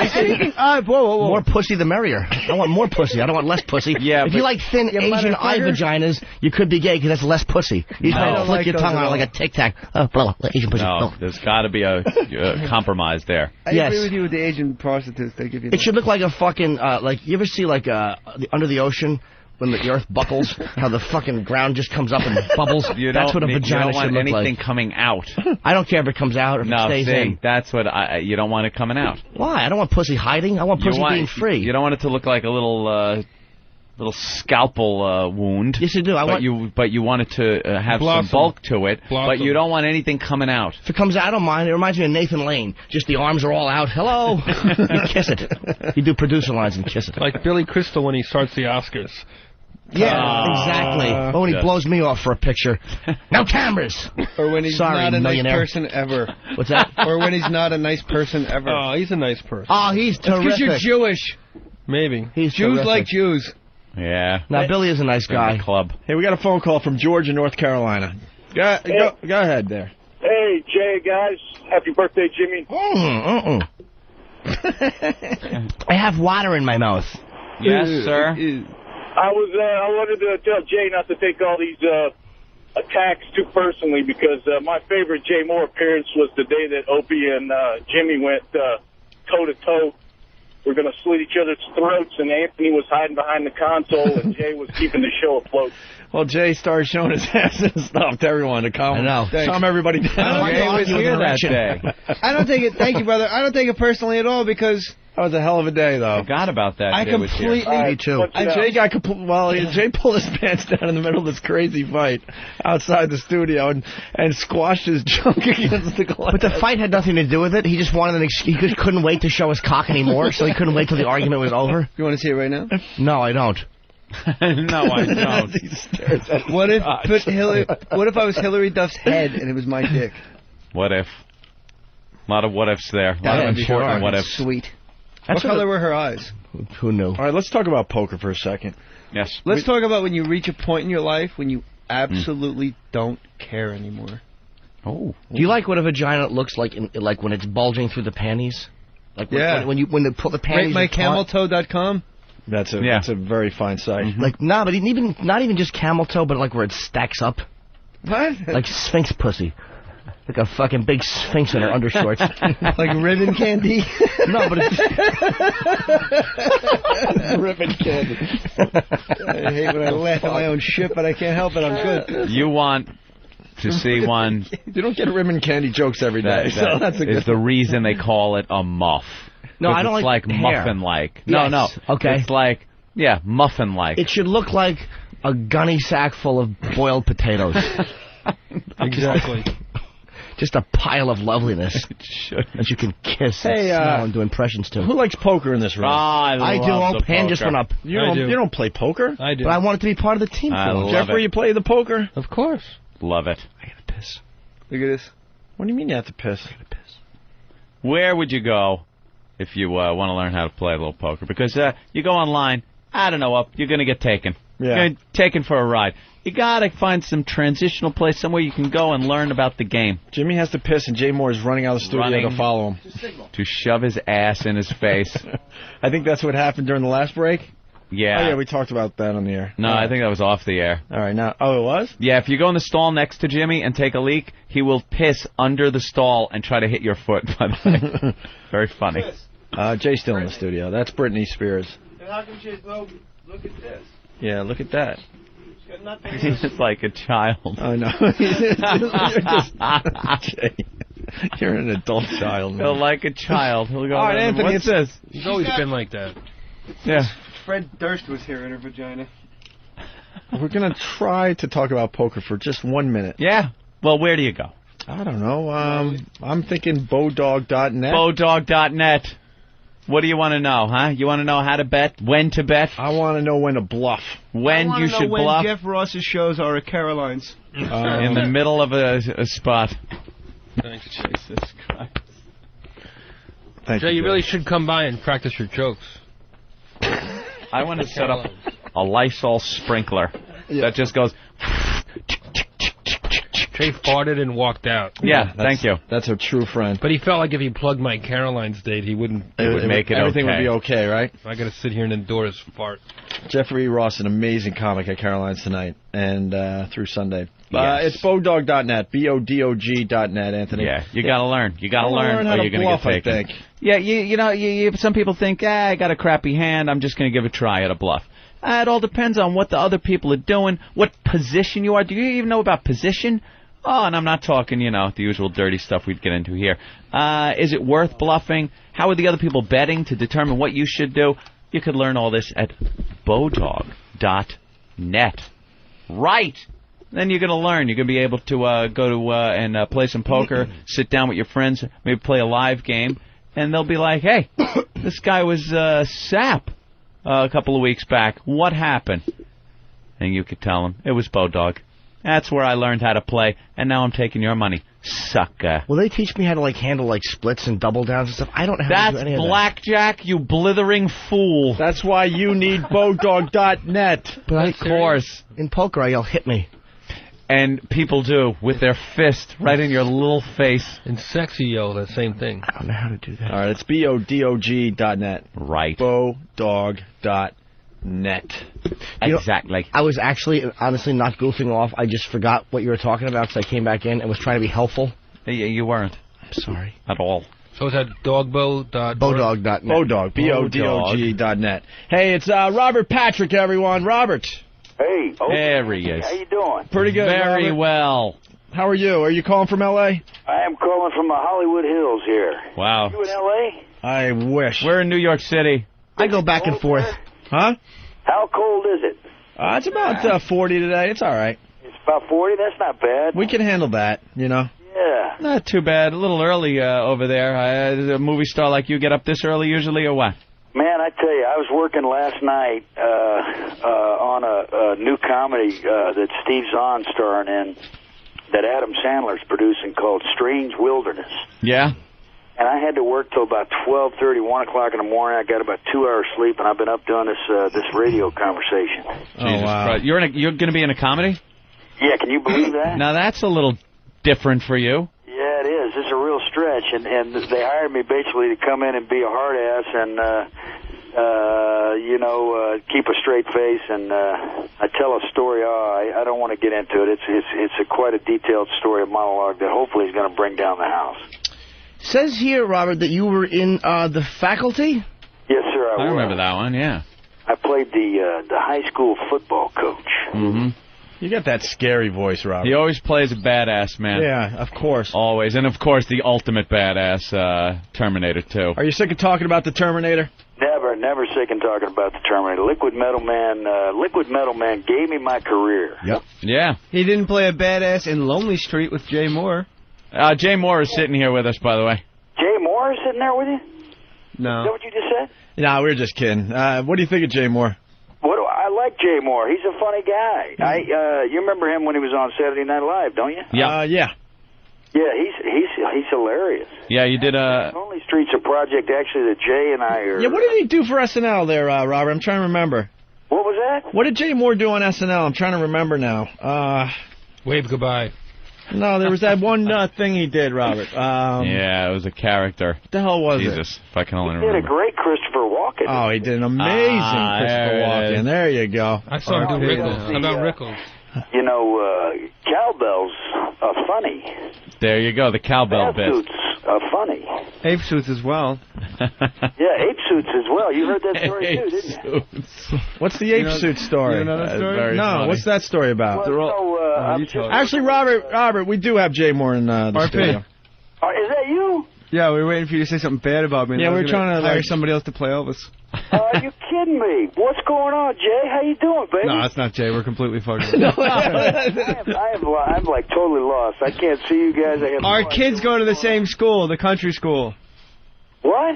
say anything. Whoa. More pussy the merrier. I want more pussy. I don't want less pussy. Yeah, if you like thin Asian eye vaginas, you could be gay because that's less pussy. You just No. flick like your those tongue at out all. like a Tic Tac. Oh, blah, blah, Asian pussy. No, there's got to be a compromise there. I Yes. agree with you with the Asian prostitutes. They give you. It should look like a fucking like you ever see like Under the Ocean when the earth buckles, how the fucking ground just comes up and bubbles. That's what a vagina you don't should want look anything like. coming out. I don't care if it comes out or if it No, stays see, in. that's what you don't want it coming out. Why? I don't want pussy hiding. I want pussy being free. You don't want it to look like a little scalpel wound. Yes, you do. But you want it to have Blossom. some bulk to it. Blossom. But you don't want anything coming out. If it comes out, I don't mind. It reminds me of Nathan Lane. Just the arms are all out. Hello. You kiss it. You do producer lines and kiss it. Like Billy Crystal when he starts the Oscars. Yeah, exactly. Or when he blows me off for a picture. No cameras. Or when he's Sorry, not a millionaire. nice person ever. What's that? Or when he's not a nice person ever. Oh, he's a nice person. Oh, he's terrific. Because you're Jewish. Maybe. He's Jews terrific. like Jews. Yeah. Now, Billy is a nice guy. Club. Hey, we got a phone call from George in North Carolina. Go ahead there. Hey, Jay, guys. Happy birthday, Jimmy. I have water in my mouth. Yes, sir. I wanted to tell Jay not to take all these attacks too personally because my favorite Jay Mohr appearance was the day that Opie and Jimmy went toe-to-toe. We're going to slit each other's throats, and Anthony was hiding behind the console, and Jay was keeping the show afloat. Well, Jay started showing his ass and stuff to everyone to calm, I know. calm everybody down. Jay was here that day. I don't take it. Thank you, brother. I don't take it personally at all because That was a hell of a day, though. Forgot about that. I Jay was here. completely. Me too. Jay got Jay pulled his pants down in the middle of this crazy fight outside the studio and squashed his junk against the glass. But the fight had nothing to do with it. He just wanted an excuse. He couldn't wait to show his cock anymore, so he couldn't wait till the argument was over. You want to see it right now? No, I don't. No, I don't. What if What if I was Hillary Duff's head and it was my dick? What if? A lot of what ifs there. A lot of important what ifs. Sweet. That's what color were her eyes? Who knew? All right, let's talk about poker for a second. Yes. Let's talk about when you reach a point in your life when you absolutely don't care anymore. Oh. Do you like what a vagina looks like, like when it's bulging through the panties? Like when they pull the panties. RateMyCamelToe.com. That's a very fine site. Like but even not even just camel toe, but like where it stacks up. What? Like sphinx pussy. Like a fucking big sphinx in her undershorts. Like ribbon candy? No, but it's ribbon candy. I hate when I laugh at my own shit, but I can't help it. I'm good. You want to see one. You don't get ribbon candy jokes every day. So that's a is the reason they call it a muff. No, I don't it's like hair. muffin-like. Yes. No. Okay. It's like, muffin-like. It should look like a gunny sack full of boiled potatoes. Exactly. Just a pile of loveliness that you can kiss and smell and do impressions to. Who likes poker in this room? I do. Old hand just went up. You don't play poker? I do. But I want it to be part of the team. Jeffrey, you play the poker? Of course. Love it. I gotta piss. Look at this. What do you mean you have to piss? I gotta piss. Where would you go if you want to learn how to play a little poker? Because you go online, I don't know, you're going to get taken. Yeah. You're gonna get taken for a ride. You got to find some transitional place, somewhere you can go and learn about the game. Jimmy has to piss, and Jay Moore is running out of the studio to follow him. To shove his ass in his face. I think that's what happened during the last break. Yeah. Oh, yeah, we talked about that on the air. No, I think that was off the air. All right, now. Oh, it was? Yeah, if you go in the stall next to Jimmy and take a leak, he will piss under the stall and try to hit your foot, by the way. Very funny. Jay's still in the studio. That's Britney Spears. And how come Jay's look at this? Yeah, look at that. She's got nothing. He's like a child. I know. Jay, you're an adult child, man. He'll like a child. He'll go, all right, Anthony, what's this? He's always been like that. Yeah. Fred Durst was here in her vagina. We're going to try to talk about poker for just 1 minute. Yeah. Well, where do you go? I don't know. I'm thinking bowdog.net. Bowdog.net. What do you want to know, huh? You want to know how to bet, when to bet? I want to know when to bluff. When you should bluff. Jeff Ross's shows are at Caroline's. In the middle of a spot. Thanks, Jesus Christ. Thank Jay, you really should come by and practice your jokes. I want to set up a Lysol sprinkler that just goes... Jay farted and walked out. Yeah, thank you. That's a true friend. But he felt like if he plugged my Caroline's date, he wouldn't... It would make it everything okay. would be okay, right? I got to sit here and endure his fart. Jeffrey Ross, an amazing comic at Caroline's tonight and through Sunday. Yes. It's bowdog.net, BODOG.net, Anthony. Yeah, you got to learn. You got to learn how or to you're going to get taken. I think. Yeah, you know, some people think, I got a crappy hand, I'm just going to give a try at a bluff. It all depends on what the other people are doing, what position you are. Do you even know about position? Oh, and I'm not talking, the usual dirty stuff we'd get into here. Is it worth bluffing? How are the other people betting to determine what you should do? You could learn all this at bowdog.net. Right. Then you're going to learn. You're going to be able to go to and play some poker, sit down with your friends, maybe play a live game, and they'll be like, hey, this guy was sap a couple of weeks back. What happened? And you could tell them, it was Bowdog. That's where I learned how to play, and now I'm taking your money, sucker. Will they teach me how to handle splits and double downs and stuff? I don't know how to do any of that. That's blackjack, you blithering fool. That's why you need bowdog.net. But of course. In poker, I yell, hit me. And people do, with their fist right in your little face. And sexy yell, the same thing. I don't know how to do that. All right, it's BODOG.net. Right. Bowdog.net. Exactly. I was actually, honestly, not goofing off. I just forgot what you were talking about because I came back in and was trying to be helpful. You weren't. I'm sorry. At all. So is that dogbo.net? Bowdog.net. Bowdog, BODOG.net. Hey, it's Robert Patrick, everyone. Robert. Hey. Okay. There he is. How you doing? Pretty good, Very Robert. well. How are you? Are you calling from L.A.? I am calling from the Hollywood Hills here. Wow. You in L.A.? I wish. We're in New York City. I go back and forth. Huh? How cold is it? It's about 40 today. It's all right. It's about 40? That's not bad. We can handle that, Yeah. Not too bad. A little early over there. Does a movie star like you get up this early usually, or what? Man, I tell you, I was working last night on a new comedy that Steve Zahn's starring in that Adam Sandler's producing called Strange Wilderness. Yeah? And I had to work till about 12:30, 1 o'clock in the morning. I got about 2 hours sleep, and I've been up doing this radio conversation. Jesus Christ. You're going to be in a comedy? Yeah, can you believe that? Now that's a little different for you. Yeah, it is. It's a real stretch, and they hired me basically to come in and be a hard ass and keep a straight face, and I tell a story. I don't want to get into it. It's quite a detailed story, a monologue that hopefully is going to bring down the house. Says here, Robert, that you were in the faculty? Yes, sir, I was. I remember that one, yeah. I played the high school football coach. Mm-hmm. You got that scary voice, Robert. He always plays a badass, man. Yeah, of course. Always. And, of course, the ultimate badass, Terminator 2. Are you sick of talking about the Terminator? Never sick of talking about the Terminator. Liquid Metal Man gave me my career. Yep. Yeah. He didn't play a badass in Lonely Street with Jay Mohr. Jay Mohr is sitting here with us, by the way. Jay Mohr is sitting there with you? No. Is that what you just said? No, we were just kidding. What do you think of Jay Mohr? I like Jay Mohr. He's a funny guy. You remember him when he was on Saturday Night Live, don't you? Yeah. Yeah. Yeah, he's hilarious. Yeah, you did Lonely Street's a project actually that Jay and I are... Yeah, what did he do for SNL there, Robert? I'm trying to remember. What was that? What did Jay Mohr do on SNL? I'm trying to remember now. Wave goodbye. No, there was that one thing he did, Robert. Yeah, it was a character. What the hell was Jesus, it? if I can only He did remember. a great Christopher Walken. Oh, he did an amazing Christopher Walken. There you go. I saw him do Rickles. How about Rickles? You know, cowbells are funny. There you go, the cowbell bit. Suits are funny. Ape suits as well. Yeah, ape suits as well. You heard that story too, didn't you? What's the ape suit story? You know that story? No, funny. what's that story about? Well, Actually, Robert, we do have Jay Mohr in the studio. Is that you? Yeah, we were waiting for you to say something bad about me. Yeah, we're trying to hire somebody else to play Elvis. Are you kidding me? What's going on, Jay? How you doing, baby? No, that's not Jay. We're completely fucking. I'm like totally lost. I can't see you guys. Our kids go to the same school, the country school. What?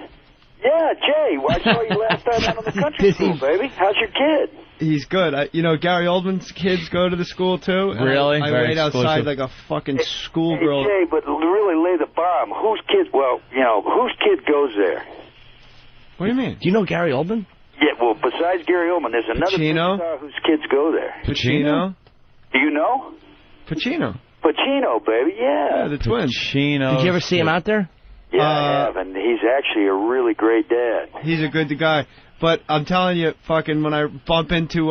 Yeah, Jay. I saw you last time out on the country school, baby. How's your kid? He's good. Gary Oldman's kids go to the school too. Really? I Very wait outside exclusive. like a fucking schoolgirl. Hey, Jay, but really lay the bomb. Whose kid? Well, whose kid goes there? What do you mean? Do you know Gary Oldman? Yeah, well, besides Gary Oldman, there's another Pacino? star whose kids go there. Pacino? Do you know? Pacino. Pacino, baby, yeah. The twins. Pacino. Did you ever see him out there? Yeah, I have, and he's actually a really great dad. He's a good guy. But I'm telling you, fucking, when I bump into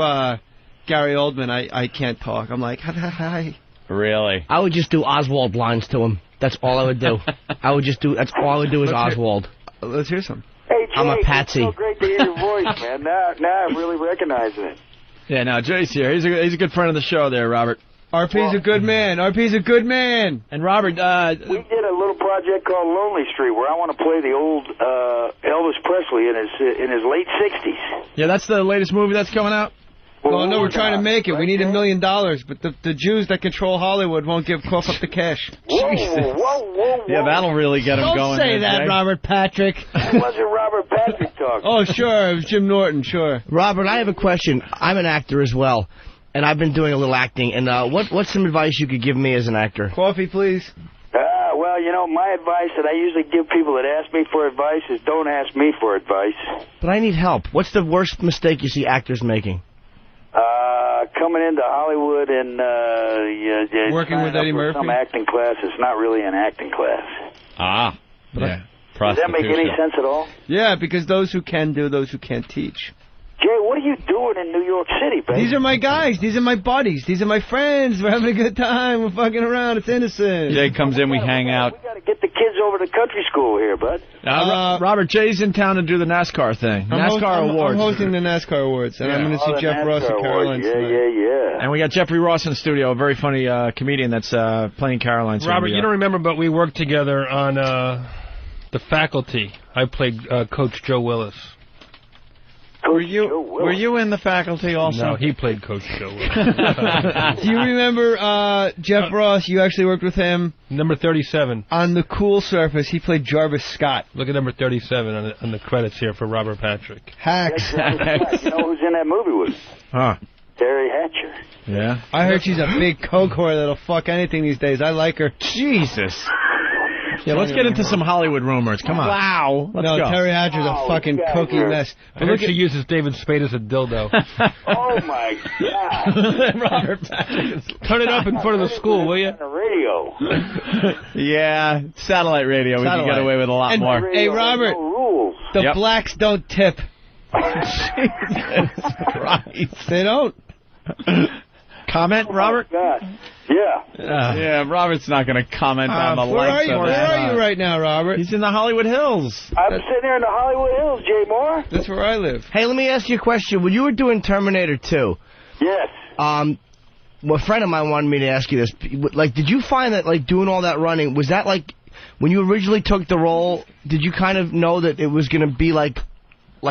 Gary Oldman, I can't talk. I'm like, hi. Really? I would just do Oswald lines to him. That's all I would do. That's all I would do is Oswald. Let's hear some. Hey, Jay, I'm a patsy. It's so great to hear your voice, man. Now I'm really recognizing it. Yeah, now Jay's here. He's a good friend of the show there, Robert. RP's a good man. RP's a good man. And Robert, we did a little project called Lonely Street where I want to play the old Elvis Presley in his late 60s. Yeah, that's the latest movie that's coming out. Well, no, we're trying to make it. We need $1 million, but the Jews that control Hollywood won't cough up the cash. Whoa. Yeah, that'll really get him going. Don't say that, Robert Patrick. It wasn't Robert Patrick talking. Oh, sure, it was Jim Norton, sure. Robert, I have a question. I'm an actor as well, and I've been doing a little acting. And what's some advice you could give me as an actor? Coffee, please. Well, my advice that I usually give people that ask me for advice is don't ask me for advice. But I need help. What's the worst mistake you see actors making? Coming into Hollywood and working with Eddie Murphy. Some acting class. It's not really an acting class. Ah. Yeah. Does that make any sense at all? Yeah, because those who can do, those who can't teach. Jay, what are you doing in New York City, baby? These are my guys. These are my buddies. These are my friends. We're having a good time. We're fucking around. It's innocent. Jay comes in, we hang out. We got to get the kids over to country school here, bud. Robert, Jay's in town to do the NASCAR thing. NASCAR Awards. I'm hosting the NASCAR Awards, and I'm going to see Jeff Ross at Caroline's. Yeah. And we got Jeffrey Ross in the studio, a very funny comedian that's playing Caroline's. Robert, you don't remember, but we worked together on The Faculty. I played Coach Joe Willis. Were you in The Faculty also? No, he played Coach Joe Willis. Do you remember Jeff Ross? You actually worked with him. Number 37. On The Cool Surface, he played Jarvis Scott. Look at number 37 on the credits here for Robert Patrick. Hacks. You know who's in that movie with? Huh. Terry Hatcher. Yeah. I heard she's a big coke whore that'll fuck anything these days. I like her. Jesus. Yeah, let's get into some Hollywood rumors. Come on. Wow. Let's go. Terry Hatcher's a fucking cokey mess. I heard she uses David Spade as a dildo. Oh, my God. Robert Patrick. Turn it up in front of the school, will you? On the radio. Yeah, satellite radio. We can get away with a lot more. Hey, Robert, No rules. the blacks don't tip. Jesus Christ. They don't. Comment, Robert? Yeah. Robert's not going to comment on the likes of Where are you right now, Robert? He's in the Hollywood Hills. I'm sitting there in the Hollywood Hills, Jay Mohr. That's where I live. Hey, let me ask you a question. When you were doing Terminator 2, Yes. well, a friend of mine wanted me to ask you this. Like, did you find that, like, doing all that running, was that, like, when you originally took the role, did you kind of know that it was going to be, like,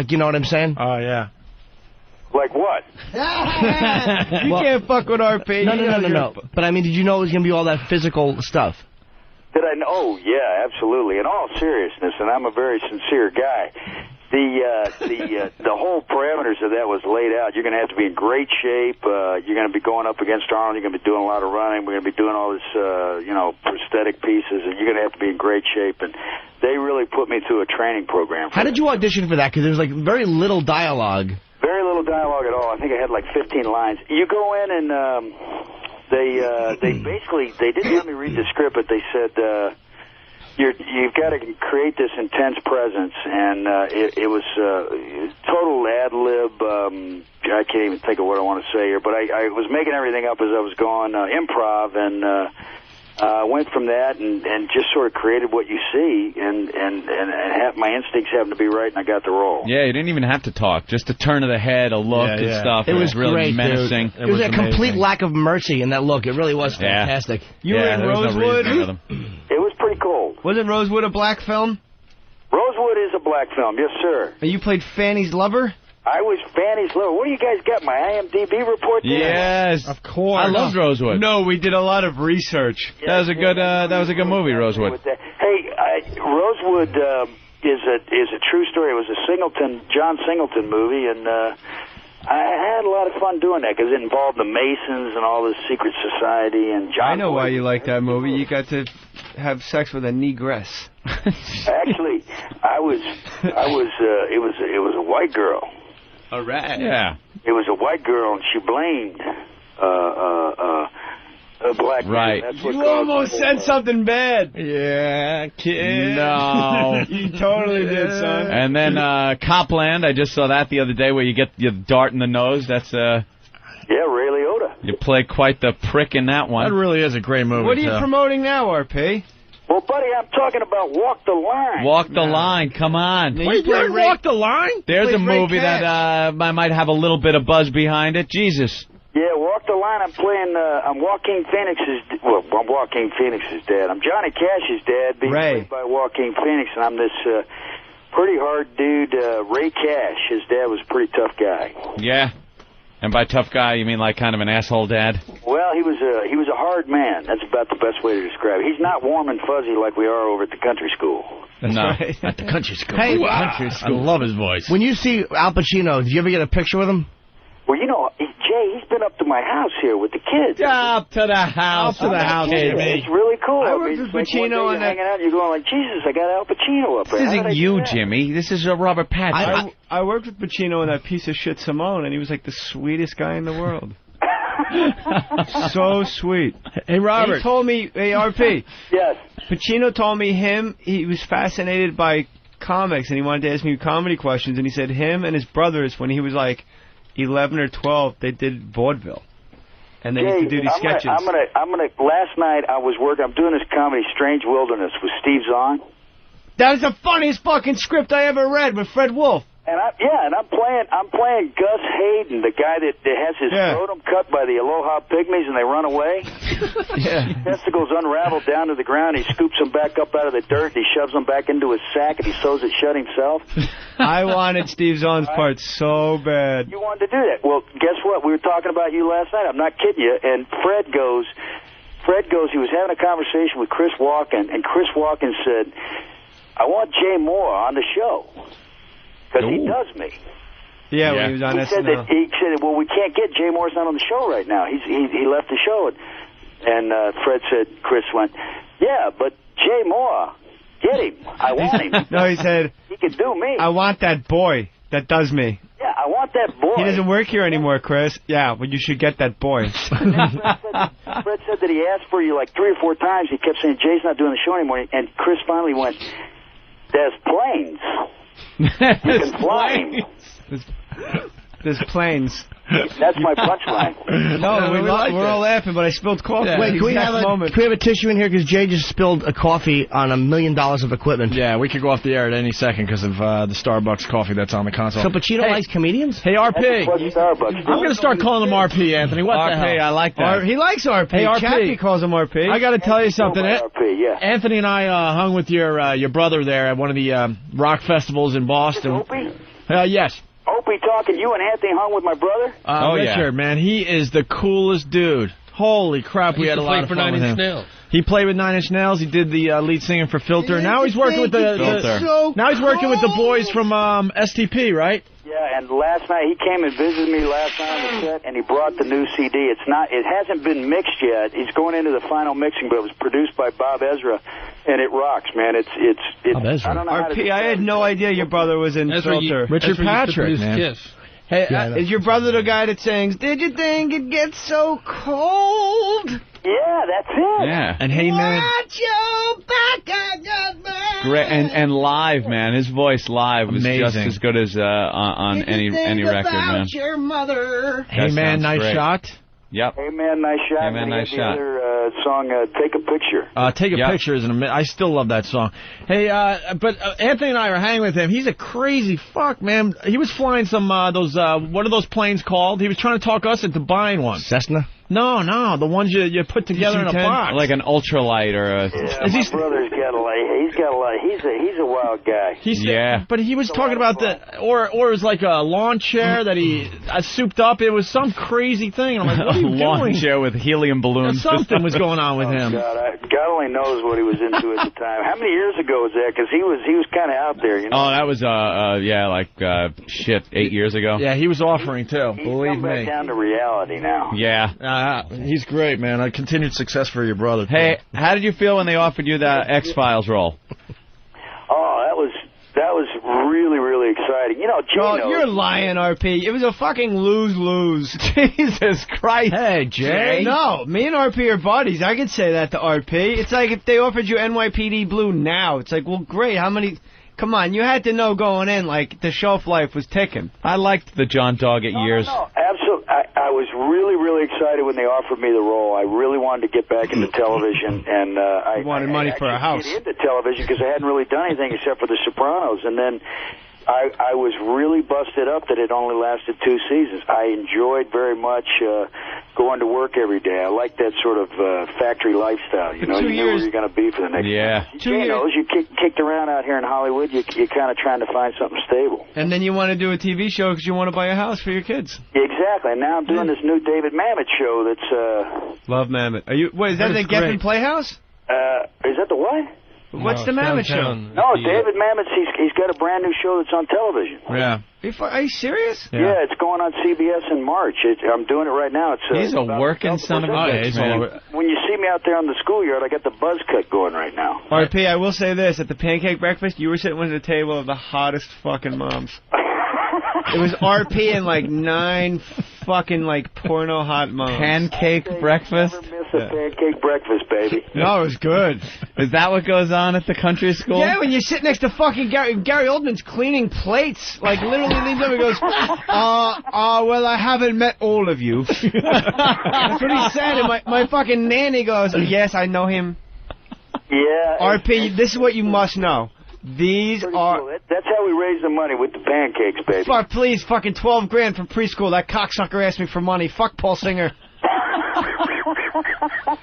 you know what I'm saying? Oh, yeah. Like what? You can't fuck with RP. No. But, I mean, did you know it was going to be all that physical stuff? Did I know? Oh, yeah, absolutely. In all seriousness, and I'm a very sincere guy. The whole parameters of that was laid out. You're going to have to be in great shape. You're going to be going up against Arnold. You're going to be doing a lot of running. We're going to be doing all this, prosthetic pieces, and you're going to have to be in great shape. And they really put me through a training program. How did you audition for that? Because there was like very little dialogue. Very little dialogue at all. I think I had like 15 lines. You go in and they didn't let me read the script, but they said. You've got to create this intense presence, and it was total ad-lib. I can't even think of what I want to say here, but I was making everything up as I was going, improv, and went from that and just sort of created what you see, and my instincts happened to be right, and I got the role. Yeah, you didn't even have to talk. Just a turn of the head, a look and stuff. It was really great, menacing. Dude. It was a complete lack of mercy in that look. It really was fantastic. You were in Rosewood? It was pretty cold. Wasn't Rosewood a black film? Rosewood is a black film, yes, sir. And you played Fanny's lover? I was Fanny's lover. What do you guys got, my IMDb report there? Yes, of course. I loved Rosewood. No, we did a lot of research. That was a good movie, Rosewood. Hey, Rosewood is a true story. It was a John Singleton movie, and I had a lot of fun doing that because it involved the Masons and all this secret society. And John I know why you like that movie. You got to have sex with a negress. Actually, it was a white girl. All right. Yeah. It was a white girl, and she blamed a black man. That's what you almost said something bad. Yeah, kid. No. You totally did, son. And then Copland, I just saw that the other day where you get your dart in the nose. That's yeah, Ray Liotta. You play quite the prick in that one. That really is a great movie. What are you promoting now, RP? Well, buddy, I'm talking about Walk the Line. Walk the Line, come on. Wait, you Walk the Line? There's a movie that I might have a little bit of buzz behind it. Jesus. Yeah, Walk the Line. I'm playing. I'm Joaquin Phoenix's. Well, I'm Joaquin Phoenix's dad. I'm Johnny Cash's dad, being played by Joaquin Phoenix, and I'm this pretty hard dude, Ray Cash. His dad was a pretty tough guy. Yeah. And by tough guy, you mean like kind of an asshole dad? Well, he was a hard man. That's about the best way to describe it. He's not warm and fuzzy like we are over at the country school. That's right. At the country school. Hey, country school. I love his voice. When you see Al Pacino, did you ever get a picture with him? Well, you know, Jay, he's been up to my house here with the kids. Up to the house. Up to the house, It's really cool. I worked with Pacino on that. Hanging out, you're going like, Jesus, I got Al Pacino up there. This isn't you, Jimmy. This is Robert Pattinson. I worked with Pacino on that piece of shit Simone, and he was like the sweetest guy in the world. So sweet. Hey, Robert. He told me, hey, RP. Yes. Pacino told me he was fascinated by comics, and he wanted to ask me comedy questions, and he said him and his brothers, when he was like 11 or 12, they did vaudeville. And they used to do these sketches. I'm gonna. Last night I was working. I'm doing this comedy, Strange Wilderness, with Steve Zahn. That is the funniest fucking script I ever read with Fred Wolf. And I'm playing Gus Hayden, the guy that has his scrotum cut by the Aloha Pygmies and they run away. His testicles unravel down to the ground. He scoops them back up out of the dirt. And he shoves them back into his sack and he sews it shut himself. I wanted Steve Zahn's part so bad. You wanted to do that. Well, guess what? We were talking about you last night. I'm not kidding you. And Fred goes, he was having a conversation with Chris Walken, and Chris Walken said, I want Jay Mohr on the show. Because he does me. Yeah, when he was on SNL. He said, well, we can't get Jay Mohr's not on the show right now. He left the show. And Fred said, Chris went, yeah, but Jay Mohr, get him. I want him. No, he said, he can do me. I want that boy that does me. Yeah, I want that boy. He doesn't work here anymore, Chris. Yeah, well, you should get that boy. Fred said that he asked for you like 3 or 4 times. He kept saying, Jay's not doing the show anymore. And Chris finally went, there's planes. You can fly. There's planes. That's my punchline. No, we're all laughing, but I spilled coffee. Yeah. Wait, can we have a tissue in here? Because Jay just spilled a coffee on $1 million of equipment. Yeah, we could go off the air at any second because of the Starbucks coffee that's on the console. So Pacino likes comedians? Hey, RP. I'm going to start calling him RP, Anthony. What the hell? RP, I like that. He likes RP. Hey, RP. Chappie calls him RP. I got to tell you something. RP, yeah. Anthony and I hung with your brother there at one of the rock festivals in Boston. Opie? Yes. Opie talking. You and Anthony hung with my brother? Richard, man, he is the coolest dude. Holy crap, we had a lot of fun with him. He played with 9 Inch Nails. He did the lead singing for Filter. Now he's working with now he's working with the boys from STP, right? Yeah, and last night he came and visited me last night on the set, and he brought the new CD. It hasn't been mixed yet. He's going into the final mixing, but it was produced by Bob Ezra, and it rocks, man. It's I don't know how to RP, I had no idea your brother was in Filter. Richard Patrick, man. Kiss. Hey, is your brother the guy that sings, "Did you think it gets so cold"? Yeah, that's it. Yeah. And hey, man. Watch your back, I got my... Great, and live, man. His voice live was just as good as on any record, man. Your mother. Hey, man, nice shot. Yep. Hey, man, nice shot. Hey, man, nice shot. The other song, Take a Picture. Take a Picture is I still love that song. Hey, but Anthony and I are hanging with him. He's a crazy fuck, man. He was flying some those what are those planes called? He was trying to talk us into buying one. Cessna? No, the ones you put together in a box. Like an ultralight or a... Yeah, my brother's got a lot. He's a wild guy. But he was talking about or it was like a lawn chair that he souped up. It was some crazy thing. I'm like, what are you lawn doing? chair with helium balloons. Something was going on with him. God only knows what he was into at the time. How many years ago was that? Because he was kind of out there, you know. Oh, that was 8 years ago. Yeah, he was offering too. Believe me. Back down to reality now. Yeah. He's great, man. Continued success for your brother. Hey, how did you feel when they offered you the X-Files role? Oh, that was really, really exciting. You know, Jay you're lying, RP. It was a fucking lose-lose. Jesus Christ. Hey, Jay. No, me and RP are buddies. I could say that to RP. It's like if they offered you NYPD Blue now. It's like, well, great. How many... Come on, you had to know going in, like, the shelf life was ticking. I liked the John Doggett years. No, absolutely. I was really, really excited when they offered me the role. I really wanted to get back into television, and I wanted money for a house. Get into television because I hadn't really done anything except for The Sopranos, and then I was really busted up that it only lasted 2 seasons. I enjoyed very much going to work every day. I like that sort of factory lifestyle. You know, you know where you're going to be for the next. Yeah. 2 years. You kicked around out here in Hollywood. You're kind of trying to find something stable. And then you want to do a TV show because you want to buy a house for your kids. Exactly. And now I'm doing this new David Mamet show. That's Love Mamet. Are you? Wait, is that the Geffen Playhouse? Is that the what? What's the Mamet show? No, David Mamet's, he's got a brand new show that's on television. Yeah. Are you serious? Yeah, it's going on CBS in March. I'm doing it right now. He's a working son of a bitch, man. When you see me out there on the schoolyard, I got the buzz cut going right now. RP, I will say this. At the pancake breakfast, you were sitting at the table of the hottest fucking moms. It was RP and like 9 fucking like porno hot moms. Pancake breakfast? Never miss a pancake breakfast, baby. No, it was good. Is that what goes on at the country school? Yeah, when you sit next to fucking Gary Oldman's cleaning plates, like literally leans over and goes, well, I haven't met all of you. That's what he said, and my fucking nanny goes, yes, I know him. Yeah. RP, this is what you must know. These are... Cool. That's how we raise the money, with the pancakes, baby. Fuck, please, fucking $12 grand from preschool. That cocksucker asked me for money. Fuck Paul Singer.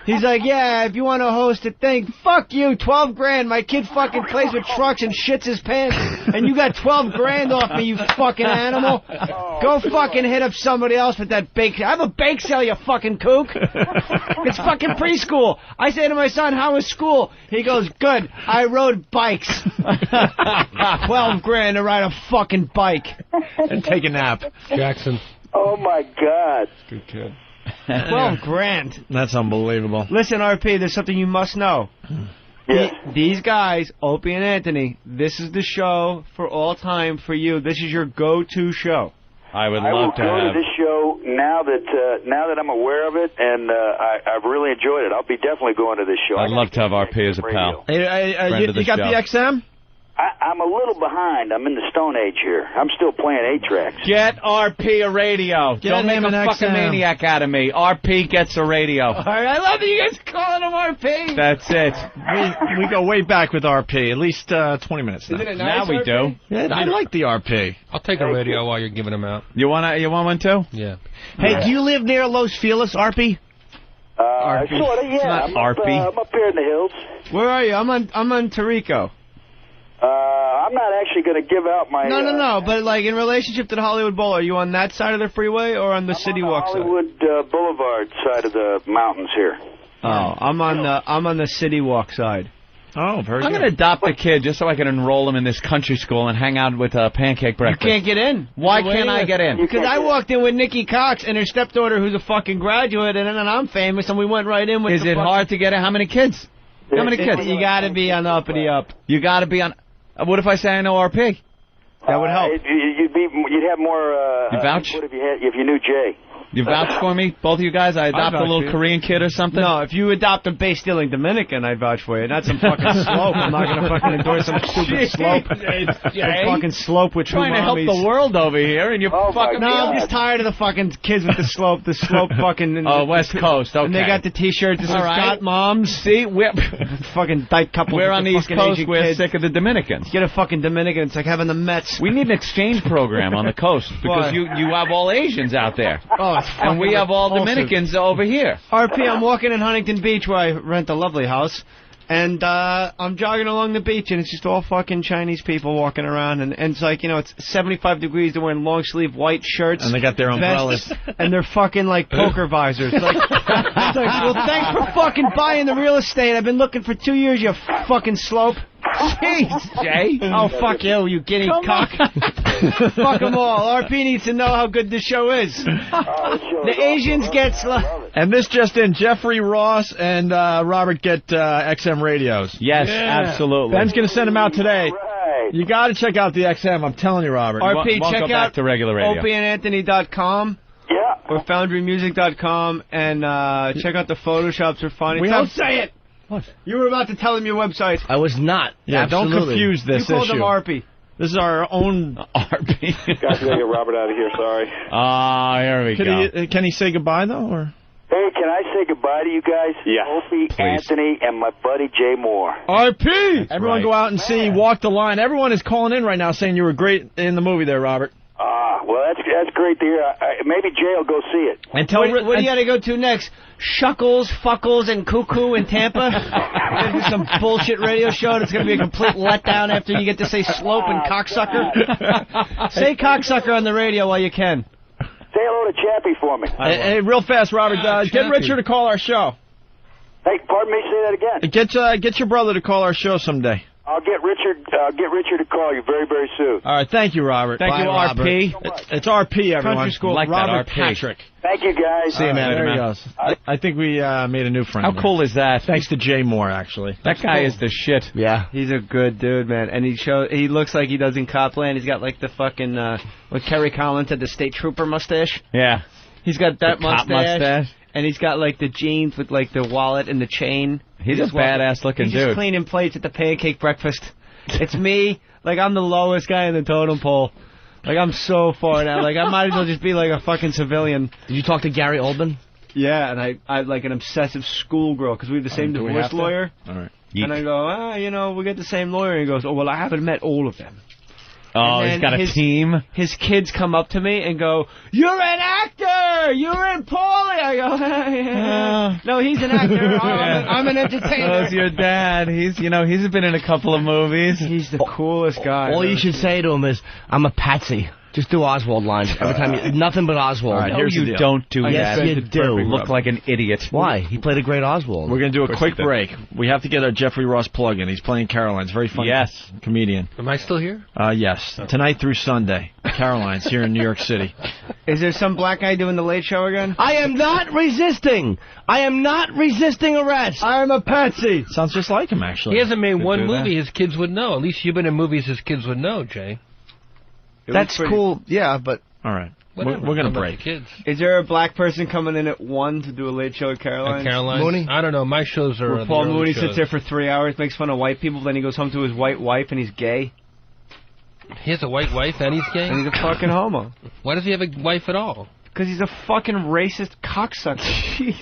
He's like, yeah, if you want to host a thing, fuck you, 12 grand. My kid fucking plays with trucks and shits his pants, and you got 12 grand off me, you fucking animal. Go fucking hit up somebody else with that bake. I have a bake sale, you fucking kook. It's fucking preschool. I say to my son, how was school? He goes, good. I rode bikes. 12 grand to ride a fucking bike. And take a nap. Jackson. Oh, my God. Good kid. 12 grand. That's unbelievable. Listen, RP, there's something you must know. Yes. These guys, Opie and Anthony, this is the show for all time for you. This is your go-to show. I would I will love to go have. to this show now that I'm aware of it, and I've really enjoyed it. I'll be definitely going to this show. I'd love to have RP as a pal. Hey, you got the XM? I'm a little behind. I'm in the Stone Age here. I'm still playing 8-tracks. Get RP a radio. Don't make him a an fucking XM. maniac out of me. RP gets a radio. All right, I love that you guys are calling him RP. That's it. We go way back with RP, at least 20 minutes now. Isn't it nice, Now we RP? do. Yeah, I like the RP. I'll take a radio while you're giving them out. You want one too? Yeah. Hey, do you live near Los Feliz, RP? Sort of, yeah. I'm up here in the hills. Where are you? I'm on Tarico. I'm not actually going to give out my... No, but like in relationship to the Hollywood Bowl, are you on that side of the freeway or on the City Walk side? Hollywood Boulevard side of the mountains here. Oh, I'm on the City Walk side. Oh, very I'm good. going to adopt a kid just so I can enroll him in this country school and hang out with Pancake Breakfast. You can't get in. Why can't I get in? Because I walked in with Nikki Cox and her stepdaughter, who's a fucking graduate, and then I'm famous, and we went right in with. Is it hard to get in? How many kids? How many kids? You got to be on the uppity up. You got to be on. What if I say I know RP? That would help. You'd have more. You vouch? If you knew Jay. You vouch for me, both of you guys? I adopt a little Korean kid or something? No, if you adopt a base stealing Dominican, I'd vouch for you. Not some fucking slope. I'm not going to fucking endorse some stupid slope. Some fucking slope with two trying to help the world over here, and you're fucking. No, I'm just tired of the fucking kids with the slope. The slope fucking. Oh, West Coast. Okay. And they got the T-shirts that says "Got Moms." See, we're fucking dyke couple. We're on the East Coast. We're kids. sick of the Dominicans. Get a fucking Dominican. It's like having the Mets. We need an exchange program on the coast because you have all Asians out there. Oh, it's fucking and we have all repulsive. Dominicans over here. RP, I'm walking in Huntington Beach where I rent a lovely house, and I'm jogging along the beach, and it's just all fucking Chinese people walking around, and it's like, it's 75 degrees, they're wearing long-sleeve white shirts. And they got their umbrellas. Vests, and they're fucking like poker visors. It's like, well, thanks for fucking buying the real estate. I've been looking for 2 years, you fucking slope. Jeez, Jay. Oh, fuck you guinea cock. Fuck them all. RP needs to know how good this show is. The Asians get And this just in, Jeffrey Ross and Robert get XM radios. Yes, absolutely. Ben's going to send them out today. You got to check out the XM. I'm telling you, Robert. RP, Won't check go out back to regular radio. opieandanthony.com. Yeah. Or foundrymusic.com, and check out the Photoshops. Are funny. Don't say it. What? You were about to tell him your website. I was not. Yeah, Absolutely. don't confuse this You called issue. him RP. This is our own RP. Guys, we gotta get Robert out of here. Sorry. Ah, here we go. Can he say goodbye though, or? Hey, can I say goodbye to you guys? Yeah. Opie, Anthony, and my buddy Jay Mohr. RP. Everyone go out and see Walk the Line. Everyone is calling in right now saying you were great in the movie there, Robert. Well, that's great to hear. Maybe Jay will go see it. And tell what do you got to go to next? Shuckles, Fuckles, and Cuckoo in Tampa? Gonna do some bullshit radio show and it's going to be a complete letdown after you get to say slope and cocksucker? Say cocksucker on the radio while you can. Say hello to Chappie for me. Hey, real fast, Robert. Get Richard to call our show. Hey, pardon me, say that again. Get your brother to call our show someday. I'll get Richard to call you very, very soon. All right, thank you, Robert. Thank you, RP. It's RP, everyone. Country School. Like Robert that, RP. Patrick. Thank you, guys. See you, man. There he goes. I think we made a new friend. How cool is that? Thanks to Jay Mohr, actually. That guy is the shit. Yeah. He's a good dude, man. And he looks like he does in Copland. He's got like the fucking, what Kerry Collins had, the state trooper mustache. Yeah. He's got that The cop mustache. And he's got like the jeans with like the wallet and the chain. He's a badass looking He's dude. just cleaning plates at the pancake breakfast. It's me. Like, I'm the lowest guy in the totem pole. Like, I'm so far down. Like, I might as well just be like a fucking civilian. Did you talk to Gary Oldman? Yeah, and I like an obsessive schoolgirl because we have the same do we divorce have to? lawyer. All right. And I go, we got the same lawyer. And he goes, oh, well, I haven't met all of them. Oh, And he's got a his- team. His kids come up to me and go, you're an actor! You're in Paulie! I go, no, he's an actor. I'm an entertainer. That's your dad. He's been in a couple of movies. He's the coolest guy. All you should say to him is, I'm a patsy. Just do Oswald lines every time. Nothing but Oswald. All right, No, here's the you deal. don't do Yes, that. you do. Look like an idiot. Why? He played a great Oswald. We're going to do a quick he did. break. We have to get our Jeffrey Ross plug in. He's playing Caroline's. Very funny comedian. Am I still here? Yes. Tonight through Sunday. Caroline's here in New York City. Is there some black guy doing the Late Show again? I am not resisting. I am not resisting arrest. I am a patsy. Sounds just like him, actually. He hasn't made one do that. movie his kids would know. At least you've been in movies his kids would know, Jay. That's cool. Yeah, but All right. Whatever. We're going to About break. the kids. Is there a black person coming in at 1 to do a Late Show at Caroline? Caroline? Mooney? I don't know. My shows are Where the Paul early Mooney shows. sits there for 3 hours, makes fun of white people, then he goes home to his white wife and he's gay. He has a white wife and he's gay? And he's a fucking homo. Why does he have a wife at all? Because he's a fucking racist cocksucker. He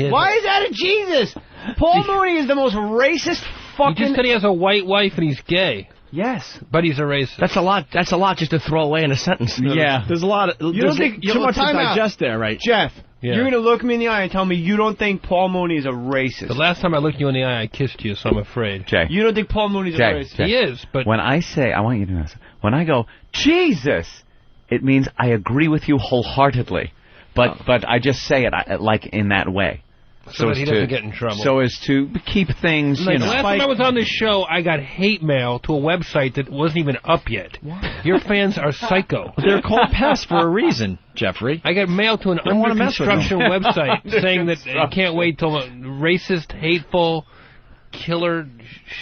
has Why is that a Jesus? Paul Mooney is the most racist He fucking... just said he has a white wife and he's gay. Yes. But he's a racist. that's a lot. That's a lot just to throw away in a sentence. Yeah. There's a lot of... You don't think... too much to time out. digest there, right? Jeff, Yeah. you're going to look me in the eye and tell me you don't think Paul Mooney is a racist. The last time I looked you in the eye, I kissed you, so I'm afraid. Jay. You don't think Paul Mooney's a racist? Jay. He is, but... When I say, I want you to know this. When I go, Jesus, it means I agree with you wholeheartedly. But I just say it like in that way. So that he doesn't get in trouble. So as to keep things, The last time I was on this show, I got hate mail to a website that wasn't even up yet. Your fans are psycho. They're called pests for a reason, Jeffrey. I got mail to an Don't wanna under mess with construction them. website saying that I can't wait till racist, hateful, killer,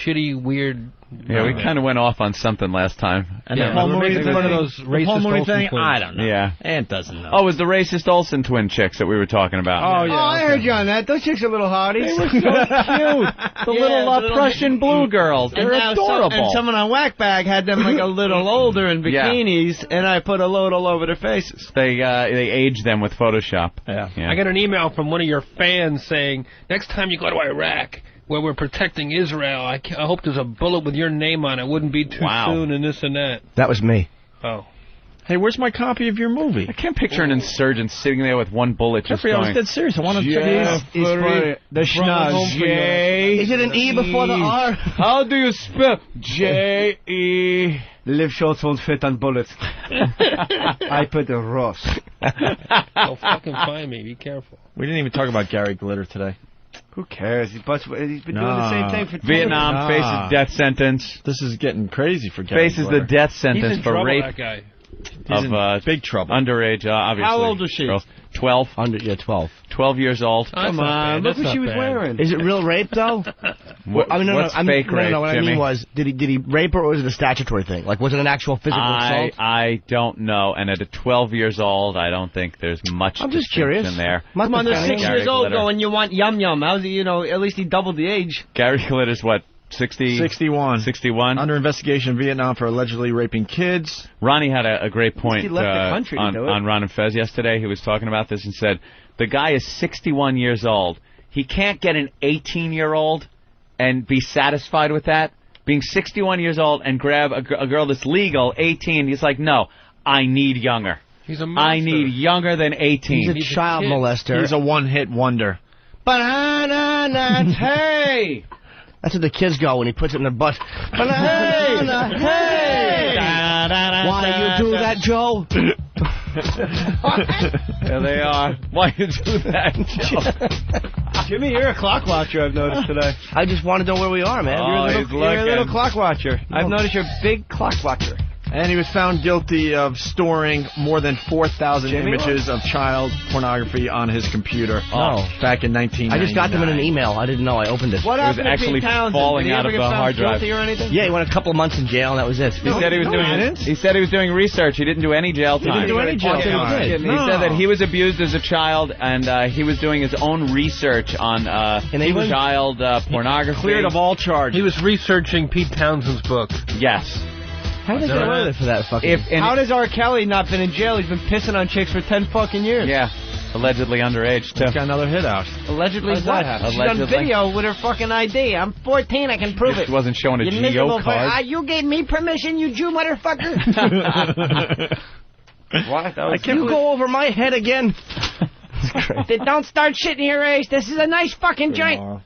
shitty, weird. Yeah, we kind of went off on something last time. And the whole movie thing, one of those racist Olsen thing, twins. I don't know. Yeah. Ant doesn't know. Oh, it was the racist Olsen twin chicks that we were talking about. Oh, I heard you on that. Those chicks are little hotties. They were so cute. The little Prussian blue girls. They're adorable. And someone on Whackbag had them like a little older in bikinis, and I put a load all over their faces. They aged them with Photoshop. Yeah. I got an email from one of your fans saying, next time you go to Iraq, where we're protecting Israel, I hope there's a bullet with your name on it. Wouldn't be too soon and this and that. That was me. Oh. Hey, where's my copy of your movie? I can't picture an insurgent sitting there with one bullet just Jeffrey, I was going. dead serious. I want to check it out. The schnoz. J. Is it an E before the R? How do you spell J-E? Live shots won't fit on bullets. I put a Ross. Don't fucking find me. Be careful. We didn't even talk about Gary Glitter today. Who cares? He's been doing the same thing for 10 Vietnam years. faces death sentence. This is getting crazy for Gary Faces Glitter. the death He's sentence in for trouble, rape that guy. He's in big trouble. Underage, obviously. How old is she? Girls. 12. 12. 12 years old. Come on, look what she was wearing. Is it real rape though? What, I mean, what's fake rape, No, what Jimmy? I mean was, did he rape her, or was it a statutory thing? Like, was it an actual physical assault? I don't know. And at 12 years old, I don't think there's much I'm just curious. in there. Come on, they're 6 Gary years old Glitter. going, you want yum-yum. How's he, at least he doubled the age. Gary Glitter's what? 61. 61. Under investigation in Vietnam for allegedly raping kids. Ronnie had a great point He left the country to do it. on Ron and Fez yesterday. He was talking about this and said, the guy is 61 years old. He can't get an 18-year-old and be satisfied with that. Being 61 years old and grab a girl that's legal, 18, he's like, no, I need younger. He's a monster. I need younger than 18. He's a child molester. He's a one-hit wonder. Banana, hey! That's what the kids go when he puts it in their butt. Banana, hey! Why you do that, Joe? There they are. Why you do that, Joe? Jimmy, you're a clock watcher, I've noticed today. I just want to know where we are, man. Oh, You're a he's little, You're a little looking. clock watcher. I've noticed you're a big clock watcher. And he was found guilty of storing more than 4,000 Jimmy images of child pornography on his computer. Oh. Back in 1999. I just got them in an email. I didn't know. I opened it. What It was happened to actually Pete Townsend? falling Did he out ever of get the found hard drive. guilty or anything? Yeah, he went a couple of months in jail, and that was it. He said he was doing. He said he was doing research. He didn't do any jail time. didn't do any jail time. He said that he was abused as a child, and he was doing his own research on child pornography. Cleared of all charges. He was researching Pete Townsend's book. Yes. How did they get away with it for that fucking... How does R. Kelly not been in jail? He's been pissing on chicks for 10 fucking years. Yeah. Allegedly underage, too. He's got another hit out. Allegedly How's what? that happen? She's on Allegedly. video with her fucking ID. I'm 14, I can prove Just it. wasn't showing a You GO miserable card. you gave me permission, you Jew motherfucker. What? I can't go over my head again. Don't start shitting your ace. This is a nice fucking joint.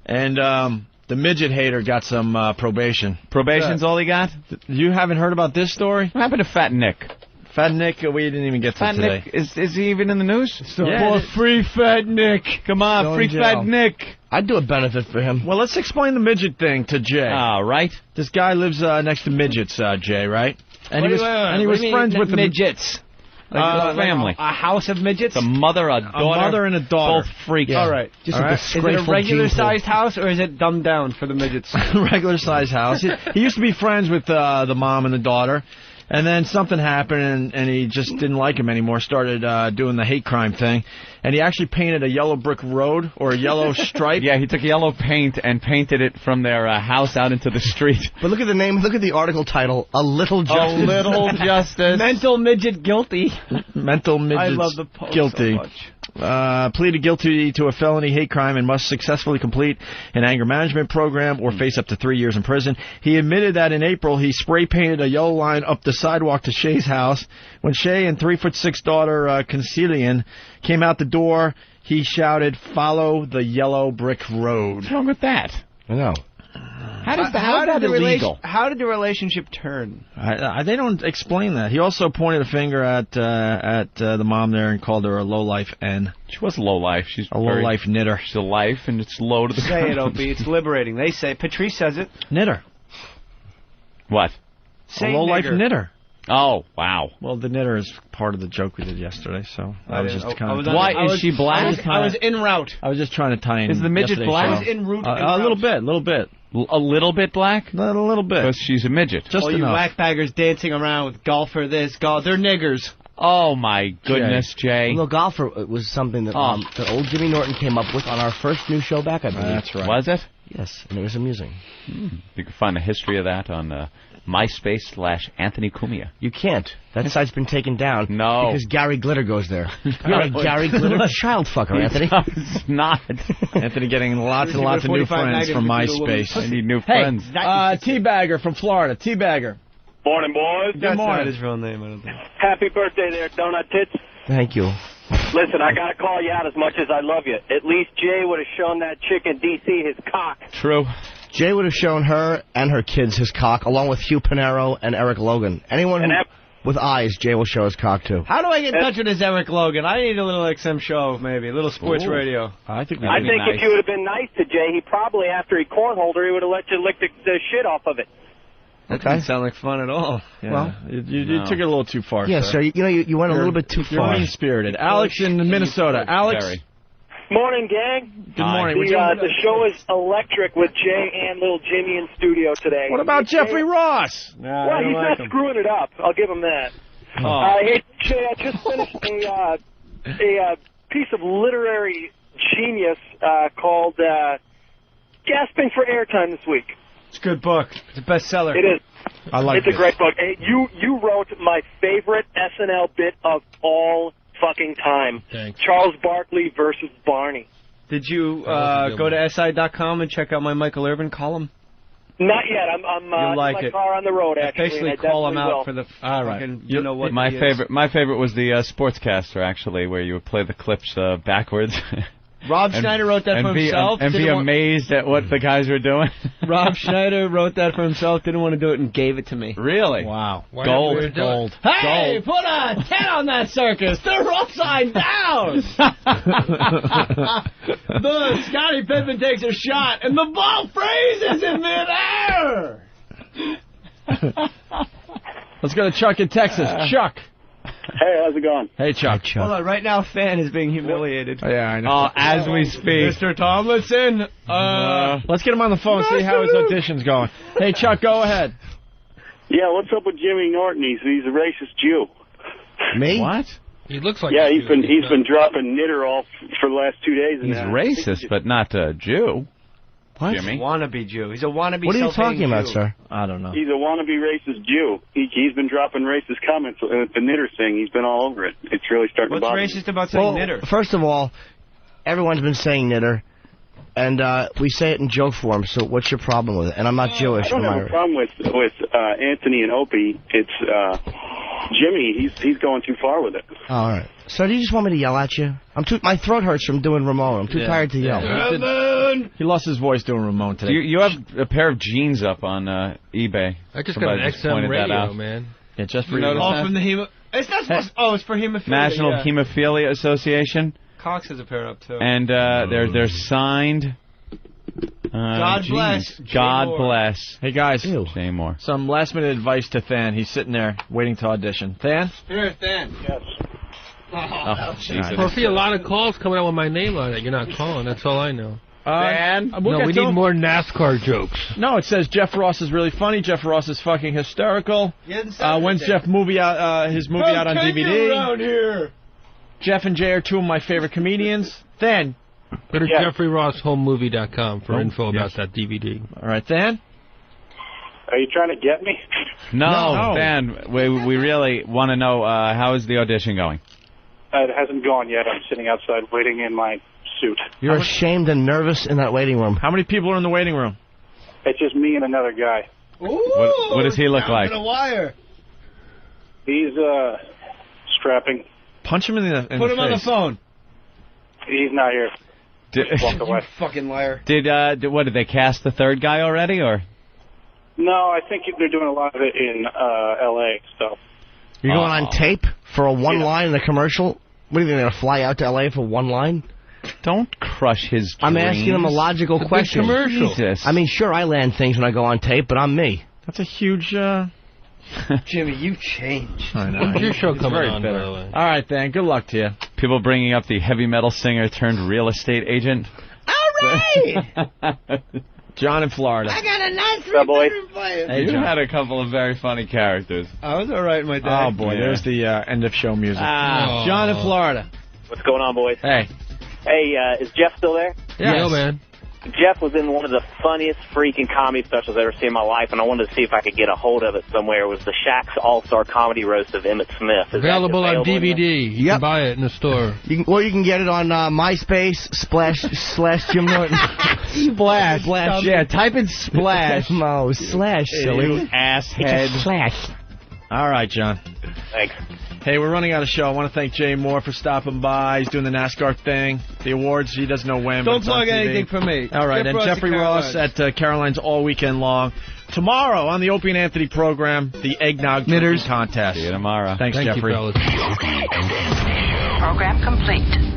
And the midget hater got some probation. Probation's all he got? You haven't heard about this story? What happened to Fat Nick? Fat Nick, we didn't even get to Fat today. Nick, is he even in the news? Yeah, free Fat Nick. Come on, Go free in jail. Fat Nick. I'd do a benefit for him. Well, let's explain the midget thing to Jay. All right. This guy lives next to midgets, Jay, right? And he was friends with the midgets. Like family. A house of midgets? The mother, a daughter. A mother and a daughter. Both freaks. Yeah. All right. Just All a right. Is it a disgraceful regular-sized house, or is it dumbed down for the midgets? Regular size house. He used to be friends with the mom and the daughter, and then something happened, and he just didn't like him anymore. Started doing the hate crime thing, and he actually painted a yellow brick road or a yellow stripe. Yeah, he took yellow paint and painted it from their house out into the street. But look at the name. Look at the article title. A Little Justice. A Little Justice. Mental midget guilty. Mental midgets I love the post guilty. so much. Pleaded guilty to a felony hate crime and must successfully complete an anger management program or face up to 3 years in prison. He admitted that in April he spray painted a yellow line up the sidewalk to Shay's house. When Shay and 3'6" daughter Concilian came out the door, he shouted, "Follow the yellow brick road." What's wrong with that? I know. How How did the relationship turn? They don't explain that. He also pointed a finger at the mom there and called her a lowlife N. She was a lowlife. She's a lowlife knitter. She's a life, and it's low to the Say it, Opie. It's liberating. They say. Patrice says it. Knitter. What? A lowlife knitter. Oh, wow. Well, the knitter is part of the joke we did yesterday, so I was just kind of... Why is she black? I was en route. I was just trying to tie in. Is the midget black? I was en route. A little bit. A little bit black? A little bit. Because she's a midget. Just all enough. you whackbaggers dancing around with golfer this, they're niggers. Oh, my goodness, Jay. Well, golfer was something that old Jimmy Norton came up with on our first new show back, I believe. That's right. Was it? Yes, and it was amusing. You can find a history of that on MySpace/Anthony Cumia. You can't. That site's been taken down. No. Because Gary Glitter goes there. You're a Gary Glitter child fucker, Anthony. It's not. Anthony getting lots and lots of new friends from MySpace. I need new friends. Teabagger from Florida. Teabagger. Morning, boys. Good morning. That's not his real name, I don't think. Happy birthday there, Donut Tits. Thank you. Listen, I got to call you out as much as I love you. At least Jay would have shown that chick in D.C. his cock. True. Jay would have shown her and her kids his cock, along with Hugh Pinero and Eric Logan. Anyone with eyes, Jay will show his cock, too. How do I get in touch with this Eric Logan? I need a little XM show, maybe. A little sports radio. I think if you would have been nice to Jay, he probably, after he cornholed her, he would have let you lick the shit off of it. That doesn't sound like fun at all. Yeah. Well, you took it a little too far. Yeah, sir. You went a little bit too far. You're mean-spirited. Alex in Minnesota. Alex. Morning, gang. Good morning. The show is electric with Jay and little Jimmy in studio today. What about Jeffrey Ross? Well, he's not screwing it up. I'll give him that. Hey, Jay, I just finished a piece of literary genius called Gasping for Airtime this week. It's a good book. It's a bestseller. It is. I like it. It's a great book. Hey, you wrote my favorite SNL bit of all fucking time. Thanks. Charles Barkley versus Barney. Did you go to SI.com and check out my Michael Irvin column? Not yet. I'm in my car on the road, actually. Basically, call him out for the... All right. You know what my favorite was the Sportscaster, actually, where you would play the clips backwards. Rob Schneider wrote that for himself. And be amazed at what the guys were doing. Rob Schneider wrote that for himself, didn't want to do it, and gave it to me. Really? Wow. Gold. Hey, put a 10 on that circus. They're upside down. Scottie Pippen takes a shot, and the ball freezes in midair. Let's go to Chuck in Texas. Chuck. Hey, how's it going? Hey, Chuck. Hold on, right now, Fan is being humiliated. Oh, yeah, I know. As we speak. Mr. Tomlinson. Let's get him on the phone and see how his audition's going. Hey, Chuck, go ahead. Yeah, what's up with Jimmy Norton? He's a racist Jew. Me? What? He looks like he's been dropping knitter all for the last 2 days. He's racist, but not a Jew. What? Jimmy? Wannabe Jew. He's a wannabe. What are you talking about, sir? I don't know. He's a wannabe racist Jew. He's been dropping racist comments with the knitter thing. He's been all over it. It's really starting to bother me. What's racist about saying knitter? First of all, everyone's been saying knitter, and we say it in joke form, so what's your problem with it? And I'm not Jewish. I don't have a problem with Anthony and Opie. It's Jimmy. He's going too far with it. Oh, all right. So do you just want me to yell at you? My throat hurts from doing Ramone. I'm too tired to yell. Ramone! He lost his voice doing Ramone today. You have a pair of jeans up on eBay. I just got an XM radio, man. Yeah, just for you. From the it's not supposed. It's for hemophilia. National Hemophilia Association. Cox has a pair up too. And they're signed. God bless. God bless. Hey guys, Jay Mohr. Some last minute advice to Than. He's sitting there waiting to audition. Than? Here, Than. Yes. Well, I see a lot of calls coming out with my name on it. You're not calling. That's all I know. We need more NASCAR jokes. No, it says Jeff Ross is really funny. Jeff Ross is fucking hysterical. When's Jeff movie out? His movie out on DVD. Around here. Jeff and Jay are two of my favorite comedians. Than. Go to JeffreyRossHomeMovie.com for info about that DVD. All right, Than. Are you trying to get me? No. Than. We really want to know how is the audition going. It hasn't gone yet. I'm sitting outside waiting in my suit. You're ashamed and nervous in that waiting room. How many people are in the waiting room? It's just me and another guy. Ooh, what does he look like? A wire. He's strapping. Punch him in the Put him on the phone. He's not here. Walk away. You fucking liar. Did they cast the third guy already, or? No, I think they're doing a lot of it in L.A. So You're going on tape for a one line in a commercial? What do you think, they're going to fly out to L.A. for one line? Don't crush his dreams. I'm asking him a logical question. Commercial. Jesus. I mean, sure, I land things when I go on tape, but I'm me. That's a huge... Jimmy, you changed. I know. When's your show It's coming very on, bitter. by the way? All right, Dan. Good luck to you. People bringing up the heavy metal singer turned real estate agent. All right! John in Florida. I got a nice bedroom for you. Hey, you John. had a couple of very funny characters. I was all right, my Oh, dad. boy. There's the end of show music. John in Florida. What's going on, boys? Hey. Hey, is Jeff still there? Yeah, man. Jeff was in one of the funniest freaking comedy specials I've ever seen in my life, and I wanted to see if I could get a hold of it somewhere. It was the Shaq's All-Star Comedy Roast of Emmett Smith. Is Available that on DVD. You can buy it in the store. You can get it on MySpace / Jim Norton. Splash. Yeah, type in Splash. Mo, slash, silly. Asshead. Slash. All right, John. Thanks. Hey, we're running out of show. I want to thank Jay Mohr for stopping by. He's doing the NASCAR thing. The awards, he doesn't know when. Don't plug anything for me. All right, and Jeffrey Ross at Caroline's all weekend long. Tomorrow on the Opie and Anthony program, the Eggnog Drinking Contest. See you tomorrow. Thanks, Thank Jeffrey. you, fellas. Program complete.